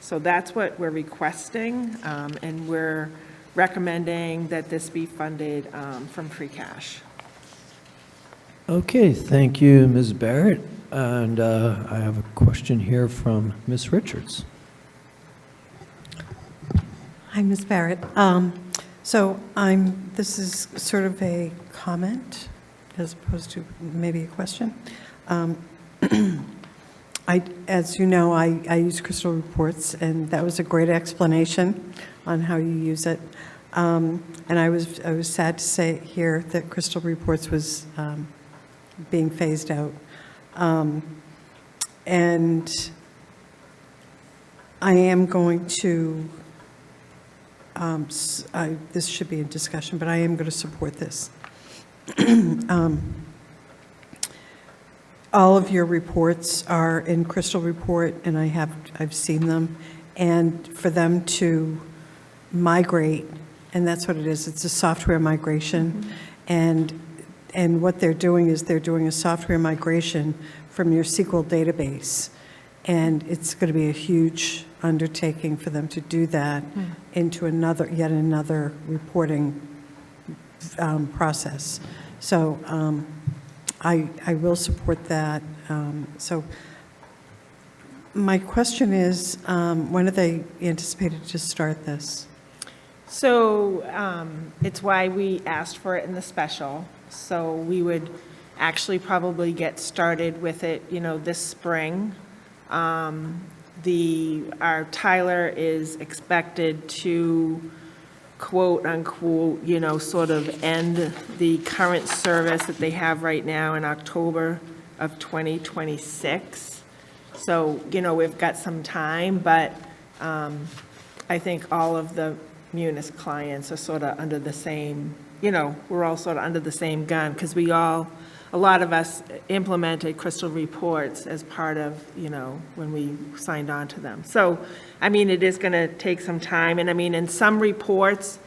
So that's what we're requesting, and we're recommending that this be funded from free cash. Okay, thank you, Ms. Barrett. And I have a question here from Ms. Richards. Hi, Ms. Barrett. This is sort of a comment as opposed to maybe a question. As you know, I use Crystal Reports, and that was a great explanation on how you use it. And I was sad to say here that Crystal Reports was being phased out. And I am going to, this should be a discussion, but I am going to support this. All of your reports are in Crystal Report, and I've seen them. And for them to migrate, and that's what it is, it's a software migration. And what they're doing is they're doing a software migration from your SQL database. And it's going to be a huge undertaking for them to do that into yet another reporting process. So I will support that. So my question is, when are they anticipated to start this? So it's why we asked for it in the special. So we would actually probably get started with it, this spring. Our Tyler is expected to quote unquote, sort of end the current service that they have right now in October of 2026. So, we've got some time, but I think all of the Munis clients are sort of under the same, we're all sort of under the same gun, because a lot of us implemented Crystal Reports as part of, when we signed on to them. So, it is going to take some time. And and some reports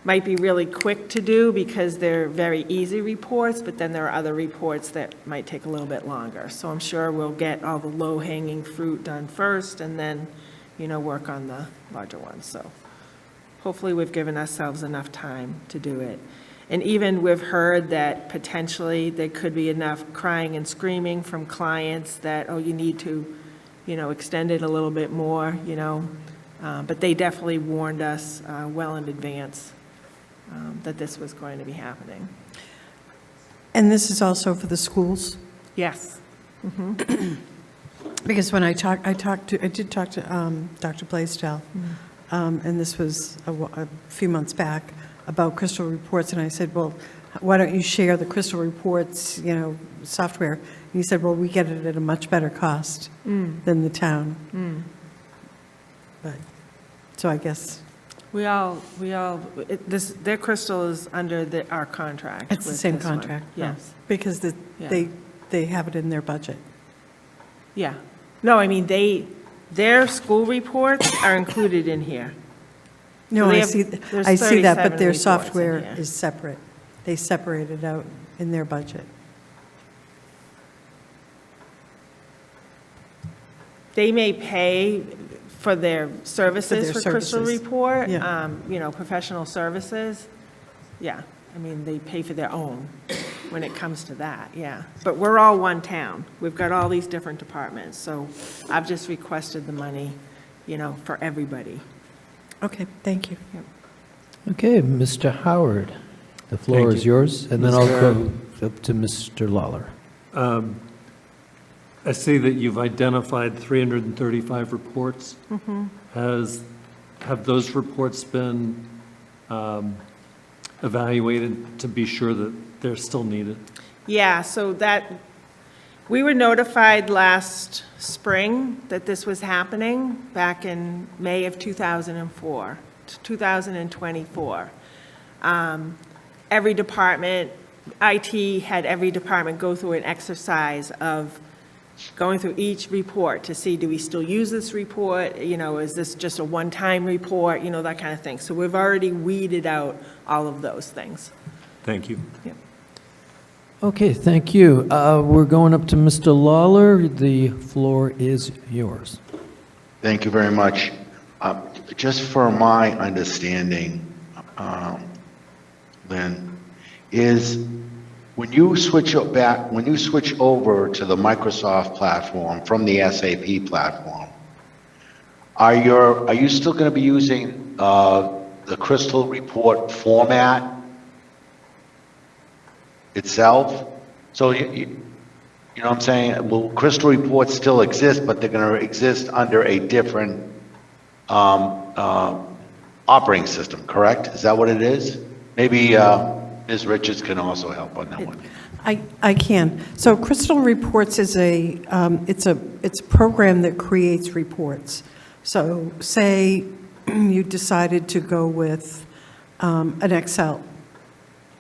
might be really quick to do because they're very easy reports, but then there are other reports that might take a little bit longer. So I'm sure we'll get all the low-hanging fruit done first and then, work on the larger ones. So hopefully we've given ourselves enough time to do it. And even we've heard that potentially there could be enough crying and screaming from clients that, oh, you need to, extend it a little bit more, but they definitely warned us well in advance that this was going to be happening. And this is also for the schools? Yes. Because when I did talk to Dr. Blaisdell, and this was a few months back, about Crystal Reports, and I said, well, why don't you share the Crystal Reports, software? And he said, well, we get it at a much better cost than the town. But, so I guess. Their Crystal is under our contract. It's the same contract? Yes. Because they have it in their budget. Yeah. No, their school reports are included in here. No, So they I have- see, there's I see that, 37 but their reports in software here. is separate. They separate it out in their budget. They may pay for their services their for Crystal services. Report, Yeah. professional services. Yeah, I mean, they pay for their own when it comes to that, yeah. But we're all one town. We've got all these different departments, so I've just requested the money, for everybody. Okay, thank you. Okay, Mr. Howard, the floor Thank is you. yours, and then I'll Mr. go up to Mr. Lawler. I see that you've identified 335 reports. Have those reports been evaluated to be sure that they're still needed? Yeah, so we were notified last spring that this was happening back in May of 2024. Every department, IT had every department go through an exercise of going through each report to see, do we still use this report? Is this just a one-time report? That kind of thing. So we've already weeded out all of those things. Thank you. Okay, thank you. We're going up to Mr. Lawler. The floor is yours. Thank you very much. Just for my understanding, Lynn, is when you switch over to the Microsoft platform from the SAP platform, are you still going to be using the Crystal Report format itself? So you know what I'm saying? Will Crystal Reports still exist, but they're going to exist under a different operating system, correct? Is that what it is? Maybe Ms. Richards can also help on that one. I can. So Crystal Reports is it's a program that creates reports. So say you decided to go with an Excel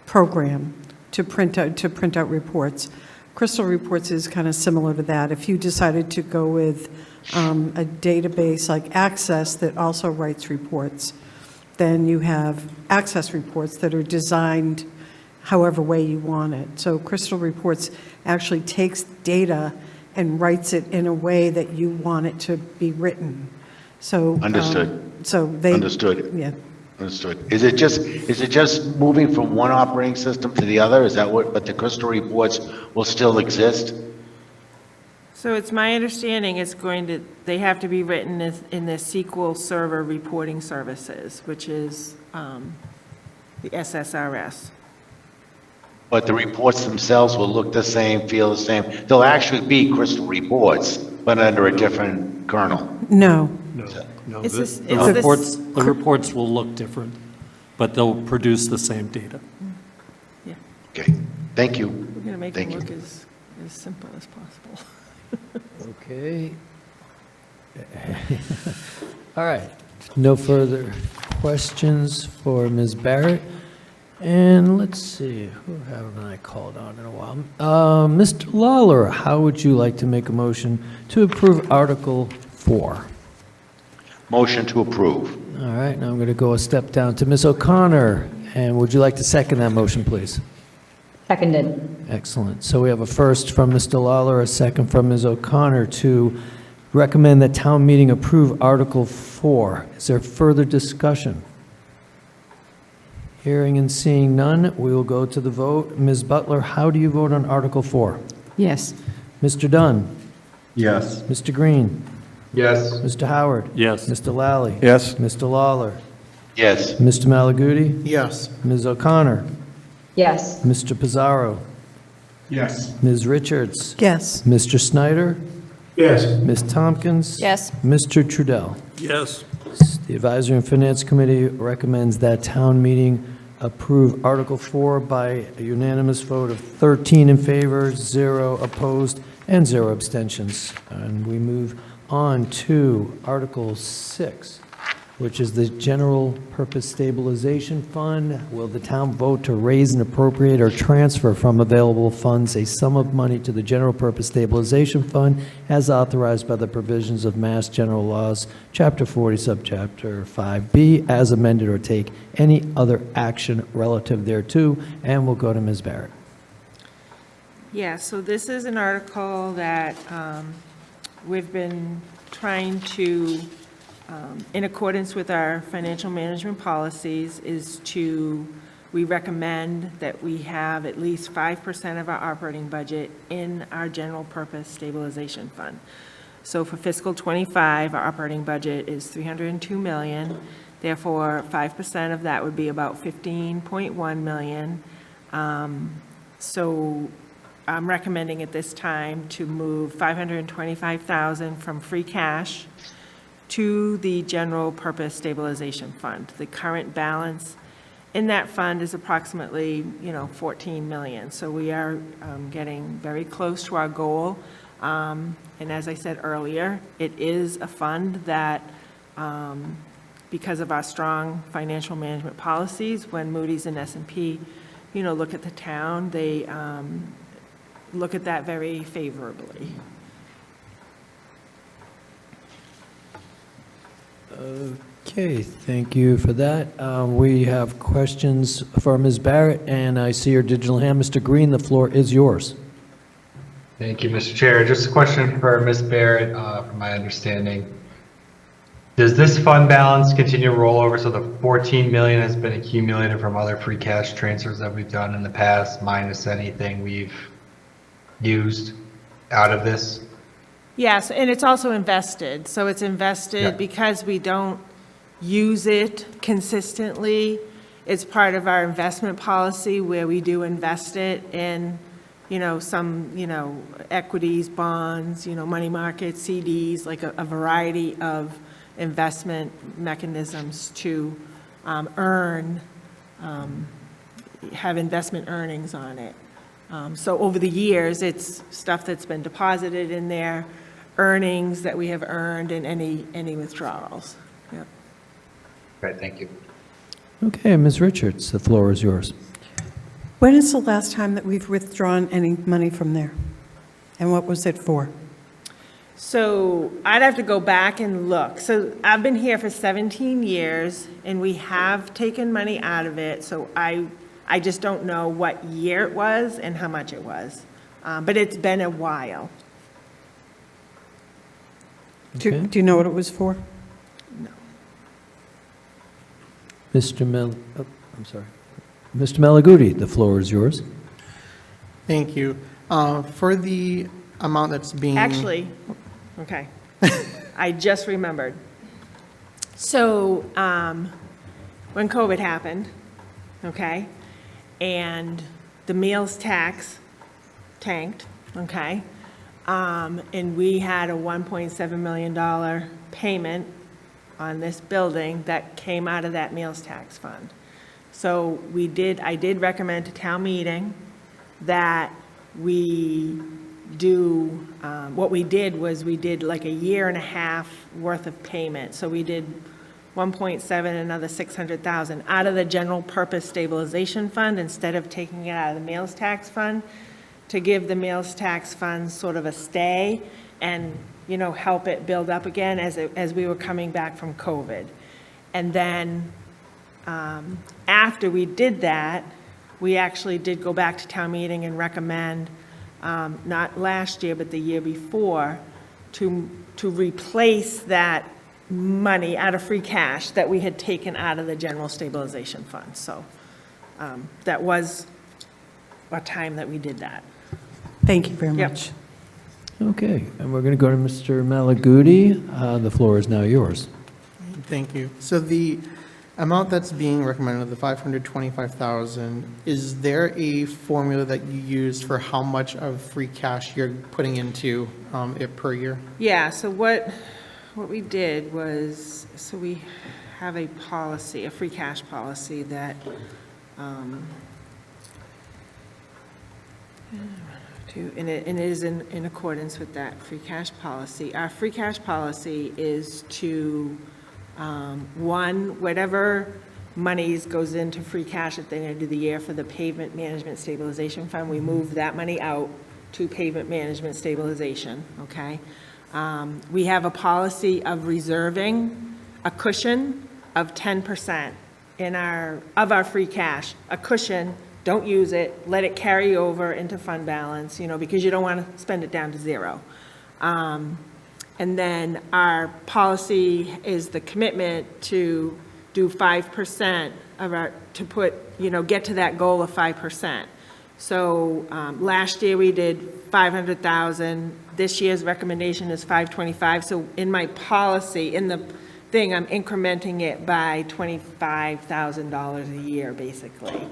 program to print out reports. Crystal Reports is kind of similar to that. If you decided to go with a database like Access that also writes reports, then you have Access reports that are designed however way you want it. So Crystal Reports actually takes data and writes it in a way that you want it to be written. So Understood. Understood. Yeah. Understood. Is it just moving from one operating system to the other? Is that what, but the Crystal Reports will still exist? So it's my understanding they have to be written in the SQL Server Reporting Services, which is the SSRS. But the reports themselves will look the same, feel the same. They'll actually be Crystal Reports, but under a different kernel. No. No, It's this- the it's this- reports will look different, but they'll produce the same data. Yeah, Okay, thank you. we're going to make Thank it you. look as simple as possible. Okay. All right. No further questions for Ms. Barrett. And let's see, who haven't I called on in a while? Mr. Lawler, how would you like to make a motion to approve Article 4? Motion to approve. All right, now I'm going to go a step down to Ms. O'Connor. And would you like to second that motion, please? Seconded. Excellent. So we have a first from Mr. Lawler, a second from Ms. O'Connor to recommend that town meeting approve Article 4. Is there further discussion? Hearing and seeing none, we will go to the vote. Ms. Butler, how do you vote on Article 4? Yes. Mr. Dunn? Yes. Mr. Green? Yes. Mr. Howard? Yes. Mr. Lally? Yes. Mr. Lawler? Yes. Mr. Malaguti? Yes. Ms. O'Connor? Yes. Mr. Pizarro? Yes. Ms. Richards? Yes. Mr. Snyder? Yes. Ms. Tompkins? Yes. Mr. Trudell? Yes. The Advisory and Finance Committee recommends that town meeting approve Article 4 by a unanimous vote of 13 in favor, 0 opposed, and 0 abstentions. And we move on to Article 6. which is the General Purpose Stabilization Fund. Will the town vote to raise and appropriate or transfer from available funds a sum of money to the General Purpose Stabilization Fund as authorized by the provisions of Mass General Laws, Chapter 40, Subchapter 5B, as amended, or take any other action relative thereto? And we'll go to Ms. Barrett. Yeah, so this is an article that we've been trying to, in accordance with our financial management policies, we recommend that we have at least 5% of our operating budget in our general purpose stabilization fund. So for fiscal '25, our operating budget is $302 million. Therefore, 5% of that would be about $15.1 million. So I'm recommending at this time to move $525,000 from free cash to the general purpose stabilization fund. The current balance in that fund is approximately, $14 million. So we are getting very close to our goal. And as I said earlier, it is a fund that, because of our strong financial management policies, when Moody's and S&P, look at the town, they look at that very favorably. Okay, thank you for that. We have questions for Ms. Barrett, and I see your digital hand. Mr. Green, the floor is yours. Thank you, Mr. Chair. Just a question for Ms. Barrett, from my understanding. Does this fund balance continue to roll over? So the 14 million has been accumulated from other free cash transfers that we've done in the past, minus anything we've used out of this? Yes, and it's also invested. So it's invested Yeah. because we don't use it consistently. It's part of our investment policy where we do invest it in, some, equities, bonds, money markets, CDs, like a variety of investment mechanisms to have investment earnings on it. So over the years, it's stuff that's been deposited in there, earnings that we have earned, and any withdrawals. Yep. Great, thank you. Okay, Ms. Richards, the floor is yours. When is the last time that we've withdrawn any money from there? And what was it for? So I'd have to go back and look. So I've been here for 17 years, and we have taken money out of it. So I just don't know what year it was and how much it was. But it's been a while. Okay. Do you know what it was for? Mr. Malaguti, the floor is yours. Thank you. For the amount that's being... Actually, okay. I just remembered. So when COVID happened, okay, and the meals tax tanked, okay, and we had a $1.7 million payment on this building that came out of that meals tax fund. So I did recommend to town meeting that we do, what we did was we did like a year and a half worth of payment. So we did 1.7, another 600,000 out of the general purpose stabilization fund instead of taking it out of the meals tax fund, to give the meals tax fund sort of a stay and, help it build up again as we were coming back from COVID. And then after we did that, we actually did go back to town meeting and recommend, not last year, but the year before, to replace that money out of free cash that we had taken out of the general stabilization fund. So that was a time that we did that. Thank you very Yep. much. Okay, and we're going to go to Mr. Malaguti. The floor is now yours. Thank you. So the amount that's being recommended, the 525,000, is there a formula that you use for how much of free cash you're putting into it per year? Yeah, so what we did was, so we have a policy, a free cash policy that, and it is in accordance with that free cash policy. Our free cash policy is to One, whatever monies goes into free cash at the end of the year for the pavement management stabilization fund, we move that money out to pavement management stabilization, okay? We have a policy of reserving a cushion of 10% of our free cash, a cushion. Don't use it, let it carry over into fund balance, because you don't want to spend it down to zero. And then our policy is the commitment to do 5% of our, to put, get to that goal of 5%. So last year we did 500,000. This year's recommendation is 525. So in my policy, in the thing, I'm incrementing it by $25,000 a year, basically,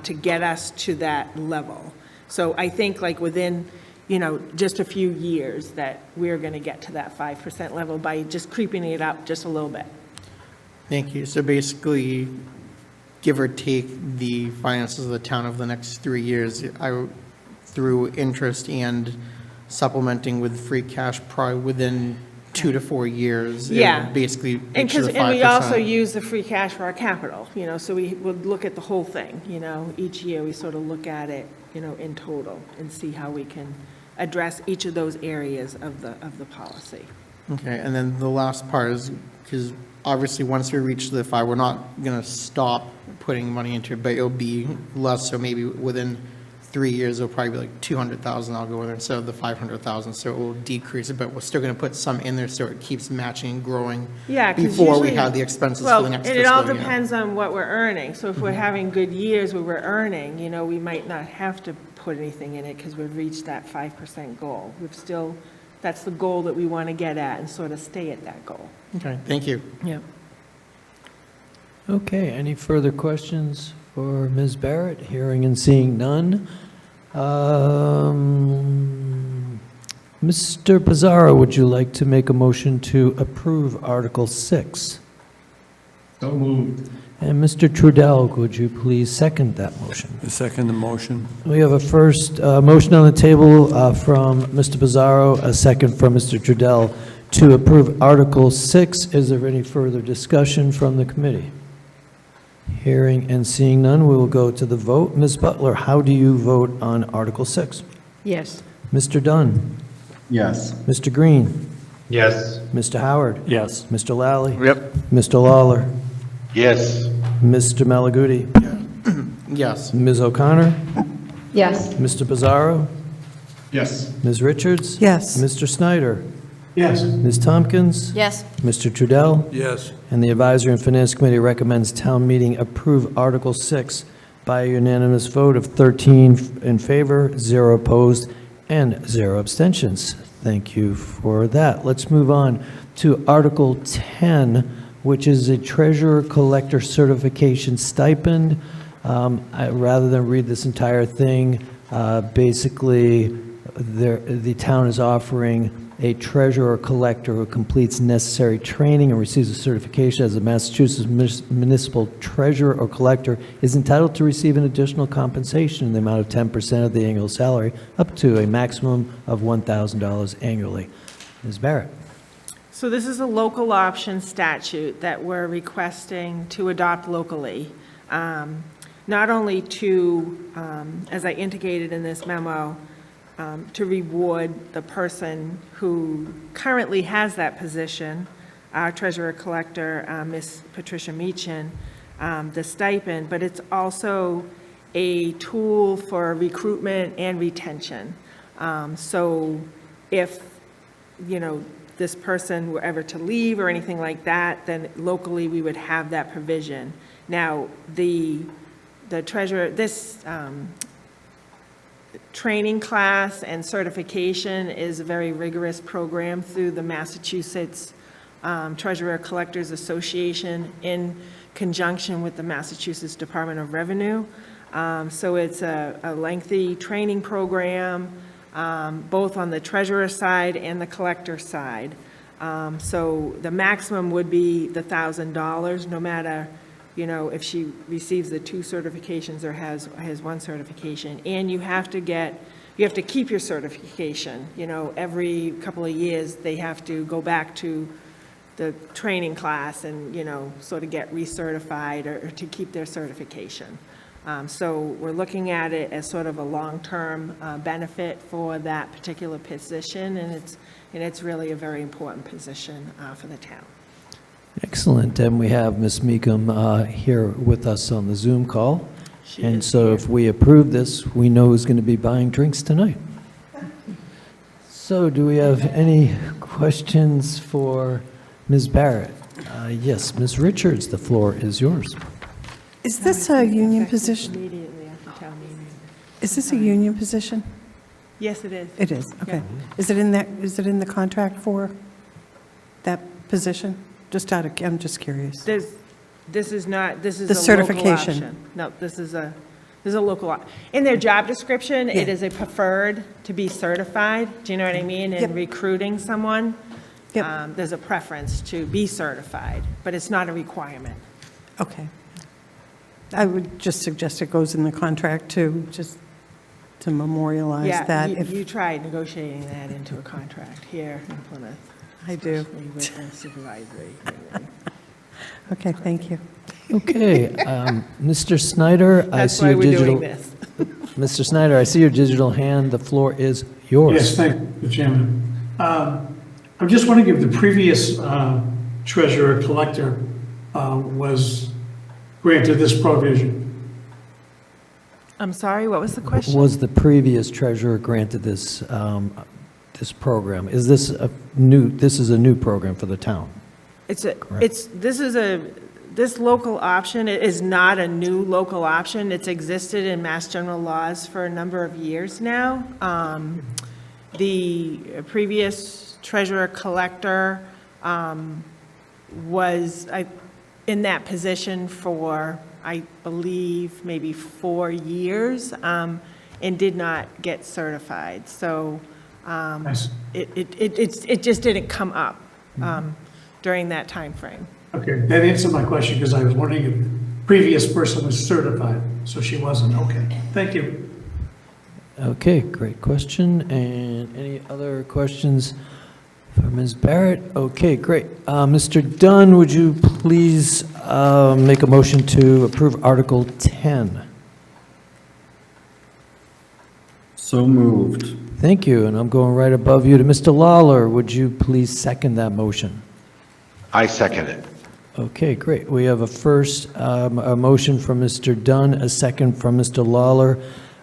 to get us to that level. So I think like within, just a few years that we're going to get to that 5% level by just creeping it up just a little bit. Thank you. So basically, give or take the finances of the town over the next 3 years, through interest and supplementing with free cash, probably within 2 to 4 years. Yeah. Basically, And reach the 5%. and we also use the free cash for our capital, so we would look at the whole thing, each year we sort of look at it, in total and see how we can address each of those areas of the policy. Okay, and then the last part is, because obviously once we reach the 5, we're not going to stop putting money into it, but it'll be less, so maybe within 3 years, it'll probably be like 200,000 I'll go in there instead of the 500,000, so it will decrease it, but we're still going to put some in there so it keeps matching and growing. Yeah, 'cause before we usually- have the expenses well, for the next and fiscal year. it all depends on what we're earning. So if we're having good years where we're earning, we might not have to put anything in it because we've reached that 5% goal. That's the goal that we want to get at and sort of stay at that goal. Okay, thank you. Yep. Okay, any further questions for Ms. Barrett? Hearing and seeing none. Mr. Pizarro, would you like to make a motion to approve Article 6? So moved. And Mr. Trudell, would you please second that motion? I second the motion. We have a first motion on the table from Mr. Pizarro, a second from Mr. Trudell to approve Article 6. Is there any further discussion from the committee? Hearing and seeing none, we will go to the vote. Ms. Butler, how do you vote on Article 6? Yes. Mr. Dunn? Yes. Mr. Green? Yes. Mr. Howard? Yes. Mr. Lally? Yep. Mr. Lawler? Yes. Mr. Malaguti? Yes. Ms. O'Connor? Yes. Mr. Pizarro? Yes. Ms. Richards? Yes. Mr. Snyder? Yes. Ms. Tompkins? Yes. Mr. Trudell? Yes. And the Advisory and Finance Committee recommends town meeting approve Article 6 by a unanimous vote of 13 in favor, 0 opposed, and 0 abstentions. Thank you for that. Let's move on to Article 10, which is a treasurer collector certification stipend. Rather than read this entire thing, basically, the town is offering a treasurer collector who completes necessary training and receives a certification as a Massachusetts municipal treasurer or collector is entitled to receive an additional compensation in the amount of 10% of the annual salary, up to a maximum of $1,000 annually. Ms. Barrett. So this is a local option statute that we're requesting to adopt locally. Not only to, as I indicated in this memo, to reward the person who currently has that position, our treasurer collector, Ms. Patricia Meechan, the stipend, but it's also a tool for recruitment and retention. So if, this person were ever to leave or anything like that, then locally we would have that provision. Now, the treasurer, this training class and certification is a very rigorous program through the Massachusetts Treasurer Collectors Association in conjunction with the Massachusetts Department of Revenue. So it's a lengthy training program, both on the treasurer side and the collector side. So the maximum would be the $1,000, no matter, if she receives the 2 certifications or has 1 certification. And you have to keep your certification, every couple of years, they have to go back to the training class and, sort of get recertified or to keep their certification. So we're looking at it as sort of a long-term benefit for that particular position, and it's really a very important position for the town. Excellent. And we have Ms. Meekum here with us on the Zoom call. And so if we approve this, we know who's going to be buying drinks tonight. So do we have any questions for Ms. Barrett? Yes, Ms. Richards, the floor is yours. Is this a union position? Immediately after town meeting. Is this a union position? Yes, it is. It is, okay. Is it in the contract for that position? I'm just curious. This is not, this is The a local certification. option. No, this is a local, in their job description, it is a preferred to be certified. Do you know what I mean? In Yep. recruiting someone, Yep. there's a preference to be certified, but it's not a requirement. Okay. I would just suggest it goes in the contract too, just to memorialize that. Yeah, you tried negotiating that into a contract here in Plymouth. I do. Especially with the supervisory. Okay, thank you. Okay, Mr. Snyder, I That's see why your we're digital. doing this. Mr. Snyder, I see your digital hand. The floor is yours. Yes, thank you, Mr. Chairman. I'm just wondering if the previous treasurer collector was granted this provision. I'm sorry, what was the question? Was the previous treasurer granted this, this program? Is this a new, this is a new program for the town? This local option is not a new local option. It's existed in Mass General laws for a number of years now. The previous treasurer collector was in that position for, I believe, maybe 4 years, and did not get certified. So it just didn't come up during that time frame. Okay, that answered my question because I was wondering if the previous person was certified, so she wasn't. Okay, thank you. Okay, great question. And any other questions for Ms. Barrett? Okay, great. Mr. Dunn, would you please make a motion to approve Article 10? So moved. Thank you, and I'm going right above you to Mr. Lawler. Would you please second that motion? I second it. Okay, great. We have a first, a motion from Mr. Dunn, a second from Mr. Lawler.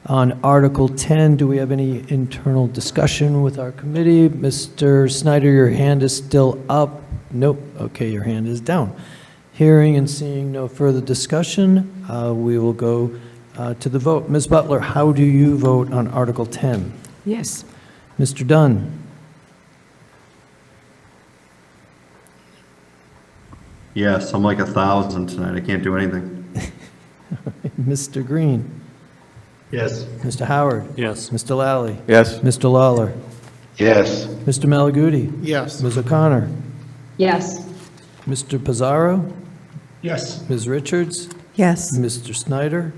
On Article 10, do we have any internal discussion with our committee? Mr. Snyder, your hand is still up. Nope. Okay, your hand is down. Hearing and seeing no further discussion, we will go to the vote. Ms. Butler, how do you vote on Article 10? Yes. Mr. Dunn? Yes, I'm like 1,000 tonight. I can't do anything. Mr. Green? Yes. Mr. Howard? Yes. Mr. Lally? Yes. Mr. Lawler? Yes. Mr. Malaguti? Yes. Ms. O'Connor? Yes. Mr. Pizarro? Yes. Ms. Richards? Yes. Mr. Snyder?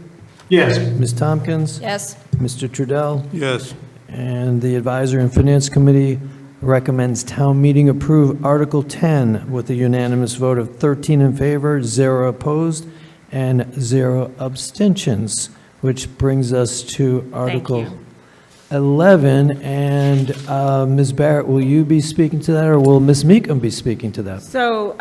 Yes, Ms. Tompkins? Yes. Mr. Trudell? Yes. And the Advisory and Finance Committee recommends town meeting approve Article 10 with a unanimous vote of 13 in favor, 0 opposed, and 0 abstentions, which brings us to Article you. 11. And Ms. Barrett, will you be speaking to that, or will Ms. Meekum be speaking to that? So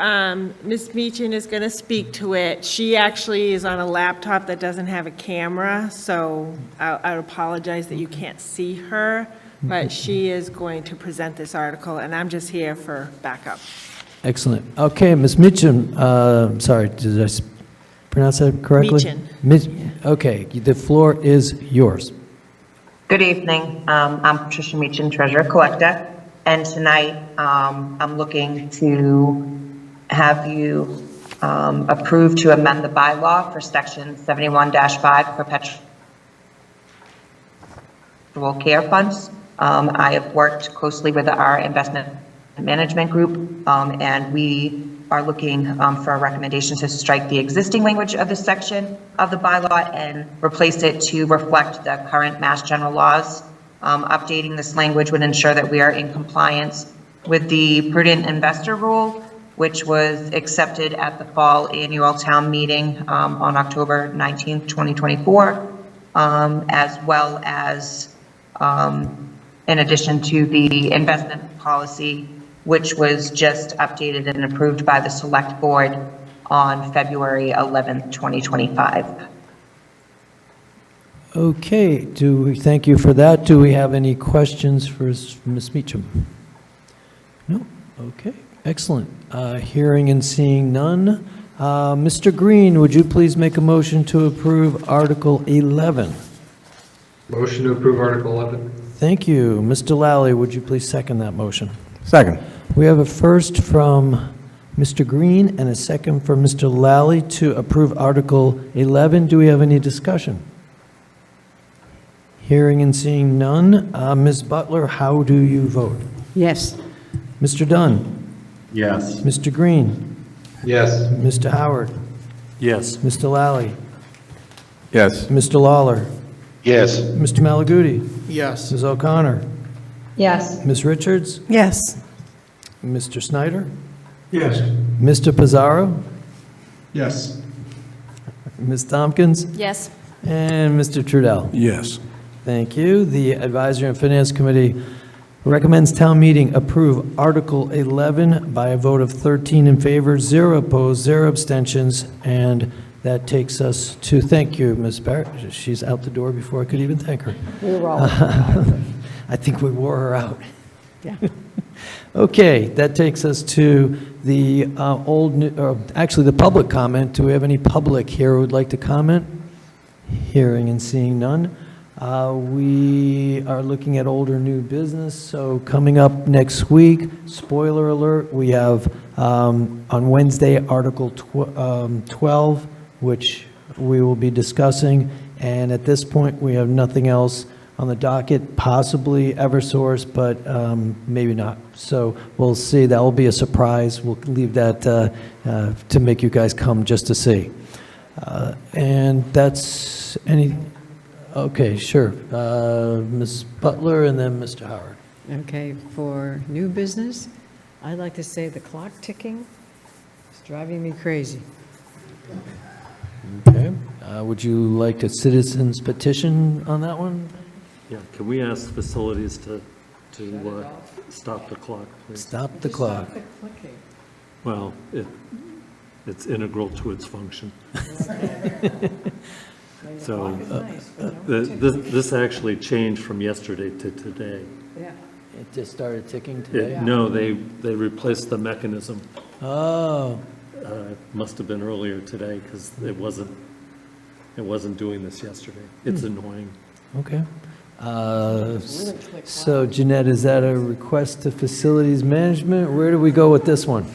Ms. Meechin is going to speak to it. She actually is on a laptop that doesn't have a camera, so I apologize that you can't see her, but she is going to present this article, and I'm just here for backup. Excellent. Okay, Ms. Meechin, sorry, did I pronounce that correctly? Meechin. Okay, the floor is yours. Good evening. I'm Patricia Meechin, Treasurer Collector, and tonight I'm looking to have you approve to amend the bylaw for Section 71-5 perpetual care funds. I have worked closely with our investment management group, and we are looking for a recommendation to strike the existing language of this section of the bylaw and replace it to reflect the current Mass General laws. Updating this language would ensure that we are in compliance with the prudent investor rule which was accepted at the fall annual town meeting on October 19th, 2024, as well as in addition to the investment policy, which was just updated and approved by the Select Board on February 11th, 2025. Okay, thank you for that. Do we have any questions for Ms. Meacham? No? Okay, excellent. Hearing and seeing none. Mr. Green, would you please make a motion to approve Article 11? Motion to approve Article 11. Thank you. Mr. Lally, would you please second that motion? Second. We have a first from Mr. Green and a second from Mr. Lally to approve Article 11. Do we have any discussion? Hearing and seeing none. Ms. Butler, how do you vote? Yes. Mr. Dunn? Yes. Mr. Green? Yes. Mr. Howard? Yes. Mr. Lally? Yes. Mr. Lawler? Yes. Mr. Malaguti? Yes. Ms. O'Connor? Yes. Ms. Richards? Yes. Mr. Snyder? Yes. Mr. Pizarro? Yes. Ms. Tompkins? Yes. And Mr. Trudell? Yes. Thank you. The Advisory and Finance Committee recommends town meeting approve Article 11 by a vote of 13 in favor, 0 opposed, 0 abstentions, and that takes us to, thank you, Ms. Barrett. She's out the door before I could even thank her. We were all. I think we wore her out. Yeah. Okay, that takes us to the actually the public comment. Do we have any public here who would like to comment? Hearing and seeing none. We are looking at older new business, so coming up next week, spoiler alert, we have on Wednesday, Article 12, which we will be discussing, and at this point, we have nothing else on the docket, possibly Eversource, but maybe not. So we'll see. That will be a surprise. We'll leave that to make you guys come just to see. And that's any... Okay, sure. Ms. Butler and then Mr. Howard. Okay, for new business, I'd like to say the clock ticking is driving me crazy. Okay. Would you like a citizen's petition on that one? Yeah, can we ask facilities to stop the clock, please? Stop the clock. Well, it's integral to its function. So this actually changed from yesterday to today. Yeah. It just started ticking today? No, they replaced the mechanism. Oh. Must have been earlier today because it wasn't doing this yesterday. It's annoying. Okay. So Jeanette, is that a request to facilities management? Where do we go with this one?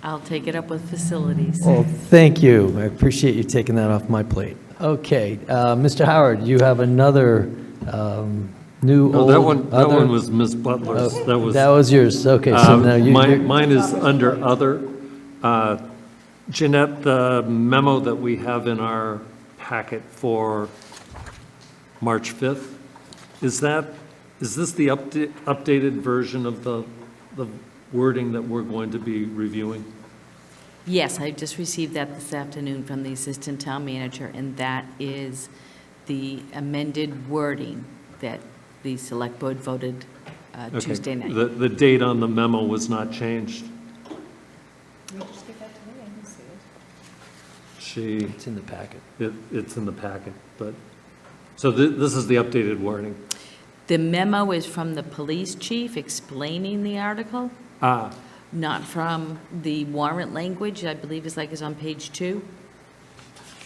I'll take it up with facilities. Oh, thank you. I appreciate you taking that off my plate. Okay, Mr. Howard, you have another new, No, old... that one was Ms. Butler's. That was yours. Okay, so now you... Mine is under other. Jeanette, the memo that we have in our packet for March 5th, is this the updated version of the wording that we're going to be reviewing? Yes, I just received that this afternoon from the Assistant Town Manager, and that is the amended wording that the Select Board voted Okay. Tuesday night. The date on the memo was not changed. It's in the packet. It's in the packet, but, so this is the updated wording. The memo is from the police chief explaining the article, not from the warrant language, I believe is on page 2.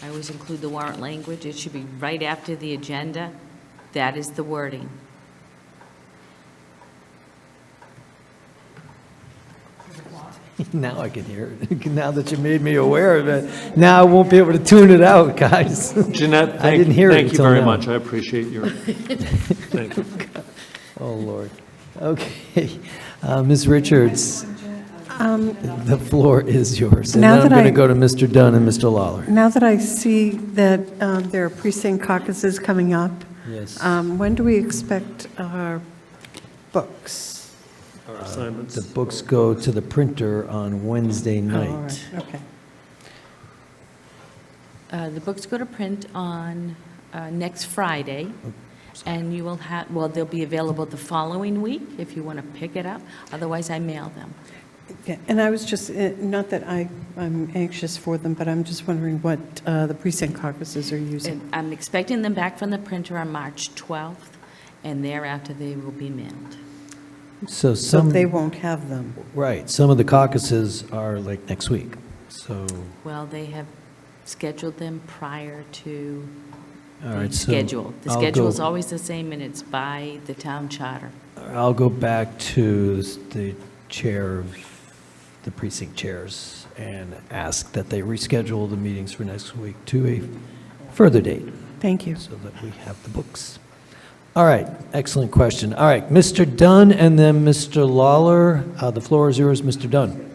I always include the warrant language. It should be right after the agenda. That is the wording. Now I can hear it. Now that you made me aware of it, now I won't be able to tune it out, guys. Jeanette, I didn't hear it thank you until very now. much. I appreciate your, thank you. Oh, Lord. Okay. Ms. Richards, the floor is yours. And Now then I'm that going to I- go to Mr. Dunn and Mr. Lawler. Now that I see that there are precinct caucuses coming up, Yes. when do we expect our books? our assignments. The books go to the printer on Wednesday Oh, all night. right, okay. The books go to print on next Friday, and you will have, well, they'll be available the following week if you want to pick it up. Otherwise, I mail them. Yeah, and I was just, not that I'm anxious for them, but I'm just wondering what the precinct caucuses are using. And I'm expecting them back from the printer on March 12th, and thereafter they will be mailed. So So some, they won't have them. right, some of the caucuses are like next week, so, Well, they have scheduled them prior to all the right, so. schedule. The I'll schedule go- is always the same, and it's by the town charter. I'll go back to the chair of the precinct chairs and ask that they reschedule the meetings for next week to a further date. Thank you. So that we have the books. All right, excellent question. All right, Mr. Dunn and then Mr. Lawler. The floor is yours, Mr. Dunn.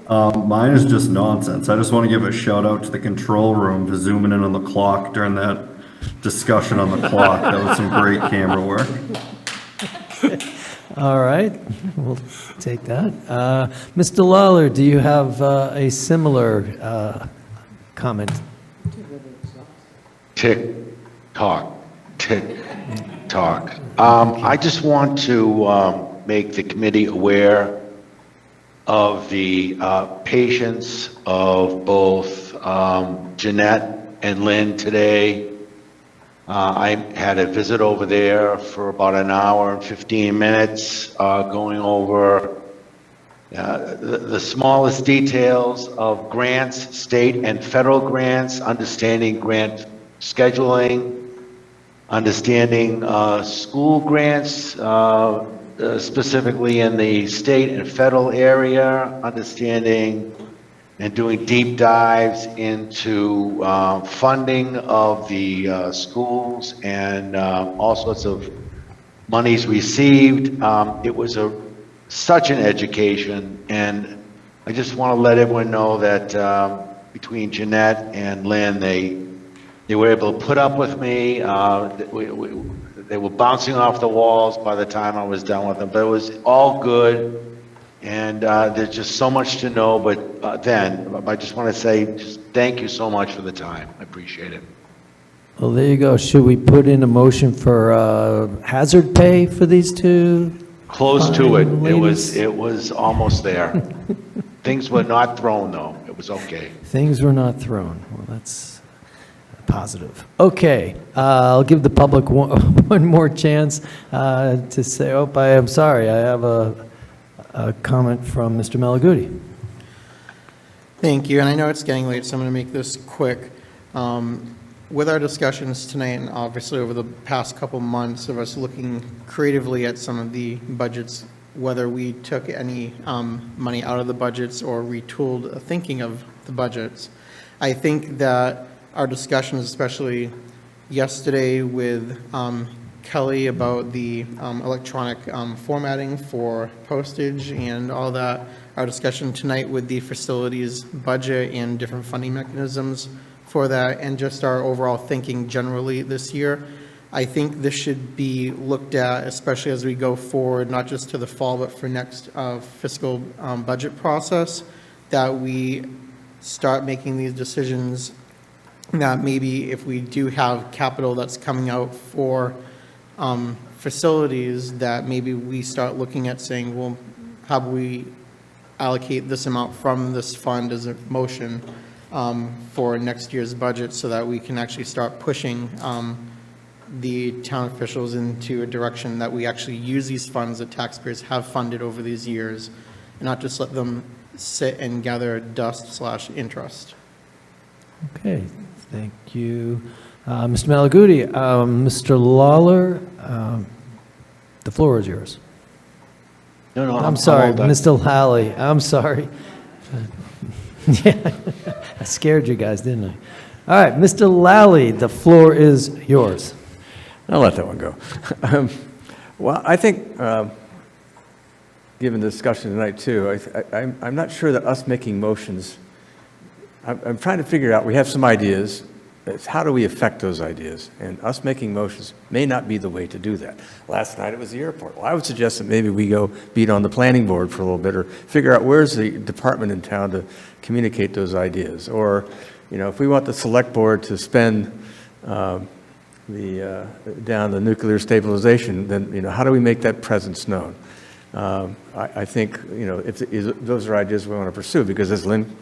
Mine is just nonsense. I just want to give a shout out to the control room for zooming in on the clock during that discussion on the clock. That was some great camera work. All right, we'll take that. Mr. Lawler, do you have a similar comment? Tick tock, tick tock. I just want to make the committee aware of the patience of both Jeanette and Lynn today. I had a visit over there for about an hour and 15 minutes, going over the smallest details of grants, state and federal grants, understanding grant scheduling, understanding school grants, specifically in the state and federal area, understanding and doing deep dives into funding of the schools and all sorts of monies received. It was such an education, and I just want to let everyone know that between Jeanette and Lynn, they were able to put up with me. They were bouncing off the walls by the time I was done with them, but it was all good. And there's just so much to know, but I just want to say just thank you so much for the time. I appreciate it. Well, there you go. Should we put in a motion for hazard pay for these two? Close to it. fine ladies? It was almost there. Things were not thrown, though. It was okay. Things were not thrown. Well, that's positive. Okay, I'll give the public one more chance to say, oh, I'm sorry, I have a comment from Mr. Malaguti. Thank you, and I know it's getting late, so I'm going to make this quick. With our discussions tonight, and obviously over the past couple months of us looking creatively at some of the budgets, whether we took any money out of the budgets or retooled thinking of the budgets, I think that our discussions, especially yesterday with Kelly about the electronic formatting for postage and all that, our discussion tonight with the facilities budget and different funding mechanisms for that, and just our overall thinking generally this year, I think this should be looked at, especially as we go forward, not just to the fall, but for next fiscal budget process, that we start making these decisions, that maybe if we do have capital that's coming out for facilities, that maybe we start looking at saying, well, how do we allocate this amount from this fund as a motion for next year's budget, so that we can actually start pushing the town officials into a direction that we actually use these funds that taxpayers have funded over these years, and not just let them sit and gather dust/interest. Okay, thank you. Mr. Malaguti, Mr. Lawler, the floor is yours. No, I'm sorry, all done. Mr. Lally, I'm sorry. Yeah, I scared you guys, didn't I? All right, Mr. Lally, the floor is yours. I'll let that one go. Well, I think, given the discussion tonight too, I'm not sure that us making motions, I'm trying to figure out, we have some ideas, It's how do we affect those ideas? And us making motions may not be the way to do that. Last night it was the airport. Well, I would suggest that maybe we go beat on the planning board for a little bit, or figure out where's the department in town to communicate those ideas. Or, if we want the select board to spend down the nuclear stabilization, then, how do we make that presence known? I think, if those are ideas we want to pursue, because as Lynn,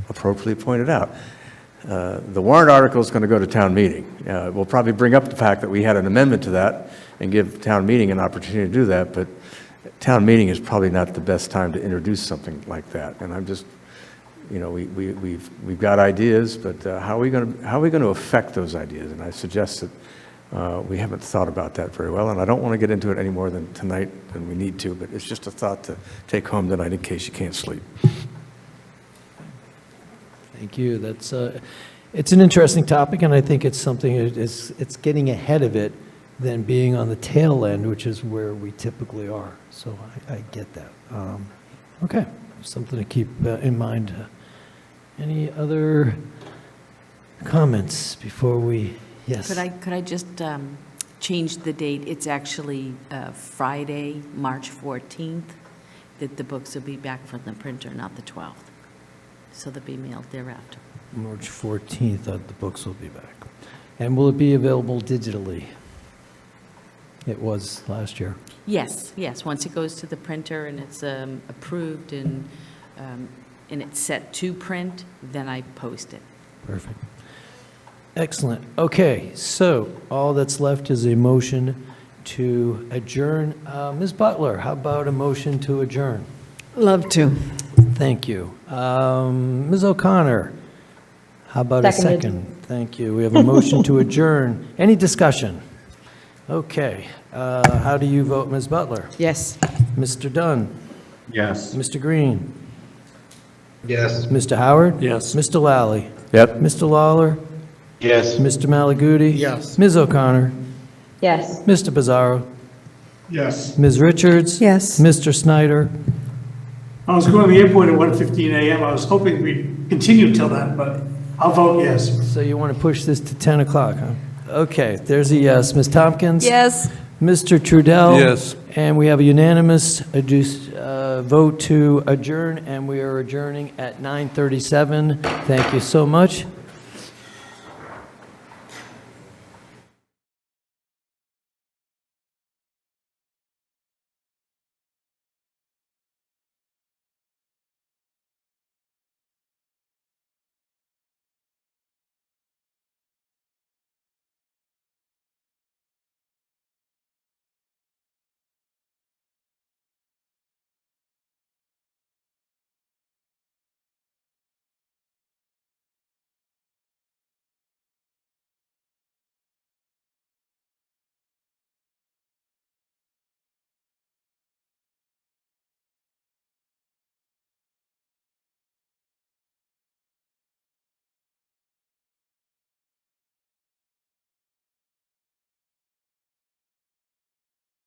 appropriately pointed out, the warrant article is going to go to town meeting. We'll probably bring up the fact that we had an amendment to that and give town meeting an opportunity to do that, but town meeting is probably not the best time to introduce something like that. And I'm just, we've got ideas, but how are we going to affect those ideas? And I suggest that we haven't thought about that very well, and I don't want to get into it any more than tonight than we need to, but it's just a thought to take home tonight in case you can't sleep. Thank you. That's it's an interesting topic, and I think it's something it's getting ahead of it than being on the tail end, which is where we typically are. So I get that. Okay, something to keep in mind. Any other comments before we? Yes. Could I just change the date? It's actually Friday, March 14th, that the books will be back from the printer, not the 12th. So they'll be mailed thereafter. March 14th, the books will be back. And will it be available digitally? It was last year. Yes. Once it goes to the printer and it's approved and it's set to print, then I post it. Perfect. Excellent. Okay, so all that's left is a motion to adjourn. Ms. Butler, how about a motion to adjourn? Love to. Thank you. Ms. O'Connor, how about a Seconded. second? Thank you. We have a motion to adjourn. Any discussion? Okay. How do you vote, Ms. Butler? Yes. Mr. Dunn? Yes. Mr. Green? Yes. Mr. Howard? Yes. Mr. Lally? Yep. Mr. Lawler? Yes. Mr. Malaguti? Yes. Ms. O'Connor? Yes. Mr. Bizzarro? Yes. Ms. Richards? Yes. Mr. Snyder? I was going to the airport at 1:15 a.m. I was hoping we'd continue till then, but I'll vote yes. So you want to push this to 10 o'clock, huh? Okay, there's a yes. Ms. Tompkins? Yes. Mr. Trudell? Yes. And we have a unanimous vote to adjourn, and we are adjourning at 9:37. Thank you so much.